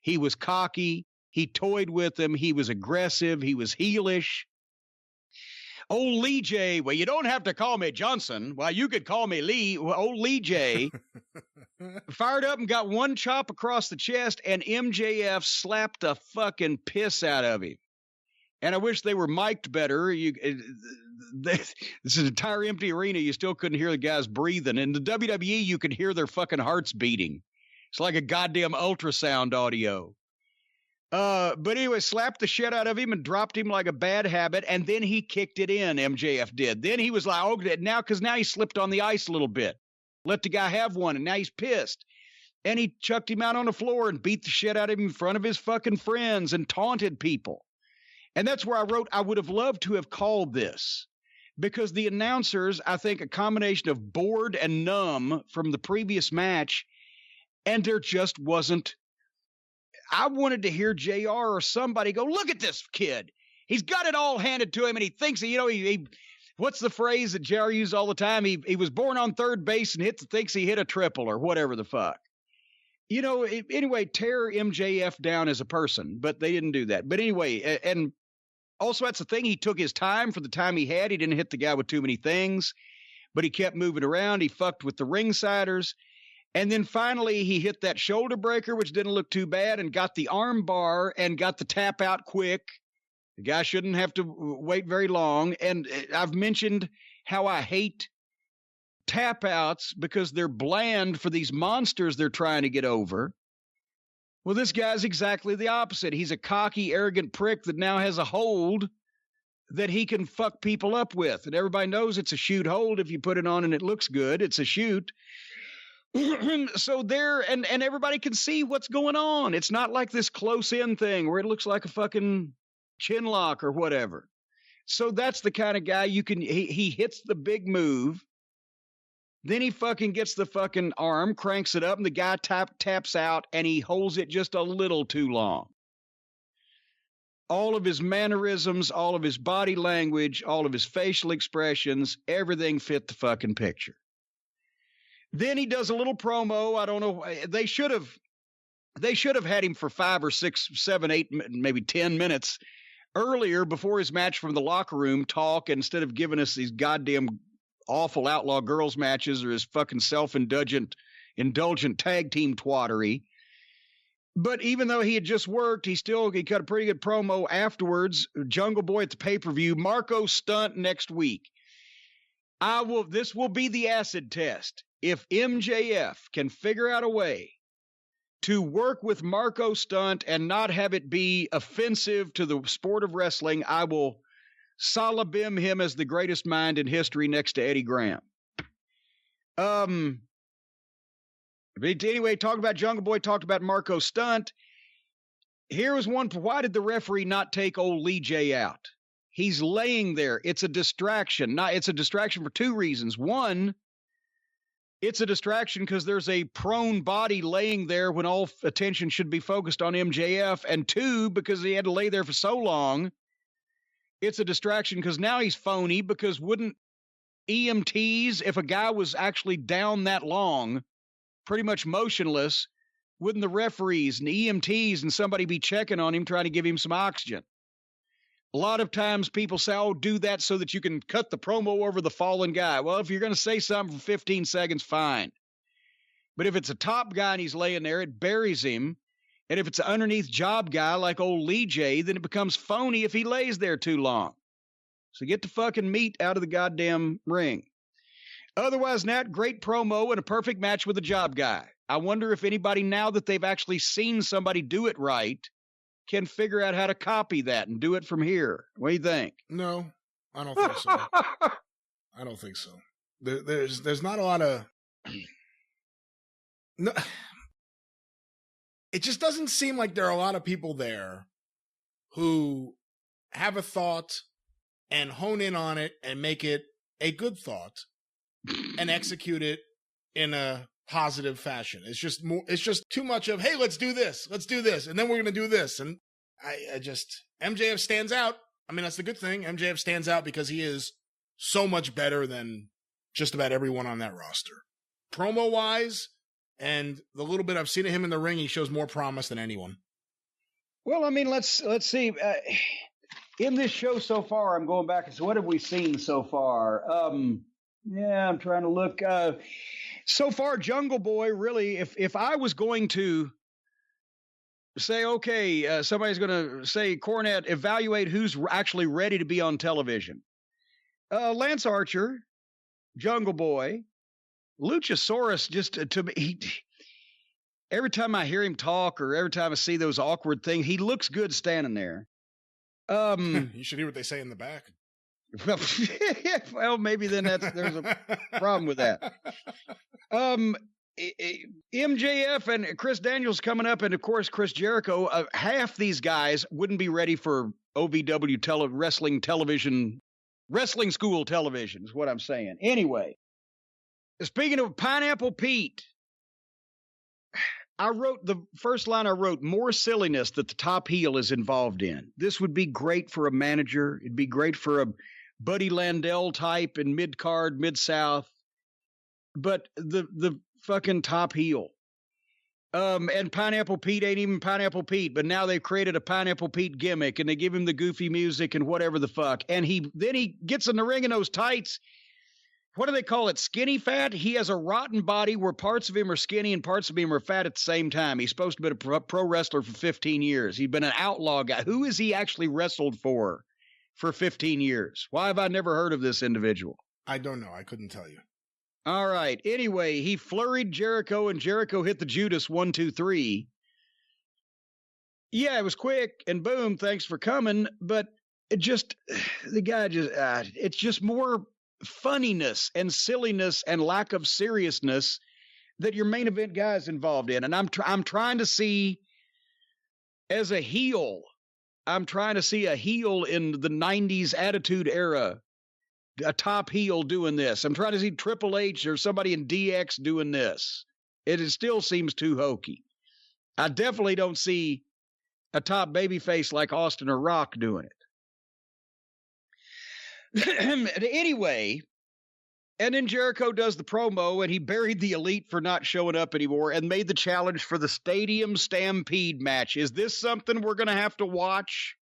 He was cocky. He toyed with them. He was aggressive. He was heelish. Old Lee J, well, you don't have to call me Johnson. Well, you could call me Lee. Well, old Lee J fired up and got one chop across the chest, and MJF slapped the fucking piss out of him. And I wish they were mic'd better. This is an entire empty arena. You still couldn't hear the guys breathing. In the WWE, you could hear their fucking hearts beating. It's like a goddamn ultrasound audio. But anyway, slapped the shit out of him and dropped him like a bad habit, and then he kicked it in, MJF did. Then he was like, oh, now he slipped on the ice a little bit. Let the guy have one, and now he's pissed. And he chucked him out on the floor and beat the shit out of him in front of his fucking friends and taunted people. And that's where I wrote, I would have loved to have called this, because the announcers, I think a combination of bored and numb from the previous match, and there just wasn't. I wanted to hear JR or somebody go, look at this kid. He's got it all handed to him, and he thinks, he what's the phrase that JR used all the time? He was born on third base and thinks he hit a triple or whatever the fuck. Anyway, tear MJF down as a person, but they didn't do that. But anyway, and also that's the thing. He took his time for the time he had. He didn't hit the guy with too many things, but he kept moving around. He fucked with the ringsiders. And then finally he hit that shoulder breaker, which didn't look too bad, and got the arm bar and got the tap out quick. The guy shouldn't have to wait very long. And I've mentioned how I hate tap outs because they're bland for these monsters they're trying to get over. Well, this guy's exactly the opposite. He's a cocky, arrogant prick that now has a hold that he can fuck people up with. And everybody knows it's a shoot hold. If you put it on and it looks good, it's a shoot. So there, and everybody can see what's going on. It's not like this close-in thing where it looks like a fucking chin lock or whatever. So that's the kind of guy he hits the big move, then he fucking gets the fucking arm, cranks it up, and the guy taps out, and he holds it just a little too long. All of his mannerisms, all of his body language, all of his facial expressions, everything fit the fucking picture. Then he does a little promo. I don't know. They should have had him for 5 or 6, 7, 8, maybe 10 minutes earlier before his match from the locker room talk, instead of giving us these goddamn awful outlaw girls matches or his fucking self-indulgent tag team twattery. But even though he had just worked, he cut a pretty good promo afterwards. Jungle Boy at the pay-per-view. Marco Stunt next week. This will be the acid test. If MJF can figure out a way to work with Marco Stunt and not have it be offensive to the sport of wrestling, I will salabim him as the greatest mind in history next to Eddie Graham. But anyway, talk about Jungle Boy, talked about Marco Stunt. Here was one. Why did the referee not take old Lee J out? He's laying there. It's a distraction. It's a distraction for 2 reasons. One, it's a distraction because there's a prone body laying there when all attention should be focused on MJF. And 2, because he had to lay there for so long, it's a distraction because now he's phony, because wouldn't EMTs, if a guy was actually down that long, pretty much motionless, wouldn't the referees and EMTs and somebody be checking on him, trying to give him some oxygen? A lot of times people say, oh, do that so that you can cut the promo over the fallen guy. Well, if you're going to say something for 15 seconds, fine. But if it's a top guy and he's laying there, it buries him. And if it's an underneath job guy like old Lee J, then it becomes phony if he lays there too long. So get the fucking meat out of the goddamn ring. Otherwise, Nat, great promo and a perfect match with a job guy. I wonder if anybody, now that they've actually seen somebody do it right, can figure out how to copy that and do it from here. What do you think? No, I don't think so. I don't think so. There's not a lot of... No, it just doesn't seem like there are a lot of people there who have a thought and hone in on it and make it a good thought and execute it in a positive fashion. It's just too much of, hey, let's do this, and then we're going to do this. And I just, MJF stands out. I mean, that's the good thing. MJF stands out because he is so much better than just about everyone on that roster. Promo-wise, and the little bit I've seen of him in the ring, he shows more promise than anyone. Well, I mean, let's see. In this show so far, I'm going back and so what have we seen so far? Yeah, I'm trying to look. So far, Jungle Boy, really, if I was going to say, okay, somebody's going to say, Cornette, evaluate who's actually ready to be on television. Lance Archer, Jungle Boy, Luchasaurus, just to me, every time I hear him talk or every time I see those awkward things, he looks good standing there. You should hear what they say in the back. Well, maybe then there's a problem with that. MJF and Chris Daniels coming up, and of course Chris Jericho. Half these guys wouldn't be ready for OVW wrestling school television is what I'm saying. Anyway, speaking of Pineapple Pete, I wrote the first line. I wrote more silliness that the top heel is involved in. This would be great for a manager. It'd be great for a Buddy Landell type in mid-card, Mid-South. But the fucking top heel. And Pineapple Pete ain't even Pineapple Pete, but now they've created a Pineapple Pete gimmick and they give him the goofy music and whatever the fuck. And then he gets in the ring in those tights. What do they call it? Skinny fat? He has a rotten body where parts of him are skinny and parts of him are fat at the same time. He's supposed to be a pro wrestler for 15 years. He's been an outlaw guy. Who has he actually wrestled for 15 years? Why have I never heard of this individual? I don't know. I couldn't tell you. All right. Anyway, he flurried Jericho and Jericho hit the Judas 1, 2, 3. Yeah, it was quick and boom. Thanks for coming. But it's just more funniness and silliness and lack of seriousness that your main event guy is involved in. And I'm trying to see as a heel, I'm trying to see a heel in the 90s Attitude Era, a top heel doing this. I'm trying to see Triple H or somebody in DX doing this. It still seems too hokey. I definitely don't see a top babyface like Austin or Rock doing it. Anyway, and then Jericho does the promo and he buried the Elite for not showing up anymore and made the challenge for the Stadium Stampede match. Is this something we're going to have to watch?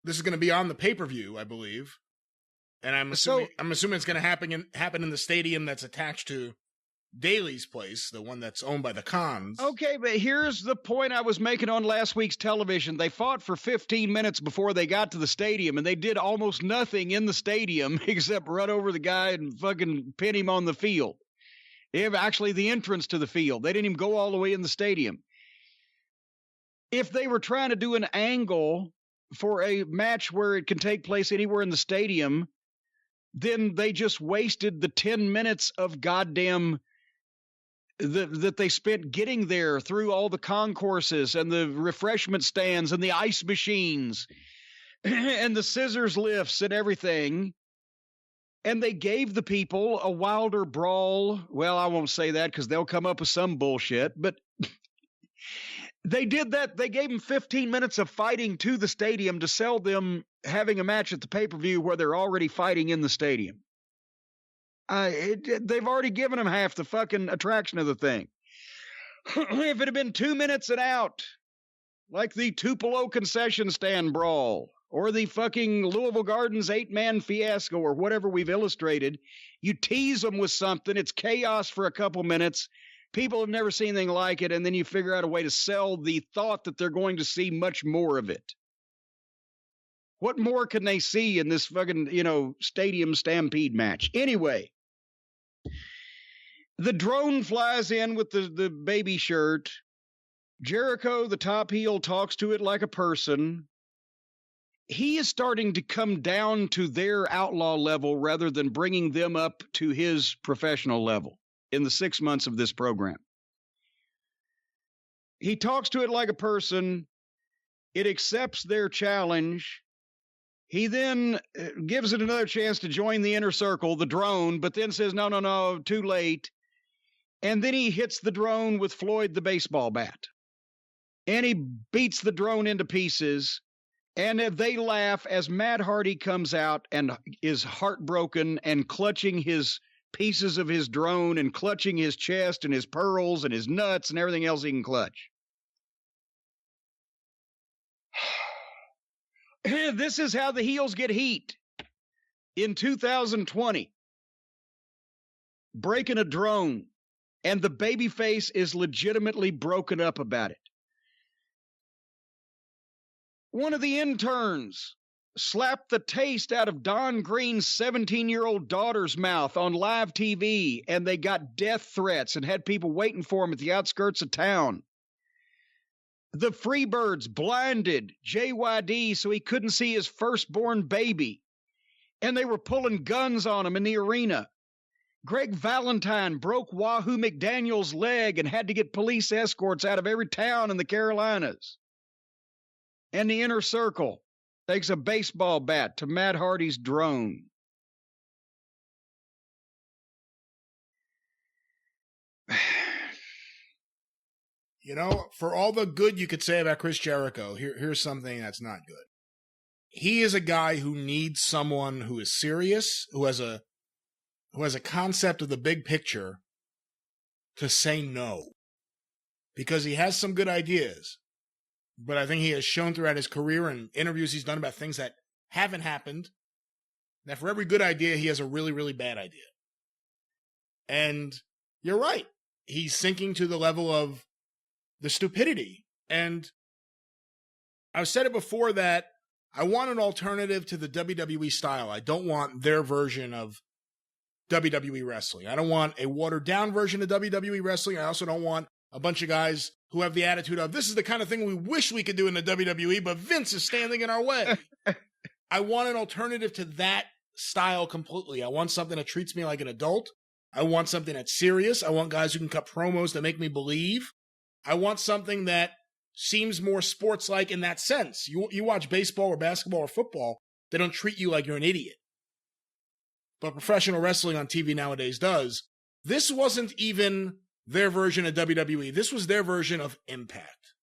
This is going to be on the pay-per-view, I believe. And I'm assuming it's going to happen in the stadium that's attached to Daly's place, the one that's owned by the Khans. Okay, but here's the point I was making on last week's television. They fought for 15 minutes before they got to the stadium, and they did almost nothing in the stadium except run over the guy and fucking pin him on the field. Actually, the entrance to the field. They didn't even go all the way in the stadium. If they were trying to do an angle for a match where it can take place anywhere in the stadium, then they just wasted the 10 minutes of goddamn that they spent getting there through all the concourses and the refreshment stands and the ice machines and the scissors lifts and everything. And they gave the people a Wilder brawl. Well, I won't say that because they'll come up with some bullshit, but they did that. They gave them 15 minutes of fighting to the stadium to sell them having a match at the pay-per-view where they're already fighting in the stadium. They've already given them half the fucking attraction of the thing. If it had been 2 minutes and out, like the Tupelo concession stand brawl or the fucking Louisville Gardens 8-man fiasco or whatever we've illustrated, you tease them with something. It's chaos for a couple minutes. People have never seen anything like it, and then you figure out a way to sell the thought that they're going to see much more of it. What more can they see in this fucking, stadium stampede match? Anyway, the drone flies in with the baby shirt. Jericho, the top heel, talks to it like a person. He is starting to come down to their outlaw level rather than bringing them up to his professional level in the 6 months of this program. He talks to it like a person. It accepts their challenge. He then gives it another chance to join the inner circle, the drone, but then says, no, too late. And then he hits the drone with Floyd the baseball bat. And he beats the drone into pieces. And they laugh as Matt Hardy comes out and is heartbroken and clutching his pieces of his drone and clutching his chest and his pearls and his nuts and everything else he can clutch. This is how the heels get heat. In 2020, breaking a drone, and the babyface is legitimately broken up about it. One of the interns slapped the taste out of Don Green's 17-year-old daughter's mouth on live TV, and they got death threats and had people waiting for him at the outskirts of town. The Freebirds blinded JYD so he couldn't see his firstborn baby, and they were pulling guns on him in the arena. Greg Valentine broke Wahoo McDaniel's leg and had to get police escorts out of every town in the Carolinas. And the inner circle takes a baseball bat to Matt Hardy's drone. You know, for all the good you could say about Chris Jericho, here's something that's not good. He is a guy who needs someone who is serious, who has a concept of the big picture, to say no. Because he has some good ideas, but I think he has shown throughout his career and interviews he's done about things that haven't happened, that for every good idea, he has a really, really bad idea. And you're right. He's sinking to the level of the stupidity. And I've said it before that I want an alternative to the WWE style. I don't want their version of WWE wrestling. I don't want a watered-down version of WWE wrestling. I also don't want a bunch of guys who have the attitude of, this is the kind of thing we wish we could do in the WWE, but Vince is standing in our way. I want an alternative to that style completely. I want something that treats me like an adult. I want something that's serious. I want guys who can cut promos that make me believe. I want something that seems more sports-like in that sense. You watch baseball or basketball or football, they don't treat you like you're an idiot. But professional wrestling on TV nowadays does. This wasn't even their version of WWE. This was their version of Impact.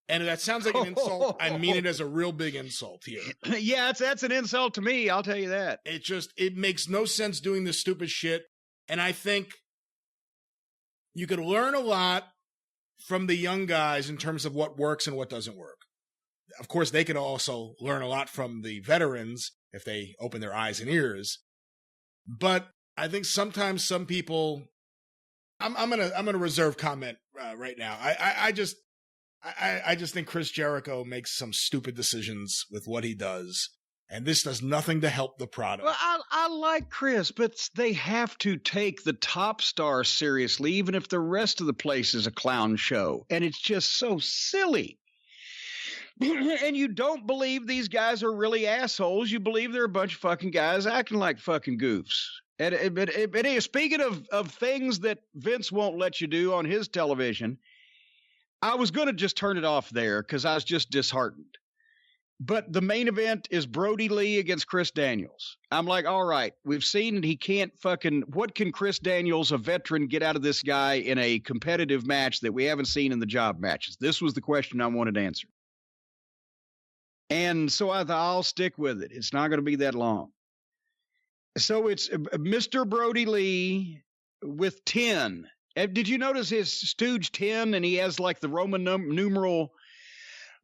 And if that sounds like an insult, I mean it as a real big insult here. Yeah, that's an insult to me, I'll tell you that. It makes no sense doing this stupid shit. And I think you could learn a lot from the young guys in terms of what works and what doesn't work. Of course, they could also learn a lot from the veterans if they open their eyes and ears. But I think sometimes some people, I'm gonna reserve comment right now. I just think Chris Jericho makes some stupid decisions with what he does, and this does nothing to help the product. Well, I like Chris, but they have to take the top star seriously, even if the rest of the place is a clown show, and it's just so silly. And you don't believe these guys are really assholes. You believe they're a bunch of fucking guys acting like fucking goofs. But speaking of things that Vince won't let you do on his television, I was going to just turn it off there because I was just disheartened. But the main event is Brodie Lee against Chris Daniels. I'm like, all right, we've seen that he can't what can Chris Daniels, a veteran, get out of this guy in a competitive match that we haven't seen in the job matches? This was the question I wanted answered. And so I thought, I'll stick with it. It's not going to be that long. So it's Mr. Brodie Lee with 10. Did you notice his Stooge 10? And he has like the Roman numeral.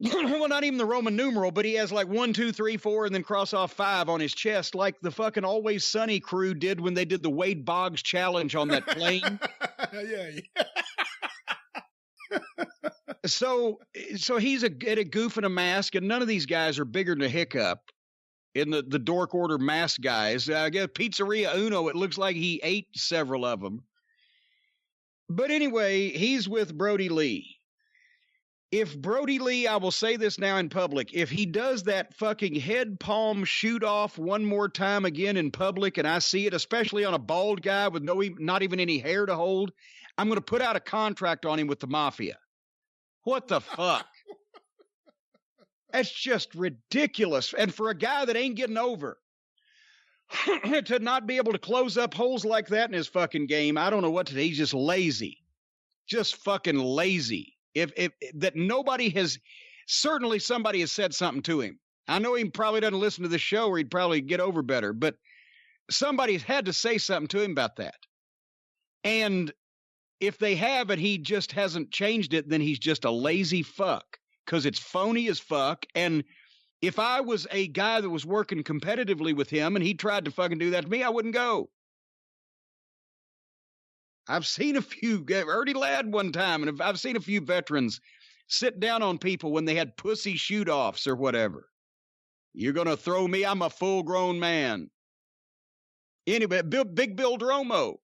Well, not even the Roman numeral, but he has like 1, 2, 3, 4, and then cross off 5 on his chest, like the fucking Always Sunny crew did when they did the Wade Boggs challenge on that plane. Yeah. So he's at a goof in a mask, and none of these guys are bigger than a hiccup in the Dork Order mask guys. I guess Pizzeria Uno, it looks like he ate several of them. But anyway, he's with Brodie Lee. If Brodie Lee, I will say this now in public, if he does that fucking head palm shoot off one more time again in public, and I see it, especially on a bald guy with not even any hair to hold, I'm going to put out a contract on him with the mafia. What the fuck? That's just ridiculous. And for a guy that ain't getting over, to not be able to close up holes like that in his fucking game, I don't know what to do. He's just lazy. Just fucking lazy. If that nobody has, certainly somebody has said something to him. I know he probably doesn't listen to the show or he'd probably get over better, but somebody's had to say something to him about that. And if they have and he just hasn't changed it, then he's just a lazy fuck, because it's phony as fuck. And if I was a guy that was working competitively with him and he tried to fucking do that to me, I wouldn't go. I've seen a few, Ernie Ladd one time, and I've seen a few veterans sit down on people when they had pussy shoot-offs or whatever. You're going to throw me? I'm a full-grown man. Anyway, Big Bill Dromo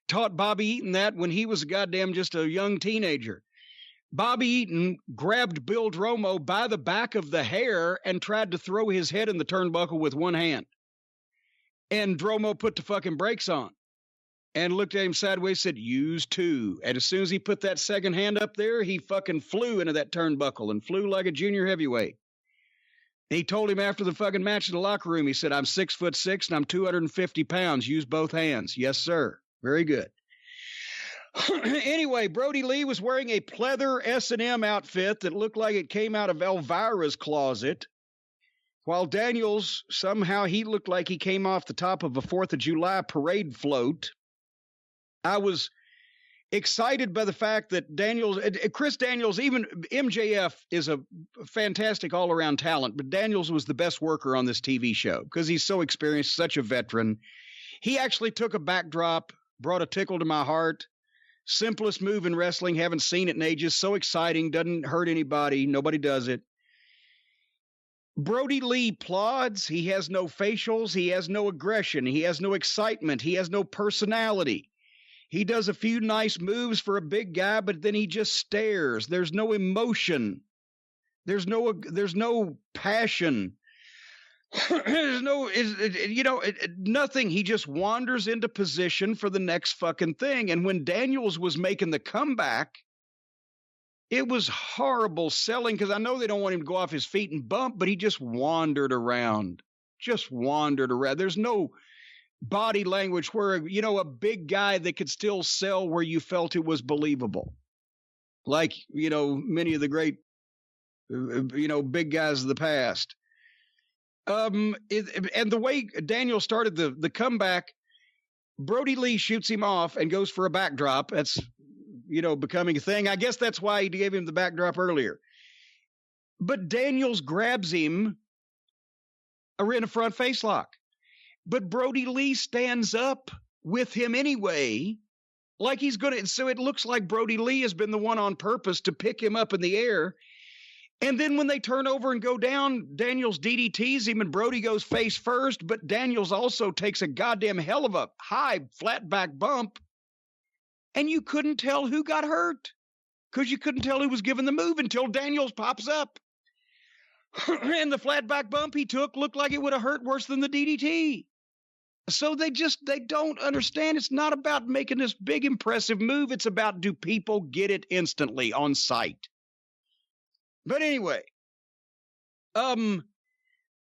taught Bobby Eaton that when he was just a young teenager. Bobby Eaton grabbed Bill Dromo by the back of the hair and tried to throw his head in the turnbuckle with one hand. And Dromo put the fucking brakes on and looked at him sideways, said, use two. And as soon as he put that second hand up there, he fucking flew into that turnbuckle and flew like a junior heavyweight. He told him after the fucking match in the locker room, he said, I'm 6'6" and I'm 250 pounds. Use both hands. Yes, sir. Very good. Anyway, Brodie Lee was wearing a pleather S&M outfit that looked like it came out of Elvira's closet, while Daniels, somehow he looked like he came off the top of a 4th of July parade float. I was excited by the fact that Chris Daniels, even MJF is a fantastic all-around talent, but Daniels was the best worker on this TV show because he's so experienced, such a veteran. He actually took a backdrop, brought a tickle to my heart. Simplest move in wrestling, haven't seen it in ages. So exciting, doesn't hurt anybody. Nobody does it. Brodie Lee plods. He has no facials. He has no aggression. He has no excitement. He has no personality. He does a few nice moves for a big guy, but then he just stares. There's no emotion. There's no passion. There's nothing. He just wanders into position for the next fucking thing. And when Daniels was making the comeback, it was horrible selling, because I know they don't want him to go off his feet and bump, but he just wandered around. There's no body language where, a big guy that could still sell where you felt it was believable. Like, many of the great, big guys of the past. And the way Daniel started the comeback, Brodie Lee shoots him off and goes for a backdrop. That's, becoming a thing. I guess that's why he gave him the backdrop earlier. But Daniels grabs him in a front face lock. But Brodie Lee stands up with him anyway, like he's going to. So it looks like Brodie Lee has been the one on purpose to pick him up in the air. And then when they turn over and go down, Daniels DDTs him and Brodie goes face first, but Daniels also takes a goddamn hell of a high flat back bump. And you couldn't tell who got hurt because you couldn't tell who was giving the move until Daniels pops up. And the flat back bump he took looked like it would have hurt worse than the DDT. So they don't understand. It's not about making this big, impressive move. It's about, do people get it instantly on sight? But anyway,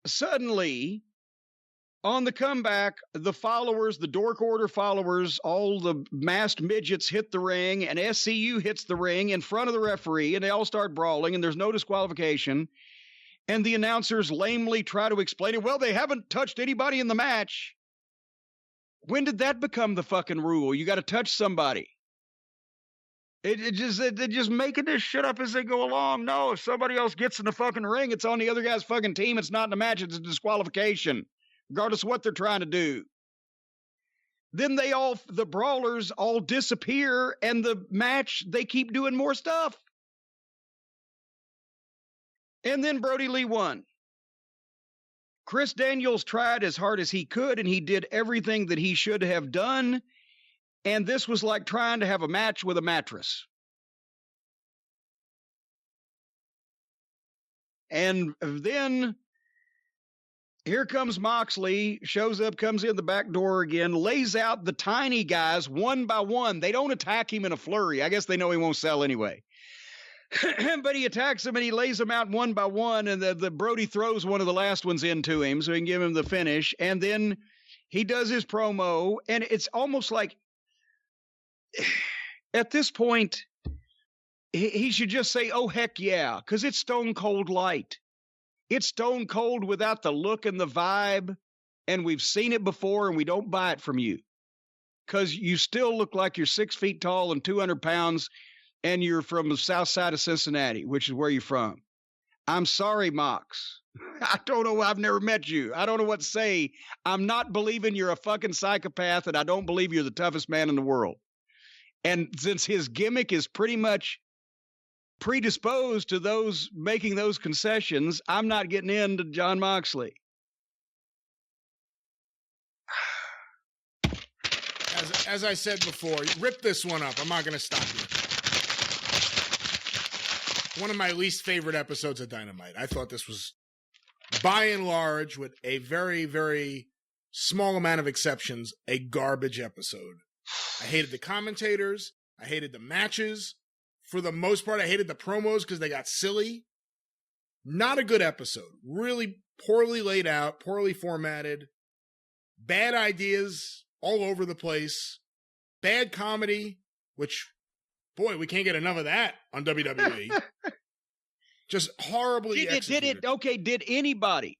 suddenly on the comeback, the followers, the Dork Order followers, all the masked midgets hit the ring, and SCU hits the ring in front of the referee, and they all start brawling, and there's no disqualification. And the announcers lamely try to explain it. Well, they haven't touched anybody in the match. When did that become the fucking rule? You got to touch somebody. They're just making this shit up as they go along. No, if somebody else gets in the fucking ring, it's on the other guy's fucking team. It's not in the match. It's a disqualification, regardless of what they're trying to do. Then the brawlers all disappear, and the match, they keep doing more stuff. And then Brodie Lee won. Chris Daniels tried as hard as he could, and he did everything that he should have done. And this was like trying to have a match with a mattress. And then here comes Moxley, shows up, comes in the back door again, lays out the tiny guys one by one. They don't attack him in a flurry. I guess they know he won't sell anyway. But he attacks him and he lays them out one by one, and the Brodie throws one of the last ones into him so he can give him the finish. And then he does his promo, and it's almost like at this point, he should just say, oh, heck yeah, because it's Stone Cold Light. It's Stone Cold without the look and the vibe, and we've seen it before, and we don't buy it from you. Because you still look like you're 6 feet tall and 200 pounds, and you're from the south side of Cincinnati, which is where you're from. I'm sorry, Mox. I don't know. I've never met you. I don't know what to say. I'm not believing you're a fucking psychopath, and I don't believe you're the toughest man in the world. And since his gimmick is pretty much predisposed to those making those concessions, I'm not getting into Jon Moxley. As I said before, rip this one up. I'm not going to stop you. One of my least favorite episodes of Dynamite. I thought this was, by and large, with a very, very small amount of exceptions, a garbage episode. I hated the commentators. I hated the matches. For the most part, I hated the promos because they got silly. Not a good episode. Really poorly laid out, poorly formatted. Bad ideas all over the place. Bad comedy, which, boy, we can't get enough of that on WWE. Just horribly executed. Did anybody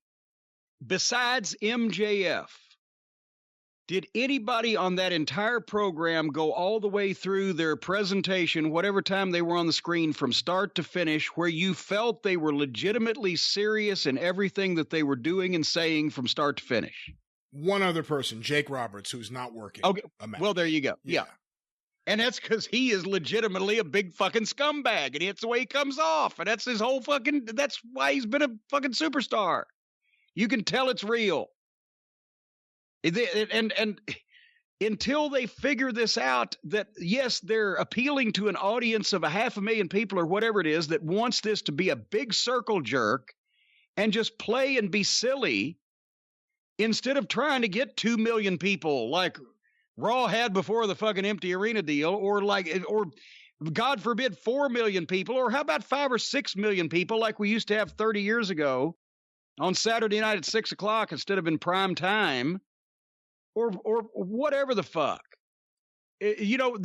besides MJF, did anybody on that entire program go all the way through their presentation, whatever time they were on the screen, from start to finish, where you felt they were legitimately serious in everything that they were doing and saying from start to finish? One other person, Jake Roberts, who's not working. Okay, well, there you go. Yeah. And that's because he is legitimately a big fucking scumbag, and it's the way he comes off, and that's his whole fucking, that's why he's been a fucking superstar. You can tell it's real. And until they figure this out, that yes, they're appealing to an audience of 500,000 people or whatever it is that wants this to be a big circle jerk and just play and be silly instead of trying to get 2 million people like Raw had before the fucking empty arena deal, or God forbid 4 million people, or how about 5 or 6 million people like we used to have 30 years ago on Saturday night at 6 o'clock instead of in prime time, or whatever the fuck. You know,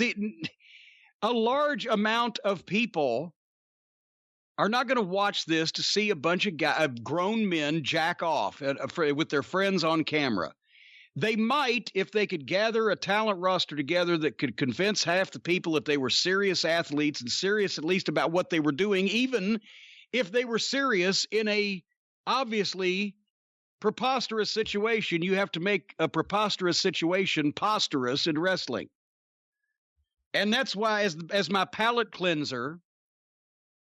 a large amount of people are not going to watch this to see a bunch of grown men jack off with their friends on camera. They might, if they could gather a talent roster together that could convince half the people that they were serious athletes and serious at least about what they were doing, even if they were serious in a obviously preposterous situation. You have to make a preposterous situation posterous in wrestling. And that's why, as my palate cleanser,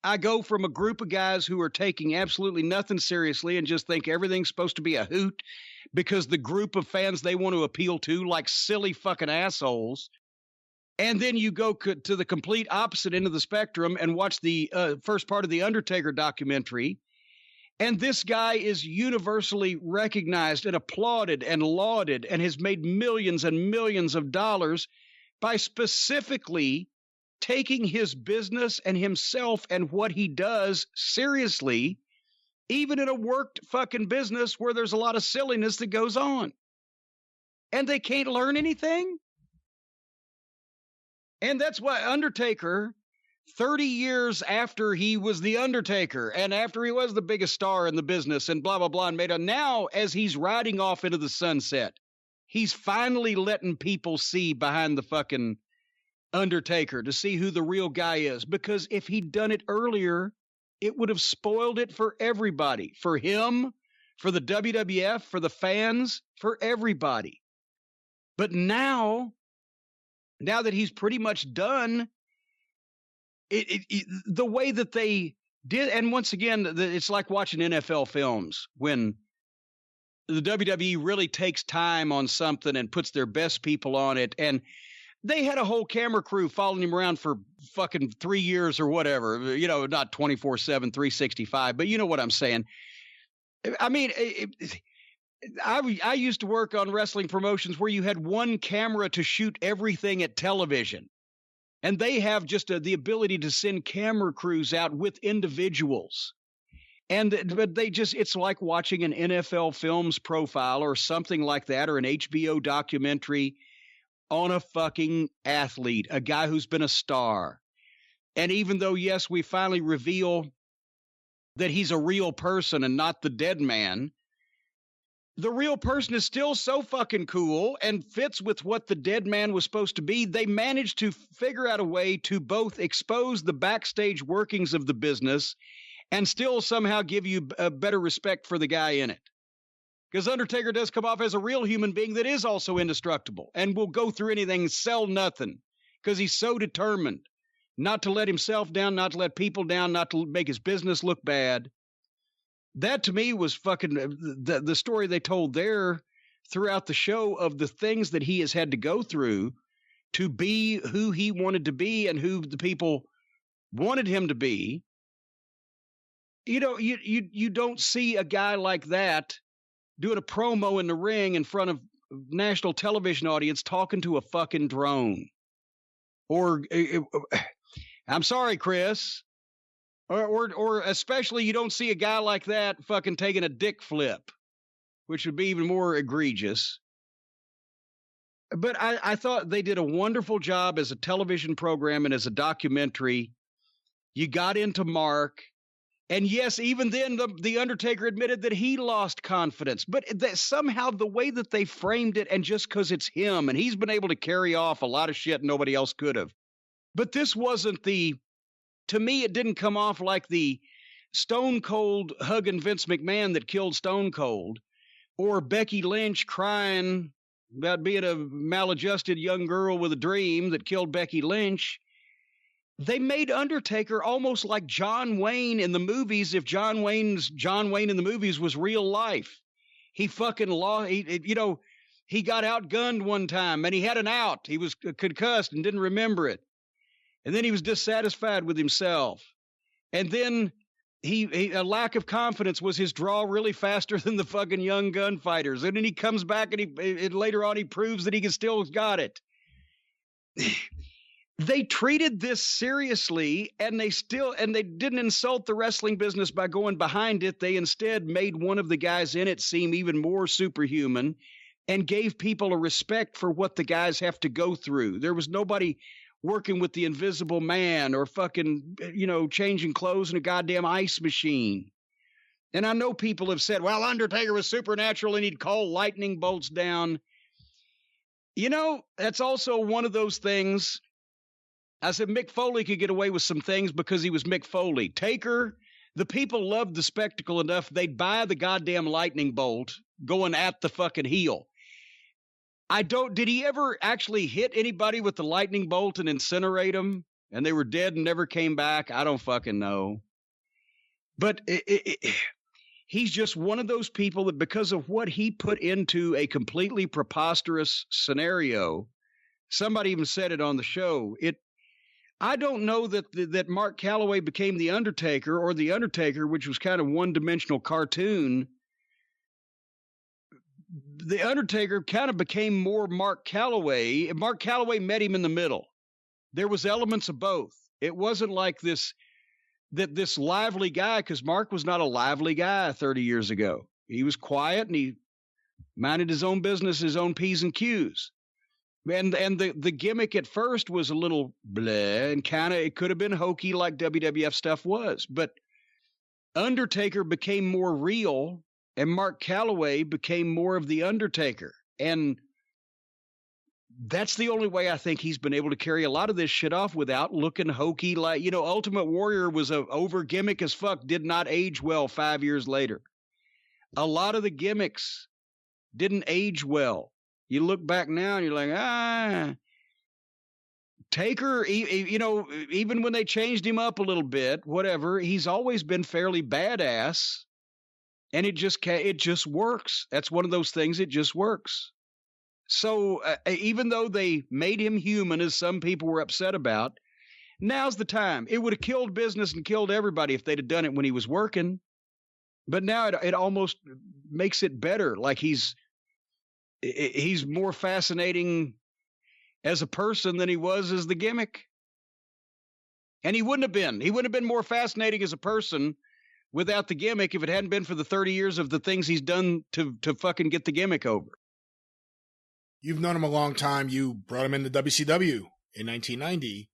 I go from a group of guys who are taking absolutely nothing seriously and just think everything's supposed to be a hoot because the group of fans they want to appeal to, like silly fucking assholes. And then you go to the complete opposite end of the spectrum and watch the first part of the Undertaker documentary. And this guy is universally recognized and applauded and lauded and has made millions and millions of dollars by specifically taking his business and himself and what he does seriously, even in a worked fucking business where there's a lot of silliness that goes on. And they can't learn anything. And that's why Undertaker, 30 years after he was the Undertaker and after he was the biggest star in the business and blah, blah, blah, and now as he's riding off into the sunset, he's finally letting people see behind the fucking Undertaker to see who the real guy is. Because if he'd done it earlier, it would have spoiled it for everybody, for him, for the WWF, for the fans, for everybody. But now that he's pretty much done, the way that they did, and once again, it's like watching NFL films when the WWE really takes time on something and puts their best people on it. And they had a whole camera crew following him around for fucking 3 years or whatever, you know, not 24/7, 365, but you know what I'm saying. I mean, I used to work on wrestling promotions where you had one camera to shoot everything at television. And they have just the ability to send camera crews out with individuals. But it's like watching an NFL Films profile or something like that, or an HBO documentary on a fucking athlete, a guy who's been a star. And even though, yes, we finally reveal that he's a real person and not the dead man, the real person is still so fucking cool and fits with what the dead man was supposed to be. They managed to figure out a way to both expose the backstage workings of the business and still somehow give you a better respect for the guy in it. Because Undertaker does come off as a real human being that is also indestructible and will go through anything, sell nothing, because he's so determined not to let himself down, not to let people down, not to make his business look bad. That to me was fucking the story they told there throughout the show of the things that he has had to go through to be who he wanted to be and who the people wanted him to be. You know, you don't see a guy like that doing a promo in the ring in front of national television audience talking to a fucking drone. Or I'm sorry, Chris. Or especially you don't see a guy like that fucking taking a dick flip, which would be even more egregious. But I thought they did a wonderful job as a television program and as a documentary. You got into Mark. And yes, even then, the Undertaker admitted that he lost confidence. But that somehow the way that they framed it, and just because it's him, and he's been able to carry off a lot of shit nobody else could have. But this wasn't to me, it didn't come off like the Stone Cold hugging Vince McMahon that killed Stone Cold, or Becky Lynch crying about being a maladjusted young girl with a dream that killed Becky Lynch. They made Undertaker almost like John Wayne in the movies. If John Wayne in the movies was real life, he fucking lost. He got outgunned one time and he had an out. He was concussed and didn't remember it. And then he was dissatisfied with himself. And then a lack of confidence was his draw really faster than the fucking young gunfighters. And then he comes back and later on he proves that he can still got it. They treated this seriously, and they didn't insult the wrestling business by going behind it. They instead made one of the guys in it seem even more superhuman and gave people a respect for what the guys have to go through. There was nobody working with the Invisible Man or fucking, changing clothes in a goddamn ice machine. And I know people have said, well, Undertaker was supernatural and he'd call lightning bolts down. That's also one of those things. I said Mick Foley could get away with some things because he was Mick Foley. Taker, the people loved the spectacle enough, they'd buy the goddamn lightning bolt going at the fucking heel. Did he ever actually hit anybody with the lightning bolt and incinerate them? And they were dead and never came back? I don't fucking know. But he's just one of those people that because of what he put into a completely preposterous scenario, somebody even said it on the show, I don't know that Mark Calloway became The Undertaker or The Undertaker, which was kind of one-dimensional cartoon. The Undertaker kind of became more Mark Calloway. Mark Calloway met him in the middle. There was elements of both. It wasn't like this lively guy, because Mark was not a lively guy 30 years ago. He was quiet and he minded his own business, his own P's and Q's. And the gimmick at first was a little bleh and it could have been hokey like WWF stuff was. But Undertaker became more real and Mark Calloway became more of the Undertaker. And that's the only way I think he's been able to carry a lot of this shit off without looking hokey. Like, Ultimate Warrior was a over gimmick as fuck, did not age well 5 years later. A lot of the gimmicks didn't age well. You look back now and you're like, Taker, even when they changed him up a little bit, whatever, he's always been fairly badass. And it just works. That's one of those things. It just works. So even though they made him human, as some people were upset about, now's the time. It would have killed business and killed everybody if they'd have done it when he was working. But now it almost makes it better. Like he's more fascinating as a person than he was as the gimmick. And he wouldn't have been. He wouldn't have been more fascinating as a person without the gimmick if it hadn't been for the 30 years of the things he's done to fucking get the gimmick over. You've known him a long time. You brought him into WCW in 1990.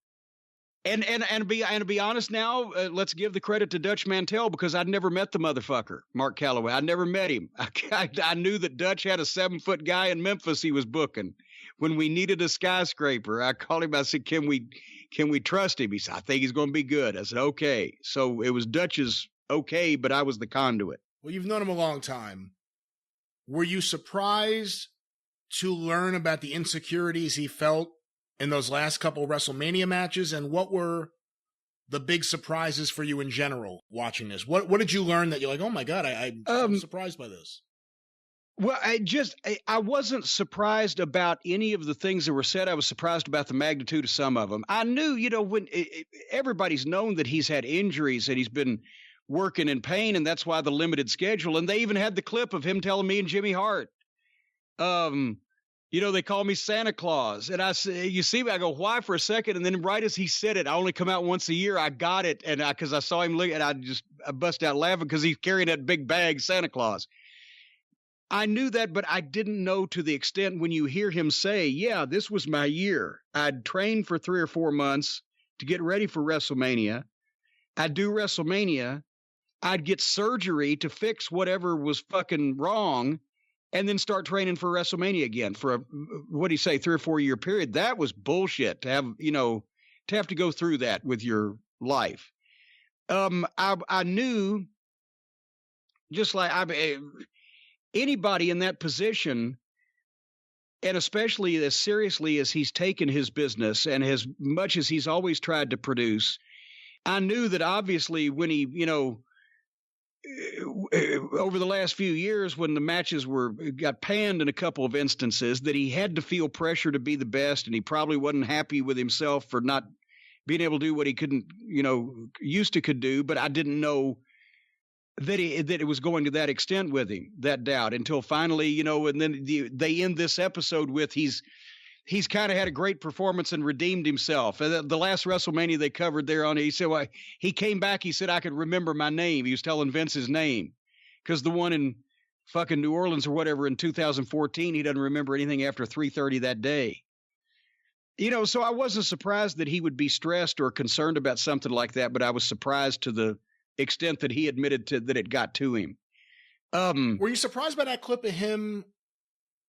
And to be honest now, let's give the credit to Dutch Mantell, because I'd never met the motherfucker, Mark Calloway. I never met him. I knew that Dutch had a 7-foot guy in Memphis he was booking. When we needed a skyscraper, I called him. I said, can we trust him? He said, I think he's going to be good. I said, okay. So it was Dutch's okay, but I was the conduit. Well, you've known him a long time. Were you surprised to learn about the insecurities he felt in those last couple of WrestleMania matches? And what were the big surprises for you in general watching this? What did you learn that you're like, oh my God, I'm so surprised by this? Well, I wasn't surprised about any of the things that were said. I was surprised about the magnitude of some of them. I knew, when everybody's known that he's had injuries and he's been working in pain, and that's why the limited schedule. And they even had the clip of him telling me and Jimmy Hart, they call me Santa Claus. And I say, you see me, I go, why, for a second? And then right as he said it, I only come out once a year. I got it. And because I saw him look, and I bust out laughing because he's carrying that big bag, Santa Claus. I knew that, but I didn't know to the extent when you hear him say, yeah, this was my year. I'd trained for 3 or 4 months to get ready for WrestleMania. I'd do WrestleMania. I'd get surgery to fix whatever was fucking wrong, and then start training for WrestleMania again for a, 3 or 4 year period. That was bullshit to have to go through that with your life. I knew, just like anybody in that position, and especially as seriously as he's taken his business and as much as he's always tried to produce, I knew that obviously when he, over the last few years, when the matches got panned in a couple of instances, that he had to feel pressure to be the best, and he probably wasn't happy with himself for not being able to do what he couldn't, used to could do. But I didn't know that it was going to that extent with him, that doubt, until finally, and then they end this episode with he's kind of had a great performance and redeemed himself. And the last WrestleMania they covered there on it, he said, well, he came back, he said, I could remember my name. He was telling Vince his name, because the one in fucking New Orleans or whatever in 2014, he doesn't remember anything after 3:30 that day. So I wasn't surprised that he would be stressed or concerned about something like that, but I was surprised to the extent that he admitted to that it got to him. Were you surprised by that clip of him,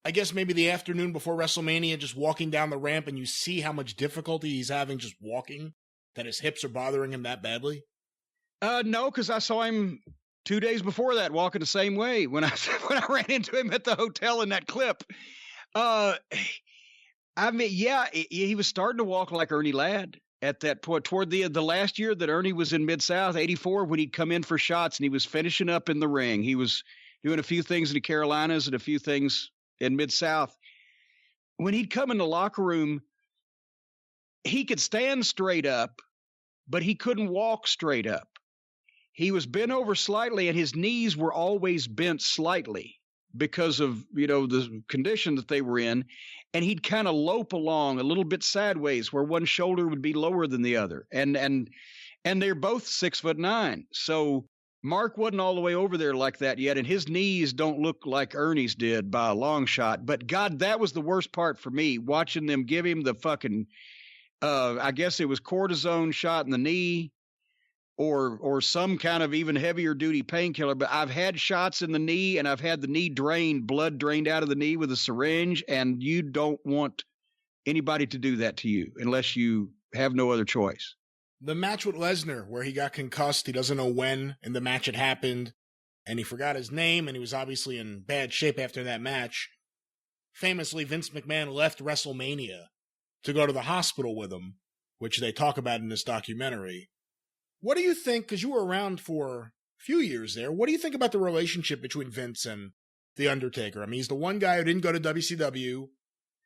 I guess maybe the afternoon before WrestleMania, just walking down the ramp, and you see how much difficulty he's having just walking, that his hips are bothering him that badly? No, because I saw him 2 days before that walking the same way when I ran into him at the hotel in that clip. He was starting to walk like Ernie Ladd at that point, toward the last year that Ernie was in Mid-South, 84, when he'd come in for shots and he was finishing up in the ring. He was doing a few things in the Carolinas and a few things in Mid-South. When he'd come in the locker room, he could stand straight up, but he couldn't walk straight up. He was bent over slightly, and his knees were always bent slightly because of, the condition that they were in. And he'd kind of lope along a little bit sideways where one shoulder would be lower than the other. And they're both 6'9". So Mark wasn't all the way over there like that yet. And his knees don't look like Ernie's did by a long shot. But God, that was the worst part for me, watching them give him the fucking, I guess it was cortisone shot in the knee, or some kind of even heavier duty painkiller. But I've had shots in the knee, and I've had the knee blood drained out of the knee with a syringe, and you don't want anybody to do that to you unless you have no other choice. The match with Lesnar, where he got concussed, he doesn't know when in the match it happened, and he forgot his name, and he was obviously in bad shape after that match. Famously, Vince McMahon left WrestleMania to go to the hospital with him, which they talk about in this documentary. What do you think, because you were around for a few years there, what do you think about the relationship between Vince and The Undertaker? I mean, he's the one guy who didn't go to WCW.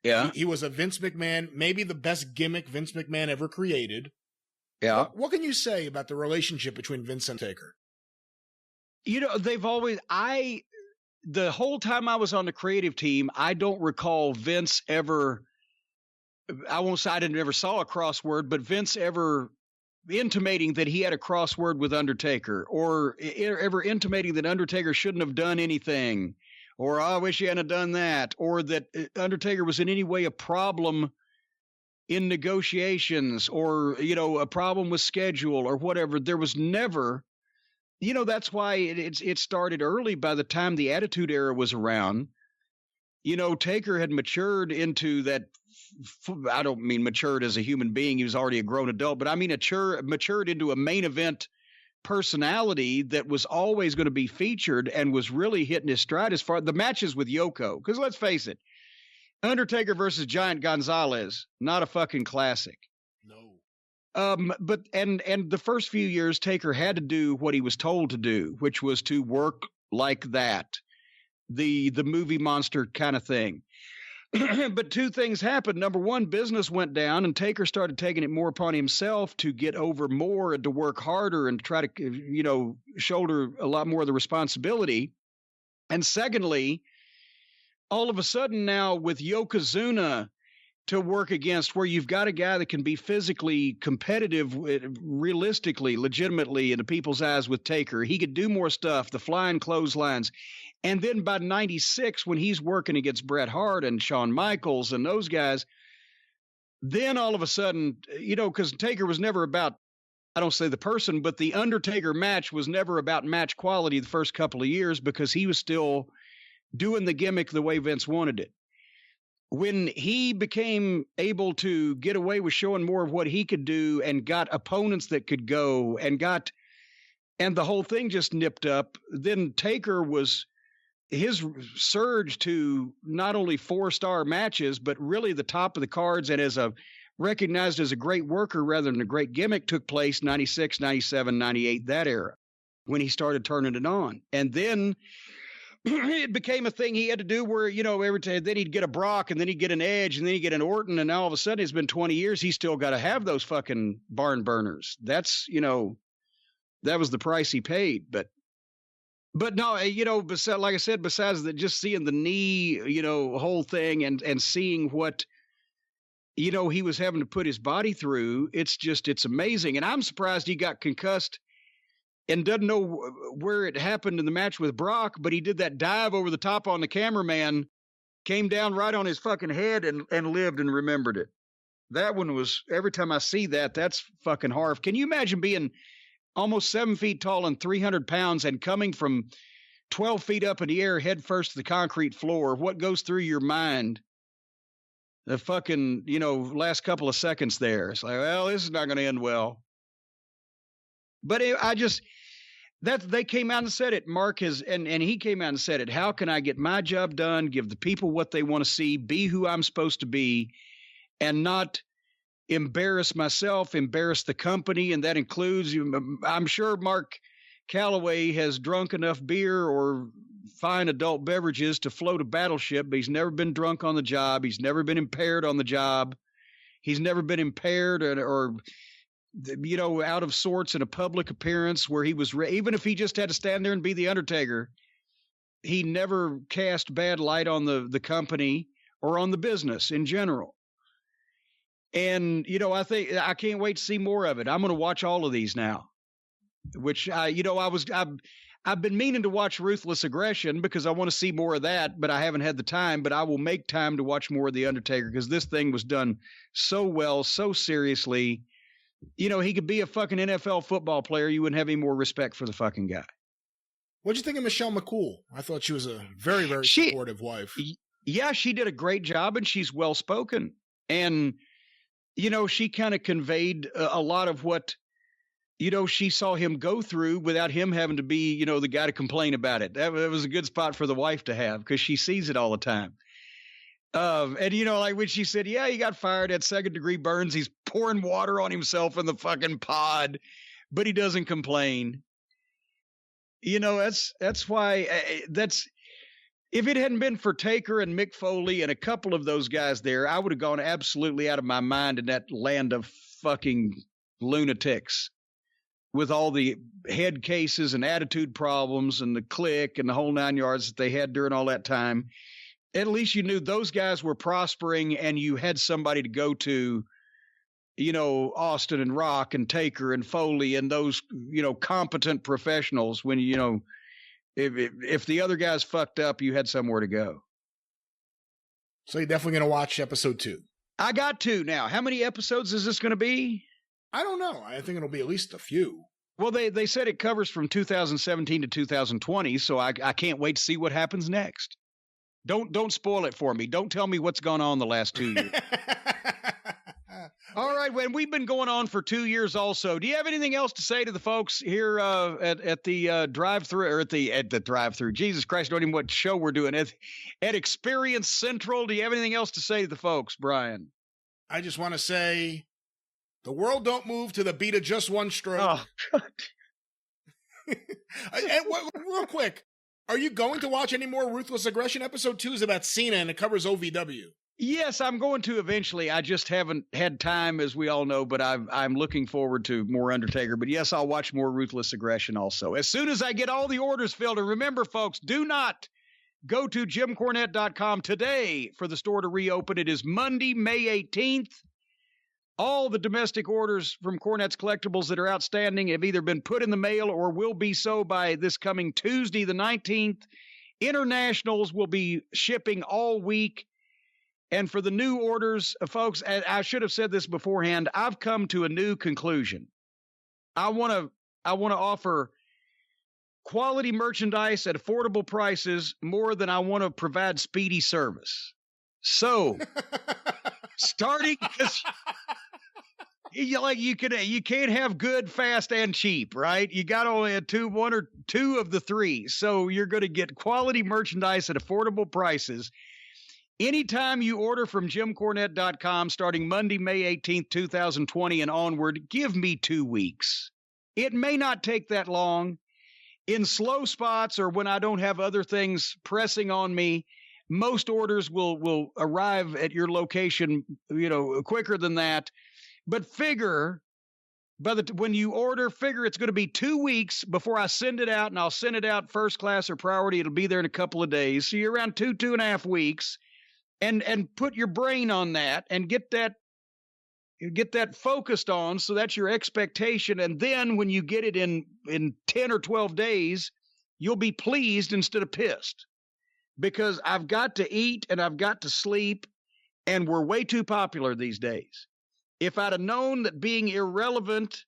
Yeah. He was a Vince McMahon, maybe the best gimmick Vince McMahon ever created. Yeah. What can you say about the relationship between Vince and Taker? They've always, the whole time I was on the creative team, I don't recall Vince ever, I won't say I never saw a crossword, but Vince ever intimating that he had a crossword with Undertaker, or ever intimating that Undertaker shouldn't have done anything, or I wish he hadn't done that, or that Undertaker was in any way a problem in negotiations, or, a problem with schedule or whatever. There was never, that's why it started early. By the time the Attitude Era was around, Taker had matured into that. I don't mean matured as a human being. He was already a grown adult, but I mean matured into a main event personality that was always going to be featured and was really hitting his stride as far the matches with Yoko. Because let's face it, Undertaker versus Giant Gonzalez, not a fucking classic. No. But the first few years, Taker had to do what he was told to do, which was to work like that, the movie monster kind of thing. But two things happened. Number one, business went down, and Taker started taking it more upon himself to get over more and to work harder and try to, shoulder a lot more of the responsibility. And secondly, all of a sudden now with Yokozuna to work against, where you've got a guy that can be physically competitive, realistically, legitimately, in the people's eyes with Taker. He could do more stuff, the flying clotheslines. And then by 96, when he's working against Bret Hart and Shawn Michaels and those guys, then all of a sudden, because Taker was never about, I don't say the person, but the Undertaker match was never about match quality the first couple of years, because he was still doing the gimmick the way Vince wanted it. When he became able to get away with showing more of what he could do and got opponents that could go and the whole thing just nipped up, then Taker was his surge to not only 4-star matches, but really the top of the cards and recognized as a great worker rather than a great gimmick took place 96, 97, 98, that era, when he started turning it on. And then it became a thing he had to do where, every time, then he'd get a Brock, and then he'd get an Edge, and then he'd get an Orton, and now all of a sudden it's been 20 years. He's still got to have those fucking barn burners. That's, that was the price he paid. But no, besides, like I said, besides just seeing the knee, whole thing and seeing what, he was having to put his body through, it's amazing. And I'm surprised he got concussed and doesn't know where it happened in the match with Brock, but he did that dive over the top on the cameraman, came down right on his fucking head and lived and remembered it. That one was, every time I see that, that's fucking horrible. Can you imagine being almost 7 feet tall and 300 pounds and coming from 12 feet up in the air head first to the concrete floor? What goes through your mind the fucking, last couple of seconds there? It's like, well, this is not going to end well. But they came out and said it. Mark and he came out and said it. How can I get my job done, give the people what they want to see, be who I'm supposed to be, and not embarrass myself, embarrass the company? And that includes, I'm sure Mark Calloway has drunk enough beer or fine adult beverages to float a battleship, but he's never been drunk on the job. He's never been impaired on the job. He's never been impaired or out of sorts in a public appearance where he was, even if he just had to stand there and be the Undertaker, he never cast bad light on the company or on the business in general. And, I think I can't wait to see more of it. I'm going to watch all of these now, which I've been meaning to watch Ruthless Aggression because I want to see more of that, but I haven't had the time. But I will make time to watch more of The Undertaker because this thing was done so well, so seriously. He could be a fucking NFL football player. You wouldn't have any more respect for the fucking guy. What'd you think of Michelle McCool? I thought she was a very, very supportive wife. Yeah, she did a great job, and she's well-spoken. And, she kind of conveyed a lot of what, she saw him go through without him having to be, the guy to complain about it. That was a good spot for the wife to have because she sees it all the time. And, like when she said, yeah, he got fired, had second-degree burns. He's pouring water on himself in the fucking pod, but he doesn't complain. That's why if it hadn't been for Taker and Mick Foley and a couple of those guys there, I would have gone absolutely out of my mind in that land of fucking lunatics with all the head cases and attitude problems and the clique and the whole 9 yards that they had during all that time. At least you knew those guys were prospering and you had somebody to go to Austin and Rock and Taker and Foley and those, competent professionals when, if the other guys fucked up, you had somewhere to go. So you're definitely going to watch episode 2. I got to now. How many episodes is this going to be? I don't know. I think it'll be at least a few. Well, they said it covers from 2017 to 2020, so I can't wait to see what happens next. Don't spoil it for me. Don't tell me what's gone on the last 2 years. All right, when we've been going on for 2 years also. Do you have anything else to say to the folks here at the drive-through or at the drive-through? Jesus Christ, I don't even know what show we're doing at Experience Central. Do you have anything else to say to the folks, Brian? I just want to say the world don't move to the beat of just one stroke. Oh, God. And real quick, are you going to watch any more Ruthless Aggression? Episode 2 is about Cena and it covers OVW. Yes, I'm going to eventually. I just haven't had time, as we all know, but I'm looking forward to more Undertaker. But yes, I'll watch more Ruthless Aggression also. As soon as I get all the orders filled. And remember, folks, do not go to JimCornette.com today for the store to reopen. It is Monday, May 18th. All the domestic orders from Cornette's Collectibles that are outstanding have either been put in the mail or will be so by this coming Tuesday, the 19th. Internationals will be shipping all week. And for the new orders, folks, I should have said this beforehand, I've come to a new conclusion. I want to offer quality merchandise at affordable prices more than I want to provide speedy service. So, starting you can't have good, fast, and cheap, right? You got only one or two of the three. So you're going to get quality merchandise at affordable prices. Anytime you order from JimCornette.com starting Monday, May 18th, 2020 and onward, give me 2 weeks. It may not take that long. In slow spots or when I don't have other things pressing on me, most orders will arrive at your location, quicker than that. But figure, when you order, it's going to be 2 weeks before I send it out, and I'll send it out first class or priority. It'll be there in a couple of days. So you're around 2.5 weeks. And put your brain on that and get that focused on, so that's your expectation. And then when you get it in 10 or 12 days, you'll be pleased instead of pissed, because I've got to eat and I've got to sleep, and we're way too popular these days. If I'd have known that being irrelevant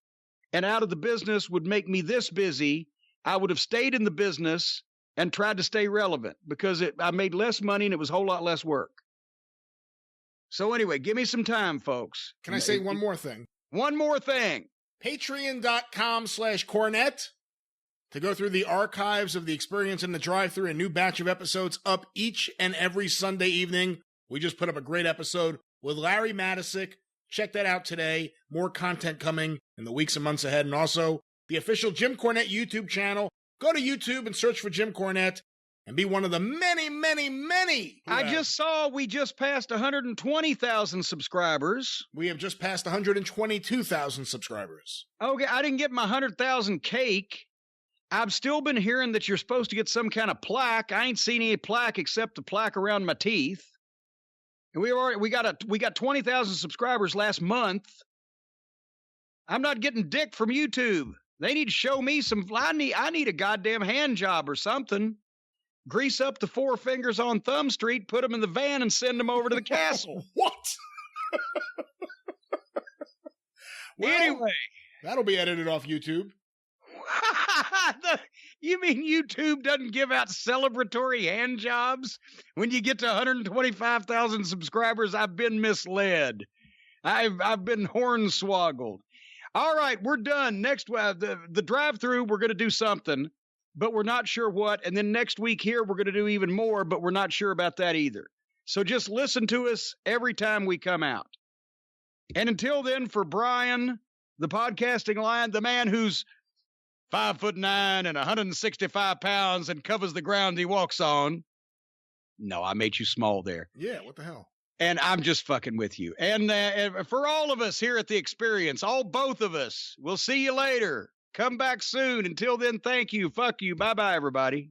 and out of the business would make me this busy, I would have stayed in the business and tried to stay relevant, because I made less money and it was a whole lot less work. So anyway, give me some time, folks. Can I say one more thing? One more thing. Patreon.com/Cornette to go through the archives of the Experience in the Drive-Thru. A new batch of episodes up each and every Sunday evening. We just put up a great episode with Larry Matisick. Check that out today. More content coming in the weeks and months ahead. And also the official Jim Cornette YouTube channel. Go to YouTube and search for Jim Cornette and be one of the many, many, many. Just saw we just passed 120,000 subscribers. We have just passed 122,000 subscribers. Okay, I didn't get my 100,000 cake. I've still been hearing that you're supposed to get some kind of plaque. I ain't seen any plaque except the plaque around my teeth. And we got 20,000 subscribers last month. I'm not getting dick from YouTube. They need to show me some. I need a goddamn hand job or something. Grease up the 4 fingers on Thumb Street, put them in the van, and send them over to the castle. What? Well, anyway, that'll be edited off YouTube. You mean YouTube doesn't give out celebratory hand jobs? When you get to 125,000 subscribers, I've been misled. I've been hornswoggled. All right, we're done. Next, the drive-through, we're going to do something, but we're not sure what. And then next week here, we're going to do even more, but we're not sure about that either. So just listen to us every time we come out. And until then, for Brian, the podcasting lion, the man who's 5'9" and 165 pounds and covers the ground he walks on. No, I made you small there. Yeah, what the hell? And I'm just fucking with you. And for all of us here at the Experience, both of us, we'll see you later. Come back soon. Until then, thank you. Fuck you. Bye-bye, everybody.